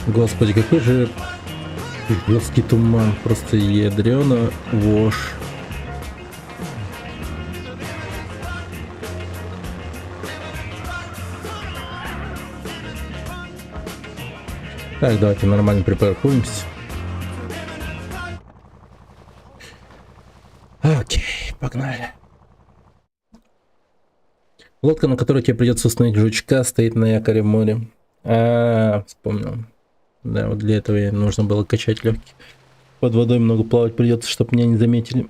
Господи, какой же жесткий туман, просто ядрёно вошь. Так, давайте нормально припаркуемся. Окей, погнали. Лодка, на которой тебе придется установить жучка, стоит на якоре в море. Вспомнил. Да, вот для этого нужно было качать легкие. Под водой много плавать придется, чтобы меня не заметили.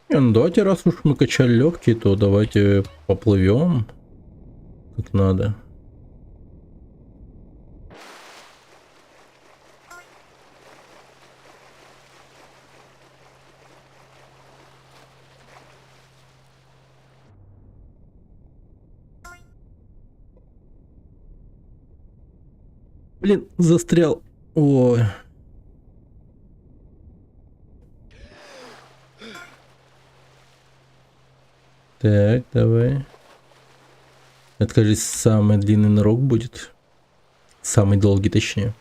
Ну давайте, раз уж мы качали легкие, то давайте поплывем как надо. Блин, застрял. Ой. Так, давай. Это, кажется, самый длинный нырок будет. Самый долгий, точнее.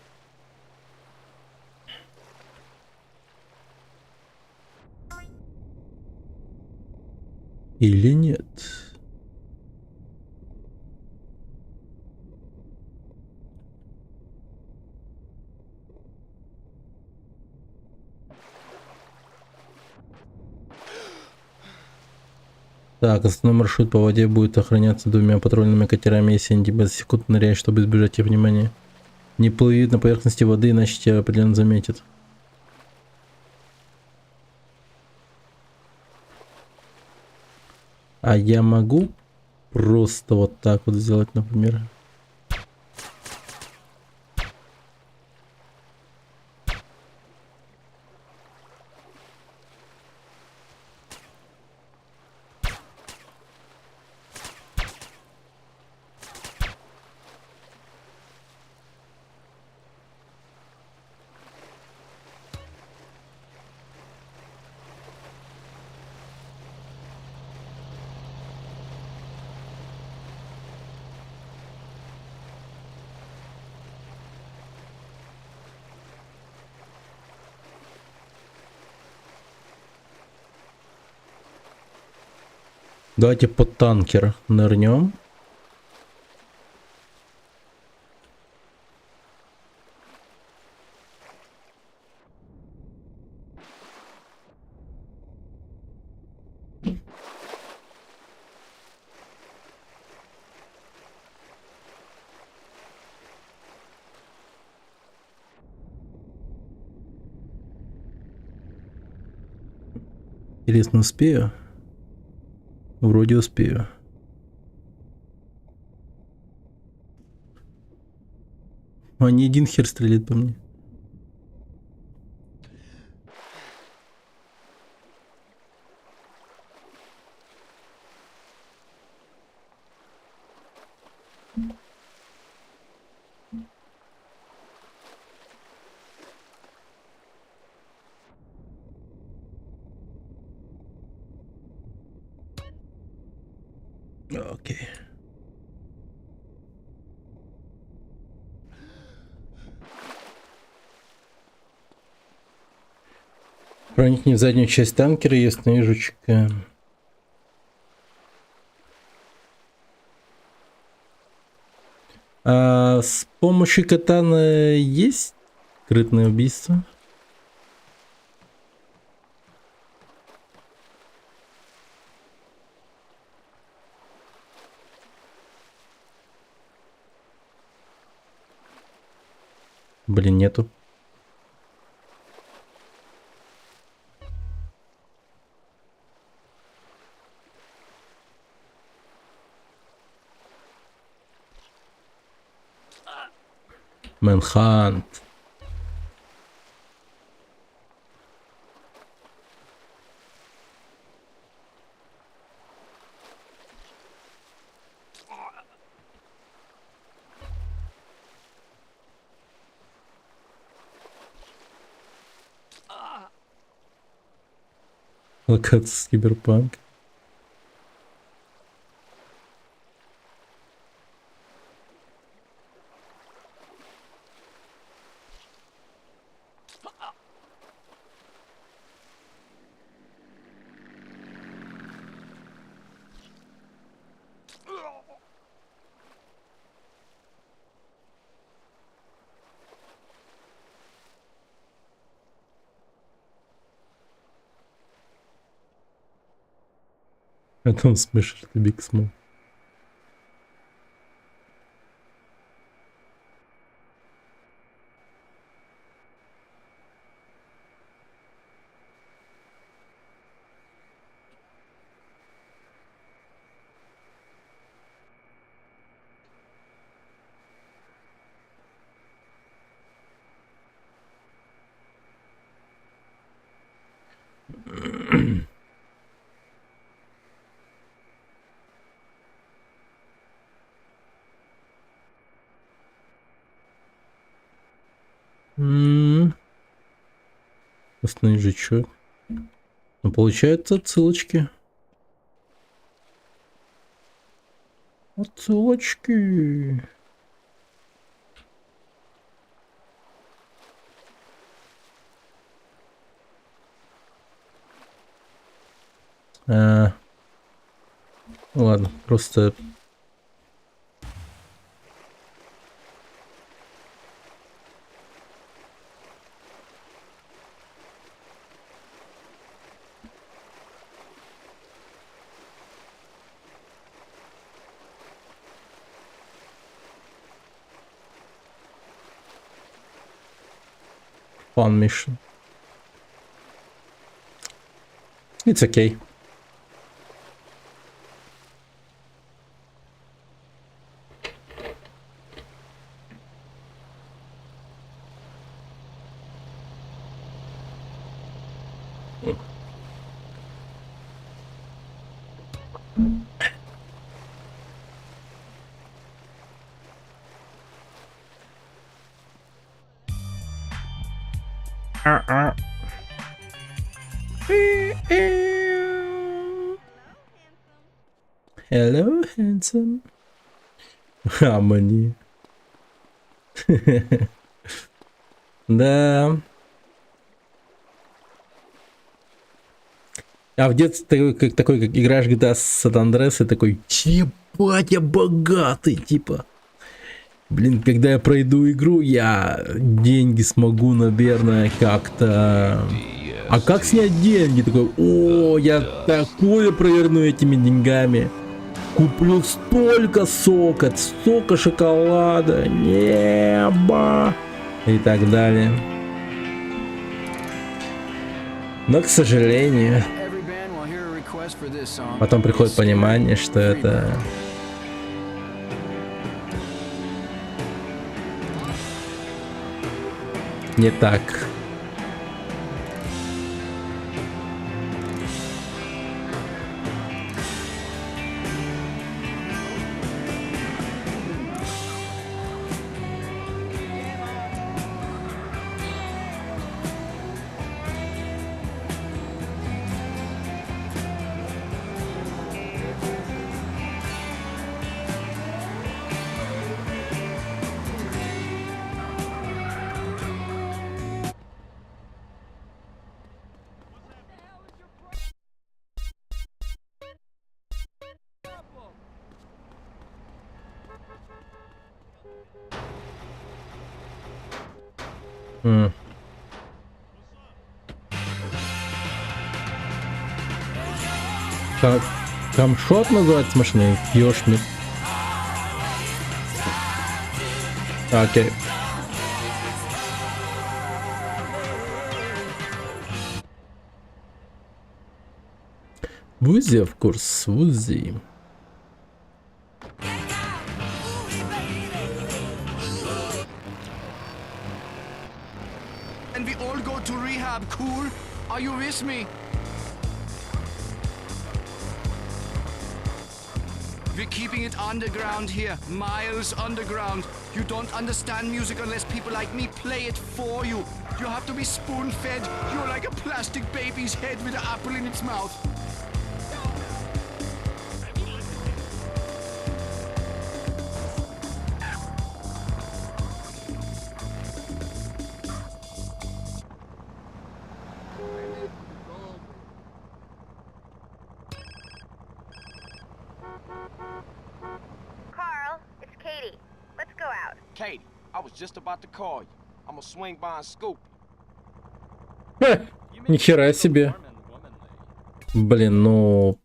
Или нет? Так, основной маршрут по воде будет охраняться двумя патрульными катерами, если они тебя засекут, ныряй, чтобы избежать их внимания. Не плыви на поверхности воды, иначе тебя определенно заметят. А я могу просто вот так вот сделать, например. Давайте под танкер нырнем. Интересно, успею? Вроде успею. А не один хер стрелит по мне. Окей. Проникни в заднюю часть танкера и останови жучка. А с помощью катана есть скрытное убийство? Блин, нету. Мэнхант. Локация Киберпанк. А там смешишь ты Биг Смол. Основной жучок. Ну, получается отсылочки. Отсылочки. Ладно, просто... Fun mission. It's okay. Hello, handsome. Мне. Да. А в детстве такой, как играешь GTA San Andreas, и такой, ебать, я богатый, типа. Блин, когда я пройду игру, я деньги смогу, наверное, как-то... А как снять деньги? Такой, о, я такое проверну этими деньгами. Куплю столько сока, шоколада, небо и так далее. Но, к сожалению, потом приходит понимание, что это... Не так. Камшот называется машина? Йошмит. Окей. Вузи, в курс, Вузи. And we all go to rehab, cool? Are you with me? We're keeping it underground here, miles underground. You don't understand music unless people like me play it for you. You have to be spoon-fed. You're like a plastic baby's head with an apple in its mouth. Carl, it's Katie. Let's go out. Katie, I was just about to call you. I'm gonna swing by and scoop you. Нихера себе. Блин, ну...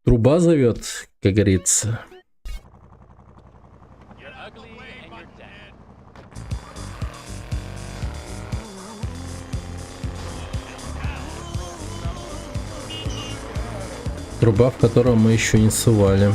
Труба зовет, как говорится. Труба, в которую мы еще не сували.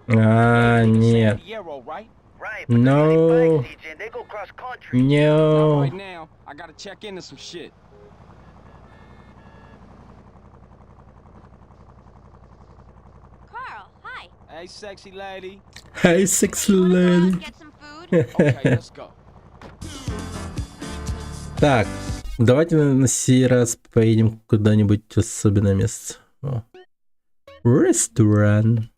А, нет. No. No. Carl, hi. Hey, sexy lady. Hey, sexy lady. Get some food? Okay, let's go. Так, давайте на сей раз поедем куда-нибудь в особенное место. Ресторан.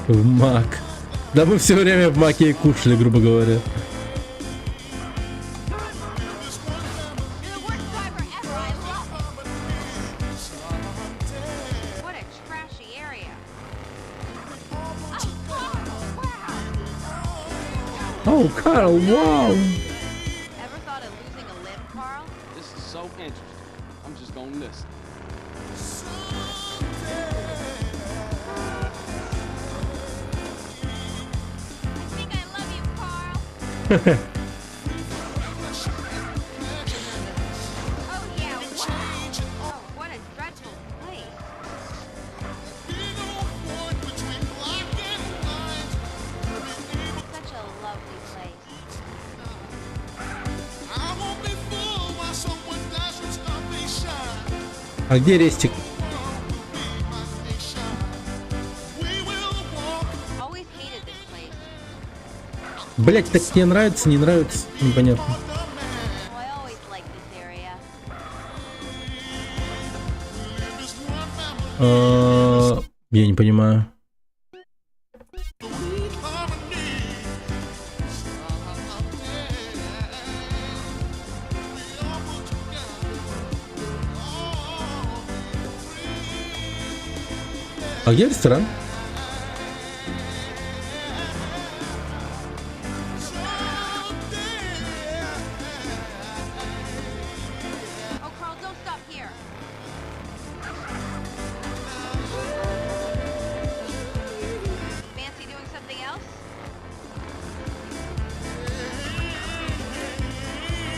В Мак. Да мы все время в Маке и кушали, грубо говоря. Oh, Carl, wow! Ever thought of losing a limb, Carl? This is so interesting. I'm just gonna listen. I think I love you, Carl. Oh yeah, wow. Oh, what a dreadful place. Such a lovely place. А где Рестик? Always hated this place. Блять, так тебе нравится, не нравится? Непонятно. Oh, I always liked this area. Я не понимаю. А где ресторан? Oh, Carl, don't stop here. Fancy doing something else?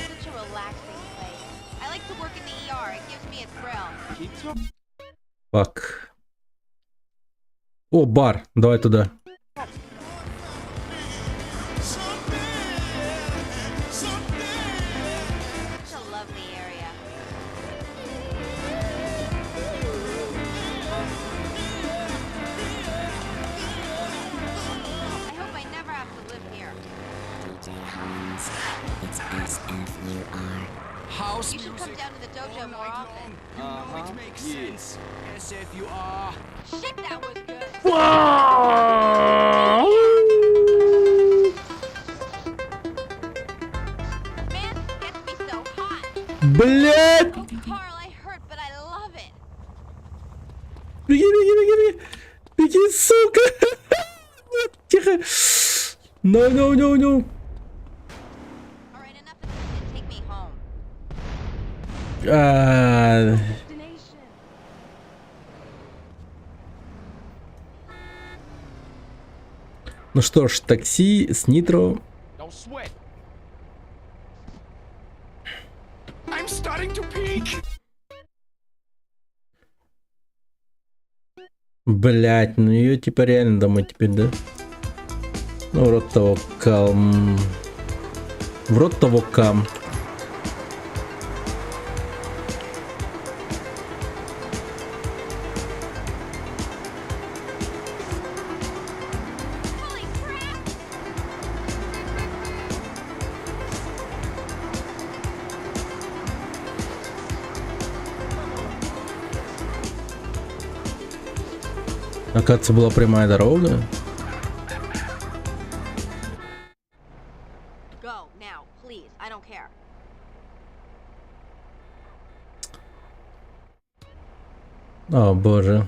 Such a relaxing place. I like to work in the ER. It gives me a thrill. Фак. О, бар. Давай туда. Such a lovely area. I hope I never have to live here. DJ Hans, it's SFUR. House You should come down to the dojo more often. It makes sense. SFUR. Shit, that was good. Man, gets me so hot. Блять! Oh, Carl, I hurt, but I love it. Беги, беги, беги, беги! Беги, сука! Нет, тихо! No, no, no, no! Alright, enough of this and take me home. Ну что ж, такси с Нитро. Don't sweat. I'm starting to peak. Блять, ну ее типа реально домой теперь, да? Ну, в рот того кам. В рот того кам. Оказывается, была прямая дорога. Go, now, please. I don't care. О, боже.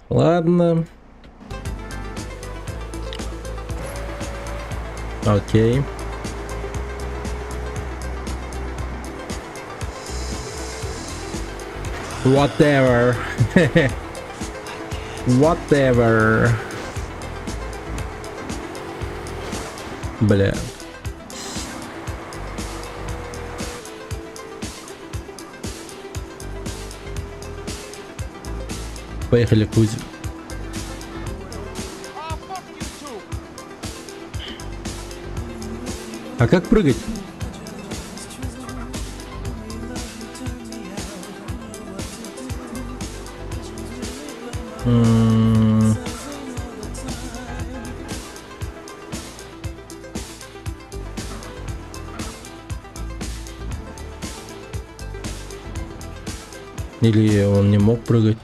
Ладно. Окей. Whatever. Whatever. Бля. Поехали, Кузя. А как прыгать? Или он не мог прыгать?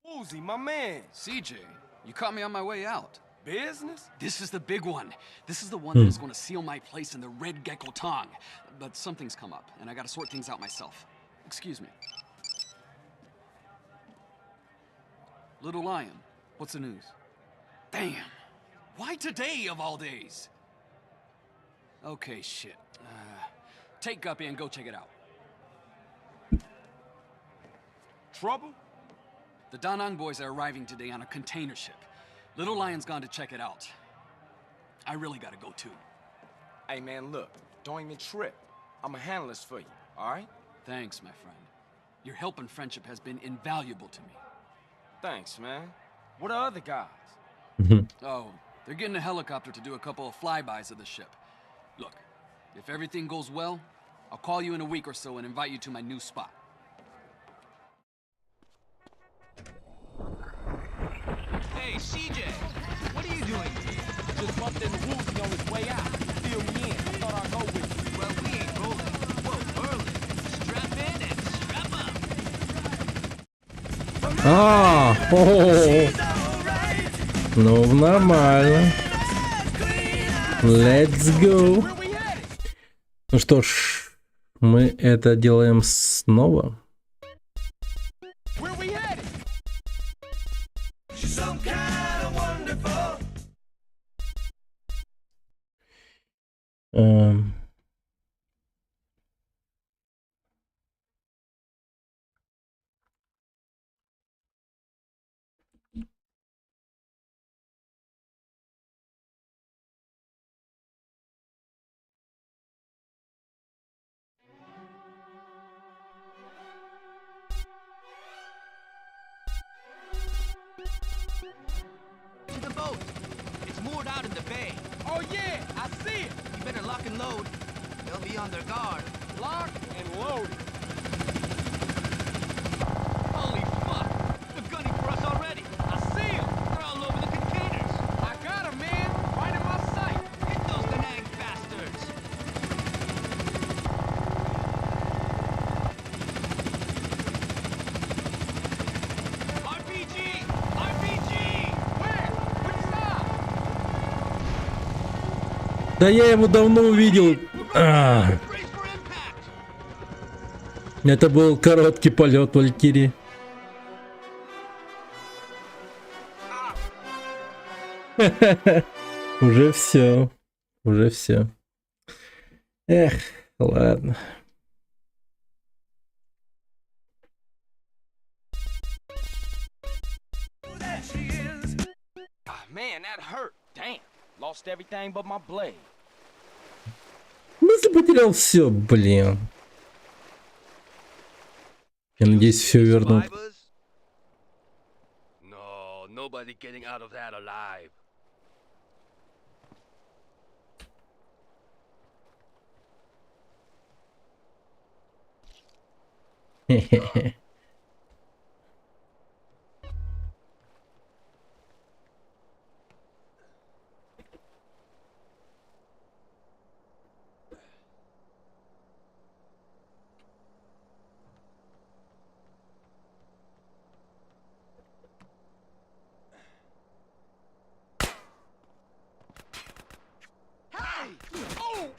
Woozy, my man. CJ, you caught me on my way out. Business? This is the big one. This is the one that is going to seal my place in the Red Gecko Tong. But something's come up, and I gotta sort things out myself. Excuse me. Little Lion, what's the news? Damn! Why today, of all days? Okay, shit. Take Guppy and go check it out. Trouble? The Da Nang boys are arriving today on a container ship. Little Lion's gone to check it out. I really gotta go too. Hey, man, look. Don't even trip. I'ma handle this for you, all right? Thanks, my friend. Your help and friendship has been invaluable to me. Thanks, man. What are other guys? Oh, they're getting a helicopter to do a couple of flybys of the ship. Look, if everything goes well, I'll call you in a week or so and invite you to my new spot. Hey, CJ, what are you doing here? just bumped into Woozy on his way out. Fill me in. I thought I'd go with you. Well, we ain't rolling. Whoa, Berlin. Strap in and strap up. Ну, нормально. Let's go. Ну что ж, мы это делаем снова. To the boat. It's moored out in the bay. Oh yeah, I see it. You better lock and load. They'll be on their guard. Lock and load. Holy fuck! They're gunning for us already. I see them. They're all over the containers. I got them, man. Right in my sight. Hit those Da Nang bastards. RPG! RPG! Where? Which side? Да я его давно увидел. Это был короткий полет Валькирии. Уже все. Уже все. Эх, ладно. Man, that hurt. Damn. Lost everything but my blade. В смысле потерял все, блин. Я надеюсь, все вернут. No, nobody getting out of that alive. Хе-хе-хе. Oh!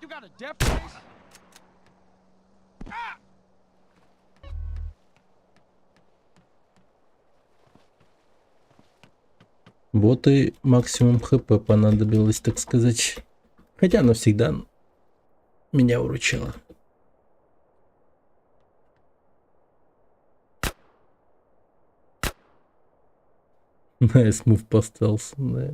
You got a death face? Ah! Боты максимум хп понадобилось, так сказать. Хотя она всегда меня выручала. Nice move по стелсу, да.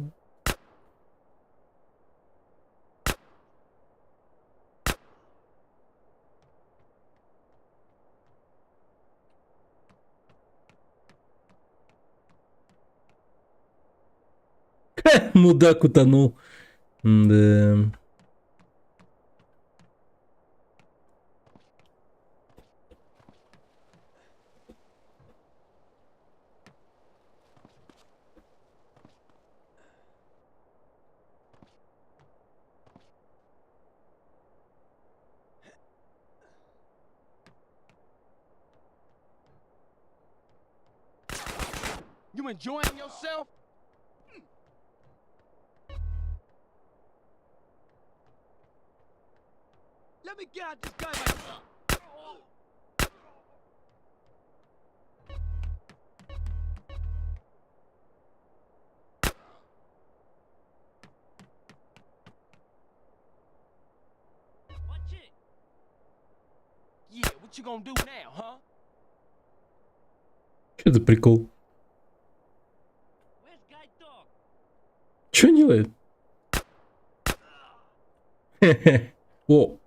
Мудак утонул. Да. You enjoying yourself? Let me get out this guy like... Watch it. Yeah, what you gonna do now, huh? Что за прикол? Что он делает? Хе-хе. О.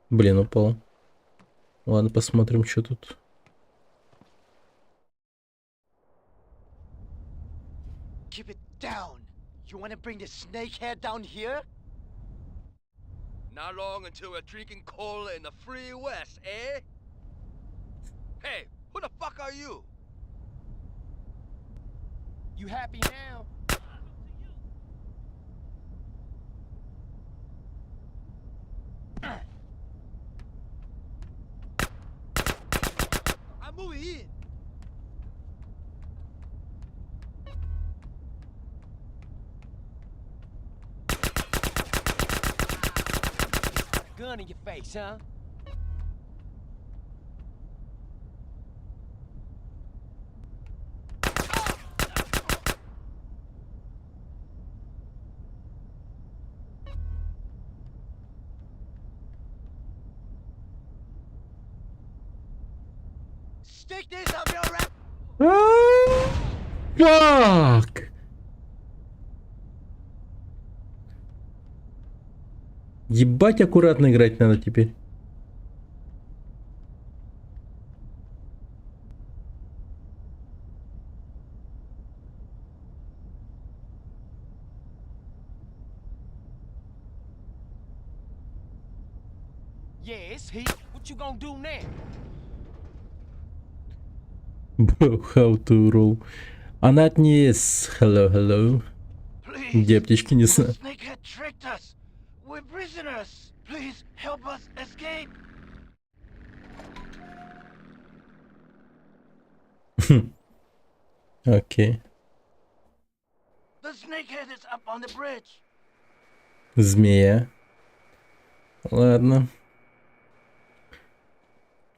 Блин, упал. Ладно, посмотрим, что тут. Keep it down. You want to bring the snakehead down here? Not long until we're drinking cola in the free west, eh? Hey, who the fuck are you? You happy now? I'm moving in. Gun in your face, huh? Stick this up your rap. Fuck! Ебать, аккуратно играть надо теперь. Yes, he. What you gonna do now? How to roll. Anatnis. Hello, hello. Где птички не знаю. Snakehead tricked us. We're prisoners. Please help us escape. Окей. The snakehead is up on the bridge. Змея. Ладно.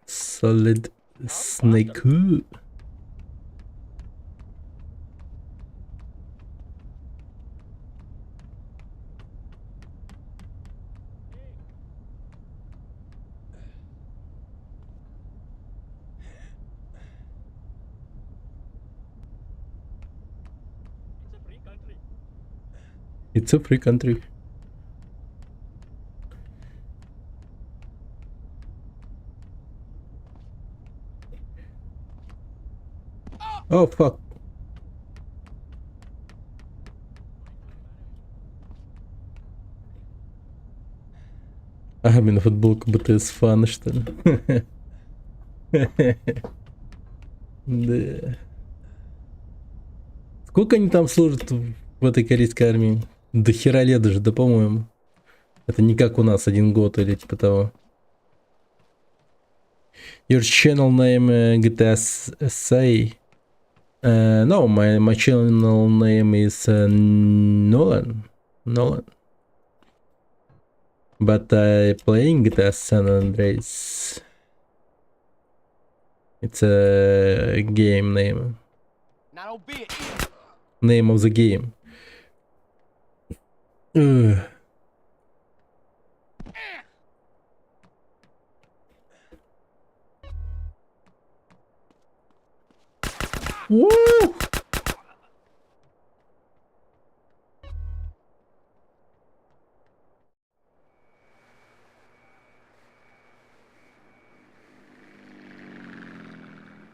Solid Snake. It's a free country. Oh fuck. Именно футболка БТС фана, что ли? Да. Сколько они там служат в этой корейской армии? До хера лет даже, да, по-моему. Это не как у нас 1 год или типа того. Your channel name GTA SA? No, my channel name is Nolan. But I playing GTA San Andreas. It's a game name. Name of the game. Woo!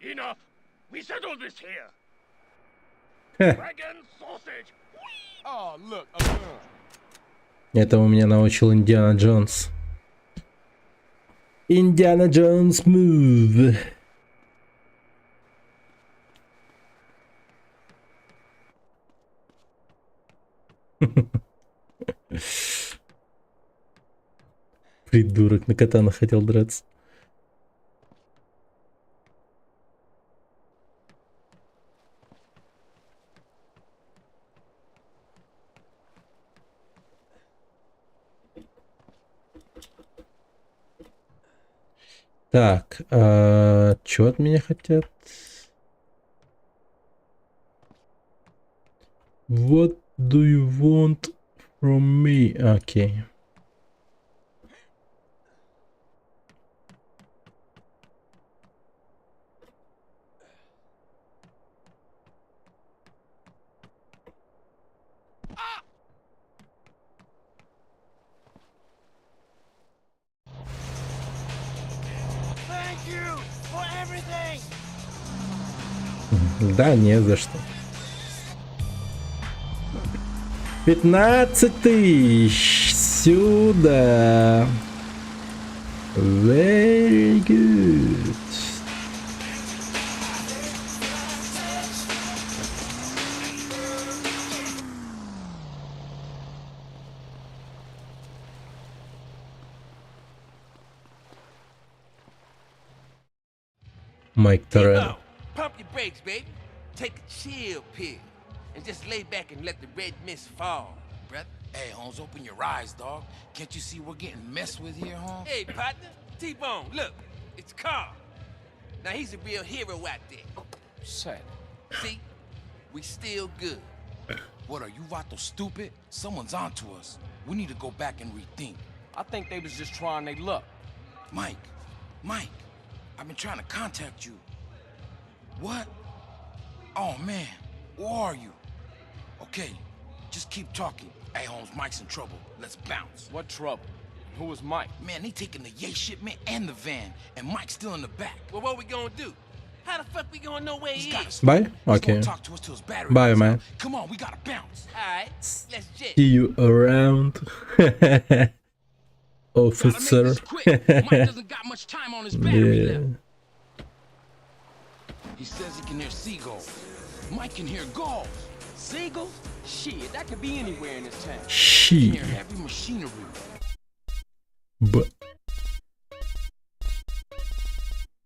Enough. We settled this here. Dragon sausage. Oh, look, a gun. Этому меня научил Индиана Джонс. Индиана Джонс move. Придурок, на катана хотел драться. Так, чего от меня хотят? What do you want from me? Окей. Да, не за что. 15 тысяч сюда. Very good. Майк Торрелло. Pump your brakes, baby. Take a chill pill. And just lay back and let the red mist fall, brother. Hey, Holmes, open your eyes, dog. Can't you see we're getting messed with here, Holmes? Hey, partner. T-Bone, look. It's Carl. Now, he's a real hero out there. Sad. See? We still good. What, are you Vato stupid? Someone's onto us. We need to go back and rethink. I think they was just trying their luck. Mike, I've been trying to contact you. What? Oh, man, where are you? Okay, just keep talking. Hey, Holmes, Mike's in trouble. Let's bounce. What trouble? Who was Mike? Man, they taking the Yay shipment and the van, and Mike's still in the back. Well, what we gonna do? How the fuck we gonna know where he is? Bye. Okay. Bye, man. Come on, we gotta bounce. Alright, let's jet. See you around, officer. Mike doesn't got much time on his battery left. He says he can hear seagulls. Mike can hear gulls. Seagulls? Shit, that could be anywhere in this town. He can hear heavy machinery.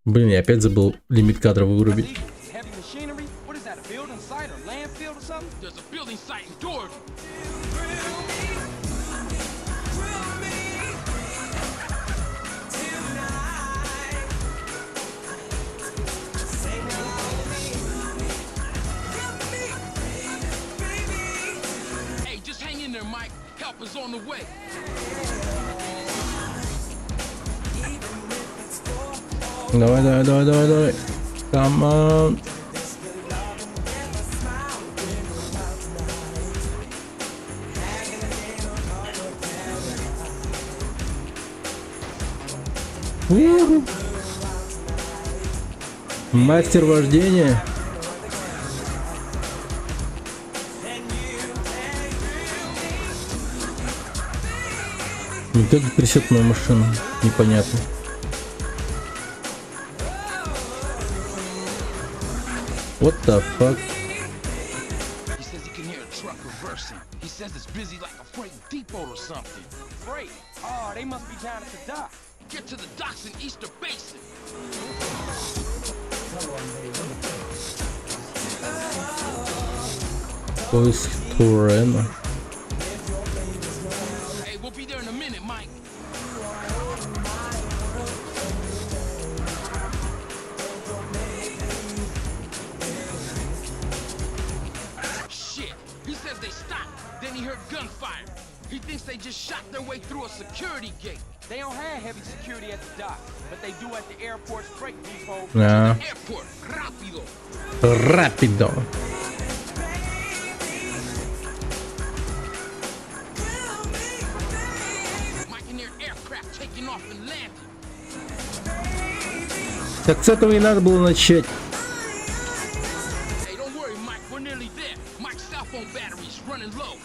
Блин, я опять забыл лимит кадров вырубить. Heavy machinery? What is that, a building site or landfill or something? There's a building site in Georgia. Hey, just hang in there, Mike. Help is on the way. Давай. Come on. Мастер вождения. Как трясет мою машину? Непонятно. What the fuck? He says he can hear a truck reversing. He says it's busy like a freight depot or something. Freight? Oh, they must be down at the dock. Get to the docks in Easter Basin. Поиск Турена. Hey, we'll be there in a minute, Mike. Shit, he says they stopped. Then he heard gunfire. He thinks they just shot their way through a security gate. They don't have heavy security at the dock, but they do at the airport's freight depot. Yeah. Airport, rápido. Rápido. Mike can hear aircraft taking off and landing. Так с этого и надо было начать. Hey, don't worry, Mike. We're nearly there. Mike's cell phone battery's running low.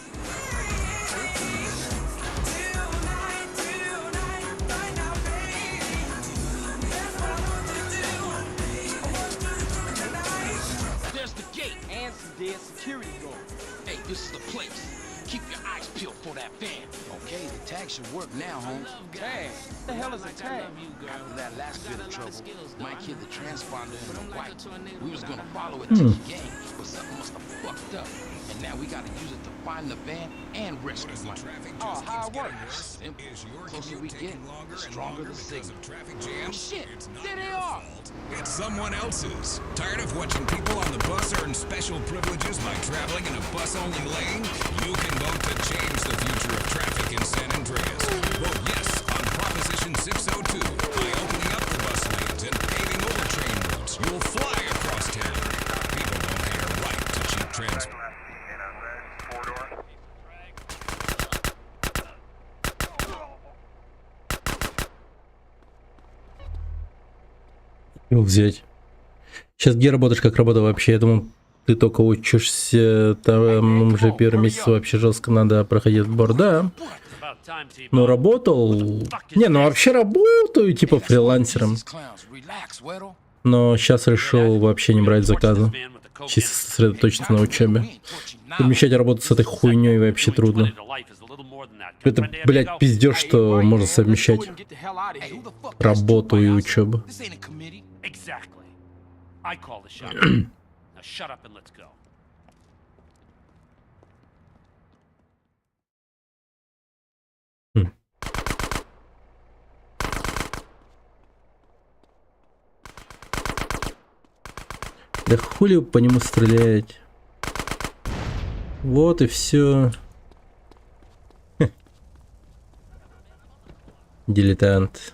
There's the gate. And some dead security guards. Hey, this is the place. Keep your eyes peeled for that van. Okay, the tag should work now, Holmes. Tag? What the hell is a tag? After that last bit of trouble, Mike hid the transponder in the white. We was gonna follow it to the gang, but something must have fucked up. And now we gotta use it to find the van and rescue Mike. Oh, how it works? Simple. The closer we get, the stronger the signal. Shit, there they are. It's someone else's. Tired of watching people on the bus earn special privileges by traveling in a bus-only lane? You can vote to change the future of traffic in San Andreas. Vote yes on Proposition 602 by opening up the bus lanes and paving over train routes. You'll fly across town. People don't have a right to cheap transport. Взять. Сейчас где работаешь, как работа вообще? Я думал, ты только учишься, там уже первый месяц вообще жестко надо проходить отбор, да. Но работал... Не, ну вообще работаю, типа фрилансером. Но сейчас решил вообще не брать заказы. Чисто сосредоточиться на учебе. Совмещать работу с этой хуйней вообще трудно. Это, блядь, пиздёж, что можно совмещать работу и учебу. Да хули по нему стрелять? Вот и все. Дилетант.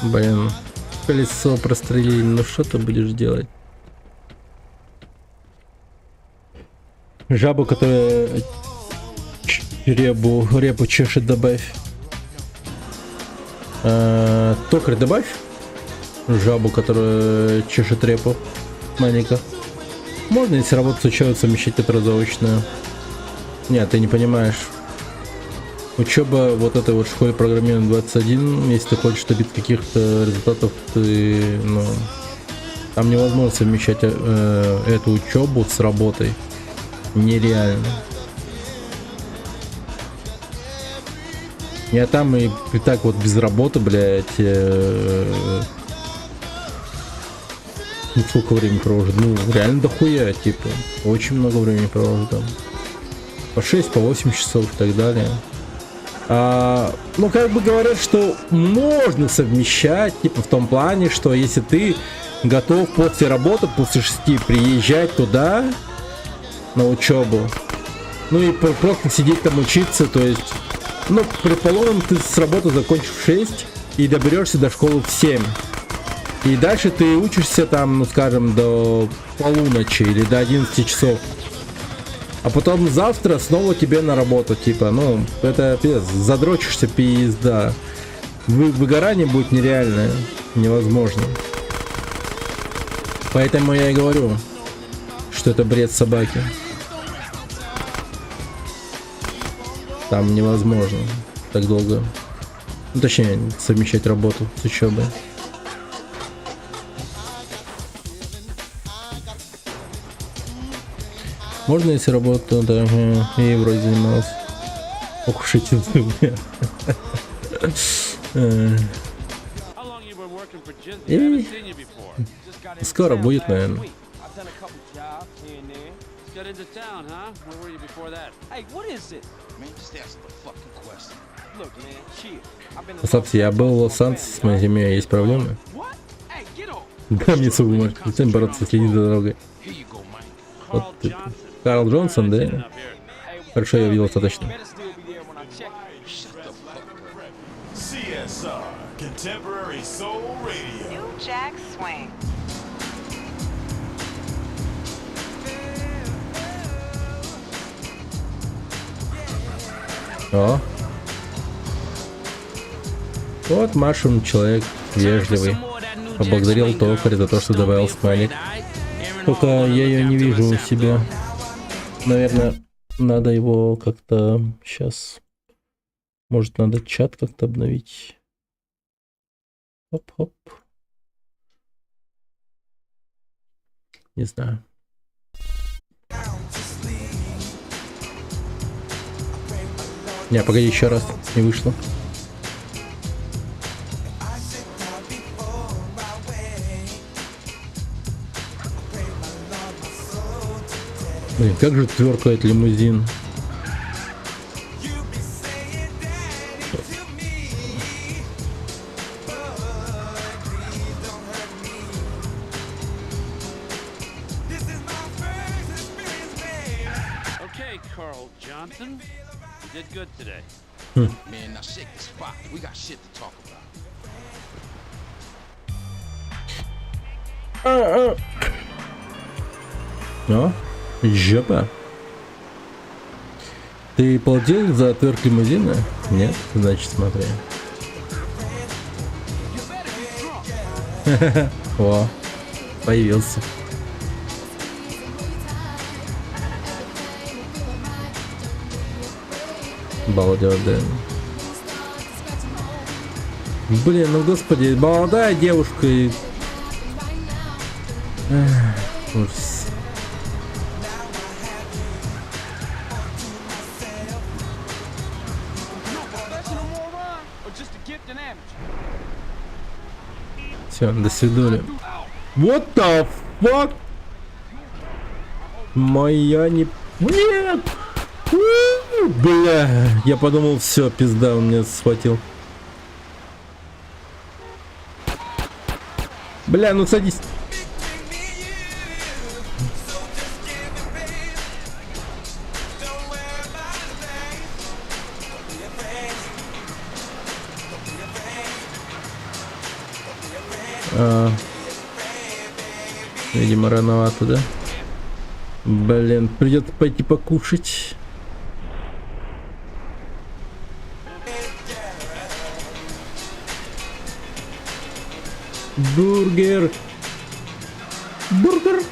Блин, колесо прострелили. Ну что ты будешь делать? Жабу, которая репу чешет, добавь. Токарь добавь. Жабу, которая чешет репу. Маленько. Можно, если работу с учебой совмещать, которая заочная. Нет, ты не понимаешь. Учеба вот этой вот школе программирования 21, если ты хочешь добиться каких-то результатов, ты, ну, там невозможно совмещать эту учебу с работой. Нереально. Я там и так вот без работы, блядь, ну, сколько времени провожу? Ну, реально дохуя, типа. Очень много времени провожу там. По 6, по 8 часов и так далее. Ну, как бы говорят, что можно совмещать, типа, в том плане, что если ты готов после работы, после 6 приезжать туда, на учебу, ну и просто сидеть там учиться, то есть, ну, предположим, ты с работы закончишь в 6 и доберешься до школы в 7. И дальше ты учишься там, ну, скажем, до полуночи или до 11 часов. А потом завтра снова тебе на работу, типа, ну, это пиздец, задрочишься, пизда. Выгорание будет нереальное, невозможно. Поэтому я и говорю, что это бред собаки. Там невозможно так долго, ну, точнее, совмещать работу с учебой. Можно, если работу, да, и вроде занимался. Ох уж эти зубы. И скоро будет, наверное. Кстати, я был в Лос-Анджелесе, с моей семьей есть проблемы. Да, мне с ума, зачем бороться, следить за дорогой. Вот ты. Карл Джонсон, да? Хорошо, я видел достаточно. О. Вот Машин человек вежливый. Поблагодарил токаря за то, что добавил смайлик. Только я ее не вижу у себя. Наверное, надо его как-то сейчас. Может, надо чат как-то обновить. Хоп-хоп. Не знаю. Не, погоди, еще раз. Не вышло. Блин, как же тверкает лимузин. Okay, Carl Johnson, you did good today. Man, now shake the spot. We got shit to talk about. О, жопа. Ты платил за отвертки лимузина? Нет? Значит, смотри. О, появился. Балдёж, да. Блин, ну господи, молодая девушка и... Ужас. Все, до свидания. What the fuck? Моя не... Нет! Бля, я подумал, все, пизда, он меня схватил. Бля, ну садись. Видимо, рановато, да? Блин, придется пойти покушать. Бургер. Бургер.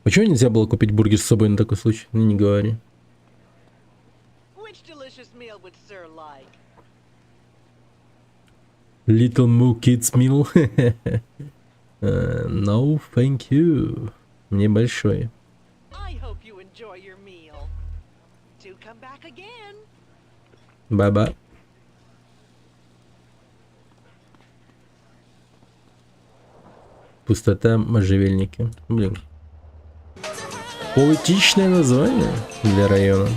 Почему нельзя было купить бургер с собой на такой случай? Ну, не говори. Little Moo Kids Meal. No, thank you. Мне большой. Баба. Пустота можжевельника. Блин. Поэтичное название для района.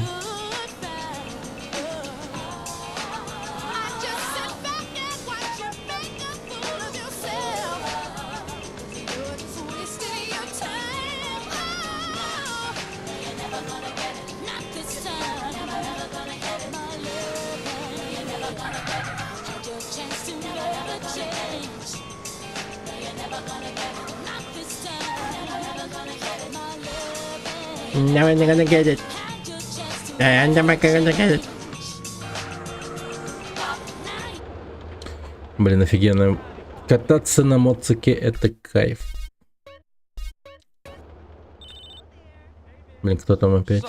Never gonna get it. I'm never gonna get it. Блин, офигенно. Кататься на моцике — это кайф. Блин, кто там опять?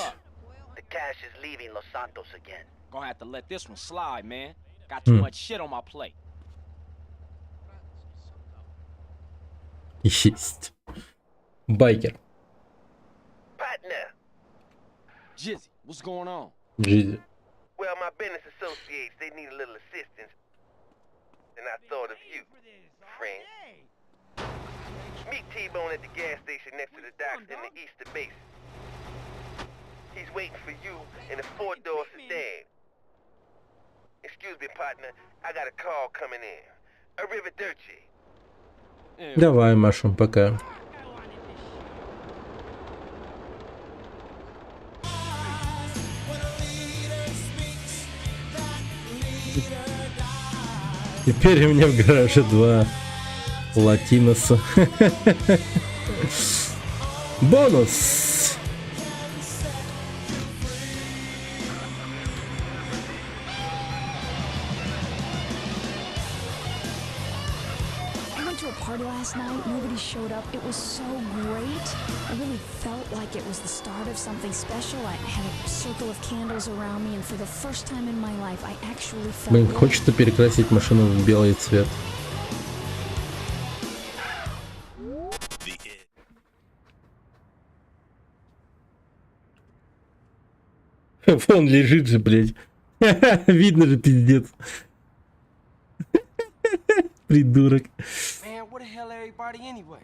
Есть. Байкер. Jizzy, what's going on? Jizzy. Well, my business associates, they need a little assistance. And I thought of you, friend. Meet T-Bone at the gas station next to the docks in the Easter Basin. He's waiting for you in a 4-door sedan. Excuse me, partner, I got a call coming in. Arrivederci. Давай, Маша, пока. Теперь у меня в гараже 2 латиноса. Бонус! Party last night, nobody showed up. It was so great. I really felt like it was the start of something special. I had a circle of candles around me, and for the first time in my life, I actually felt. Блин, хочется перекрасить машину в белый цвет. Вон лежит же, блядь. Видно же, пиздец. Придурок. Man, where the hell everybody anyway?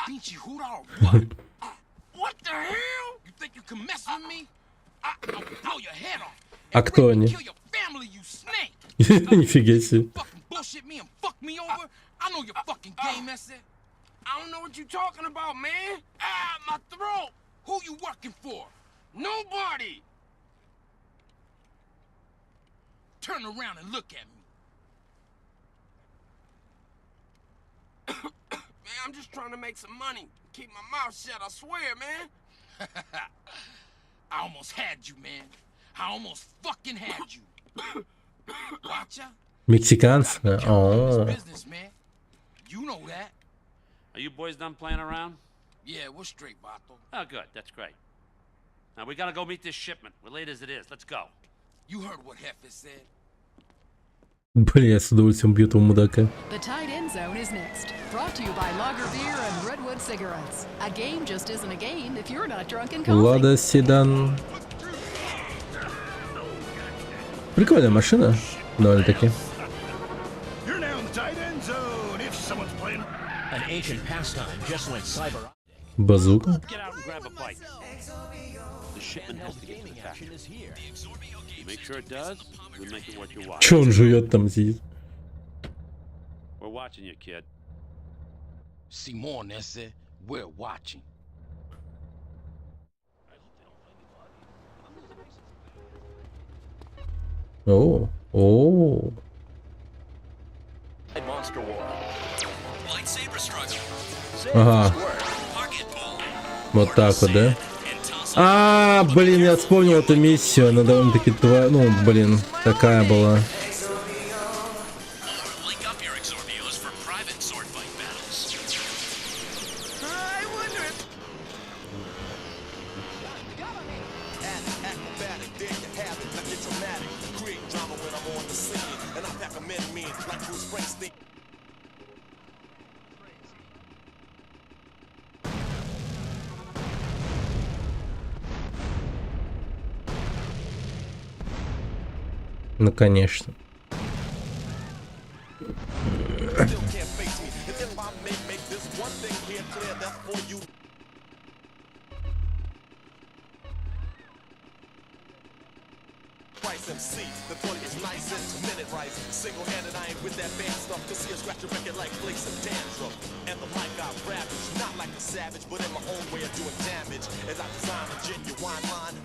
beat you, Huda, or what? What the hell? You think you can mess with me? I'll blow your head off. А кто они? Kill your family, you snake. Нифига себе. Fucking bullshit me and fuck me over. I know your fucking game, that's it. I don't know what you talking about, man. Ah, my throat. Who you working for? Nobody. Turn around and look at me. Man, I'm just trying to make some money. Keep my mouth shut, I swear, man. I almost had you, man. I almost fucking had you. Watcha? Мексиканцы? О. Business, man. You know that. Are you boys done playing around? Yeah, we're straight, Vato. Oh, good. That's great. Now, we gotta go meet this shipment. We're late as it is. Let's go. You heard what Hefe said. Блин, я с удовольствием убью этого мудака. The Tight End Zone is next. Brought to you by Lager Beer and Redwood Cigarettes. A game just isn't a game if you're not drunk and coffee. Лада Седан. Прикольная машина, довольно-таки. You're now in the tight end zone. If someone's playing An ancient pastime just went cyber. Базука. Get out and grab a bite. The shipment has to get to the factory. Make sure it does, we'll make it worth your while. Че он жует там здесь? We're watching you, kid. Simon, that's it. We're watching. О, о. Monster War. Lightsaber struggle. Ага. Вот так вот, да? А, блин, я вспомнил эту миссию, она довольно-таки ну, блин, такая была. Ну, конечно. MC, the 20 is nice and minute rice. Single-handed, I ain't with that band stuff. Cause see a scratch a record like Blaze and Dandruff. And the mic got ravaged, not like a savage, but in my own way of doing damage. As I design a genuine line.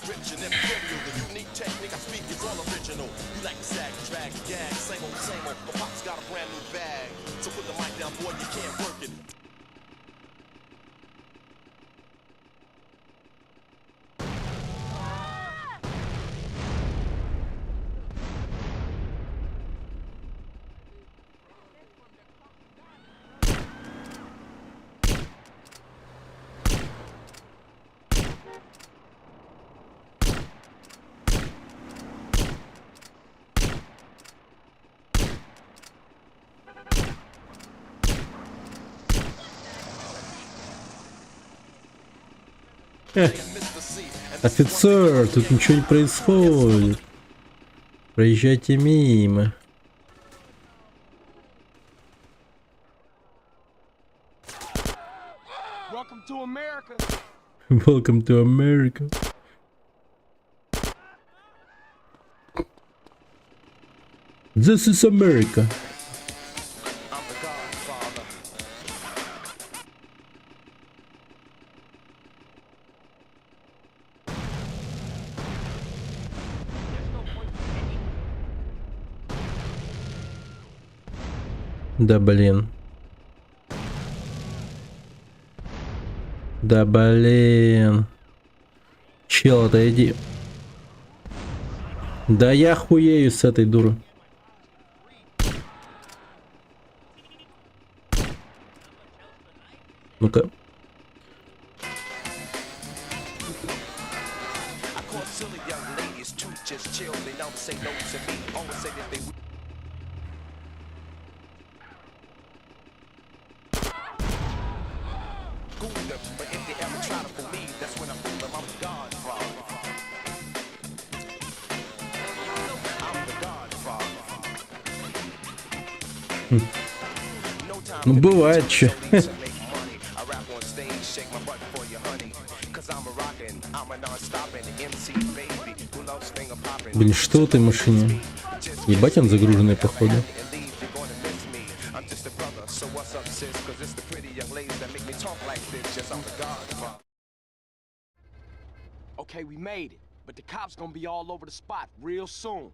Rich and imperial, the unique technique I speak is all original. You like to sag, drag, gag, same old, but Pop's got a brand new bag. So put the mic down, boy, you can't work it. Офицер, тут ничего не происходит. Проезжайте мимо. Welcome to America. Welcome to America. This is America. Да блин. Да блин. Чел, отойди. Да я хуею с этой дуры. Ну-ка. Ну бывает, че. Блин, что в этой машине? Ебать, он загруженный, походу. Okay, we made it, but the cops gonna be all over the spot real soon.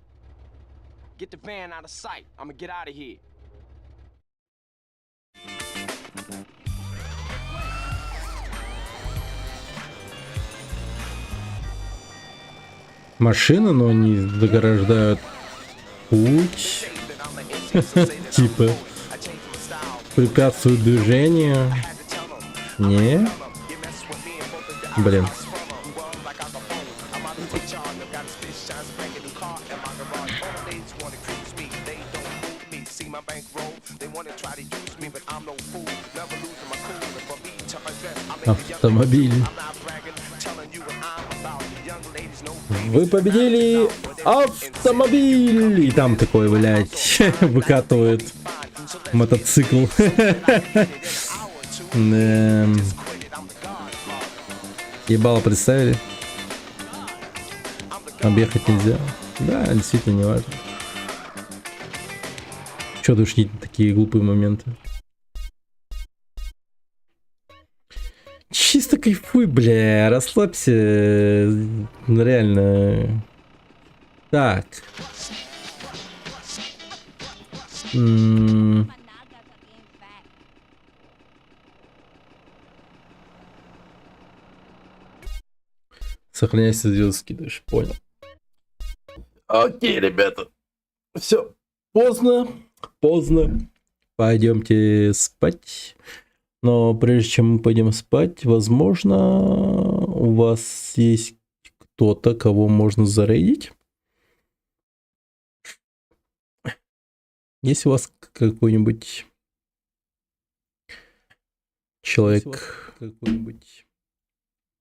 Get the van out of sight. I'ma get out of here. Машина, но они заграждают путь. Типа препятствуют движению. Не? Блин. Автомобиль. Вы победили автомобиль! И там такой, блядь, выкатывает мотоцикл. Ебало представили? Объехать нельзя. Да, действительно не важно. Чё душнить такие глупые моменты? Чисто кайфуй, бля, расслабься. Реально. Так. Сохраняйся, звезды скидываешь, понял. Окей, ребята. Все. Поздно. Пойдемте спать. Но прежде чем мы пойдем спать, возможно, у вас есть кто-то, кого можно зарейдить. Есть у вас какой-нибудь человек,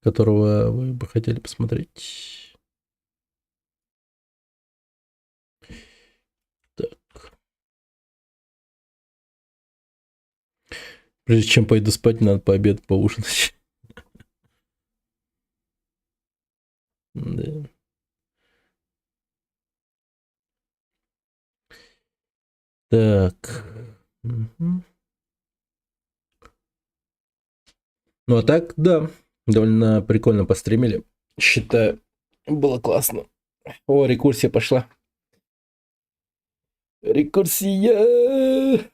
которого вы бы хотели посмотреть? Так. Прежде чем пойду спать, надо пообедать, поужинать. Да. Так. Угу. Ну а так, да, довольно прикольно постримили. Считаю, было классно. О, рекурсия пошла. Рекурсия!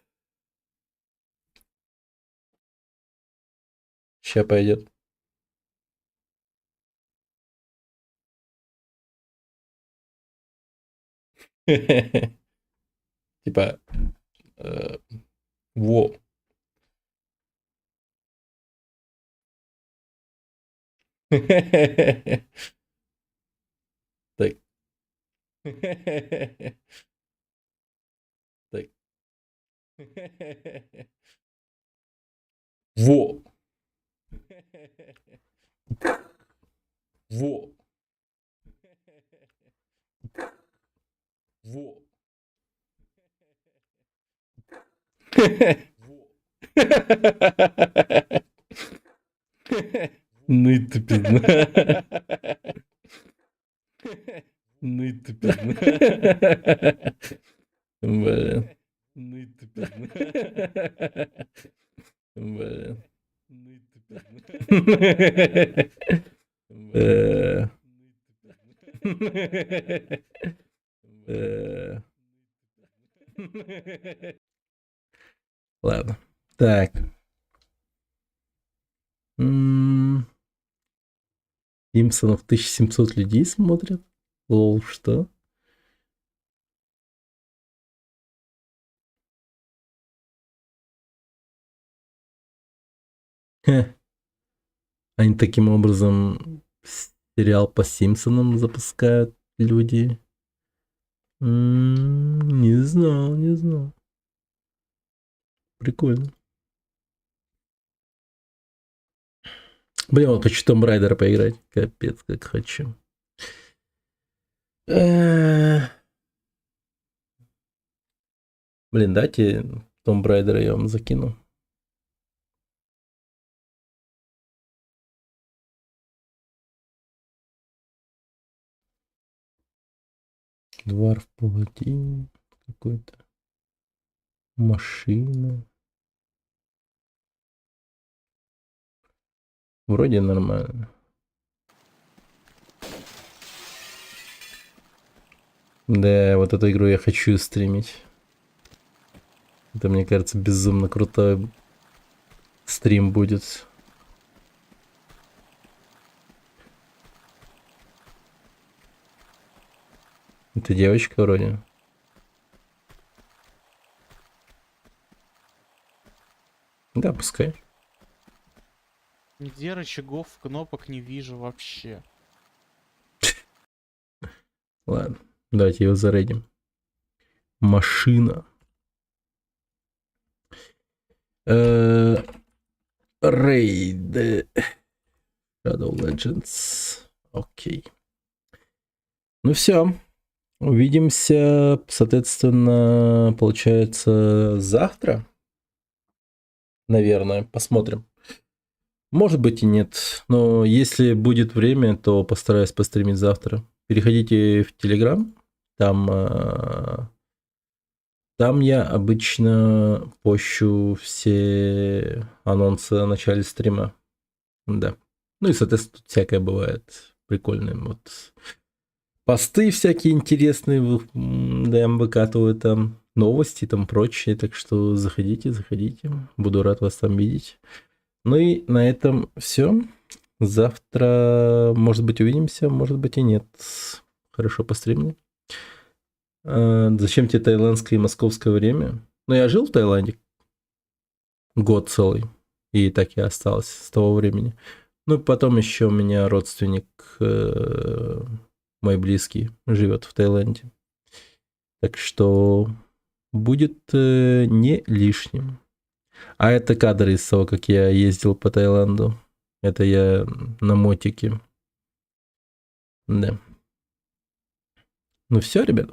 Сейчас пойдет. Типа, во. Так. Так. Во. Во. Во. Ну и ты пизна. Ну и ты пизна. Блин. Ну и ты пизна. Блин. Ну и ты пизна. Ладно. Так. Симпсонов 1700 людей смотрят? Лол, что? Хе. Они таким образом сериал по Симпсонам запускают люди. Не знал, не знал. Прикольно. Блин, вот хочу Tomb Raider поиграть. Капец, как хочу. Блин, дайте Tomb Raider я вам закину. Двор паладин какой-то. Машина. Вроде нормально. Да, вот эту игру я хочу стримить. Это, мне кажется, безумно крутой стрим будет. Это девочка вроде. Да, пускай. Нигде рычагов, кнопок не вижу вообще. Ладно, давайте его зарейдим. Машина. Рейд. Shadow Legends. Окей. Ну все. Увидимся, соответственно, получается, завтра. Наверное, посмотрим. Может быть и нет, но если будет время, то постараюсь постримить завтра. Переходите в Telegram, там я обычно пощу все анонсы о начале стрима. Да. Ну и, соответственно, тут всякое бывает прикольное. Вот. Посты всякие интересные, да, я выкатываю там, новости там прочее, так что заходите, буду рад вас там видеть. Ну и на этом все. Завтра, может быть, увидимся, может быть и нет. Хорошо, постримли. Зачем тебе таиландское и московское время? Ну, я жил в Таиланде год целый, и так и осталось с того времени. Ну, потом еще у меня родственник, мой близкий, живет в Таиланде. Так что будет не лишним. А это кадры из того, как я ездил по Таиланду. Это я на мотике. Да. Ну все, ребят.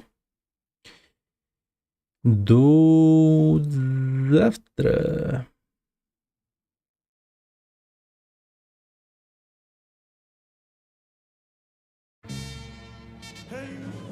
До завтра. Hey.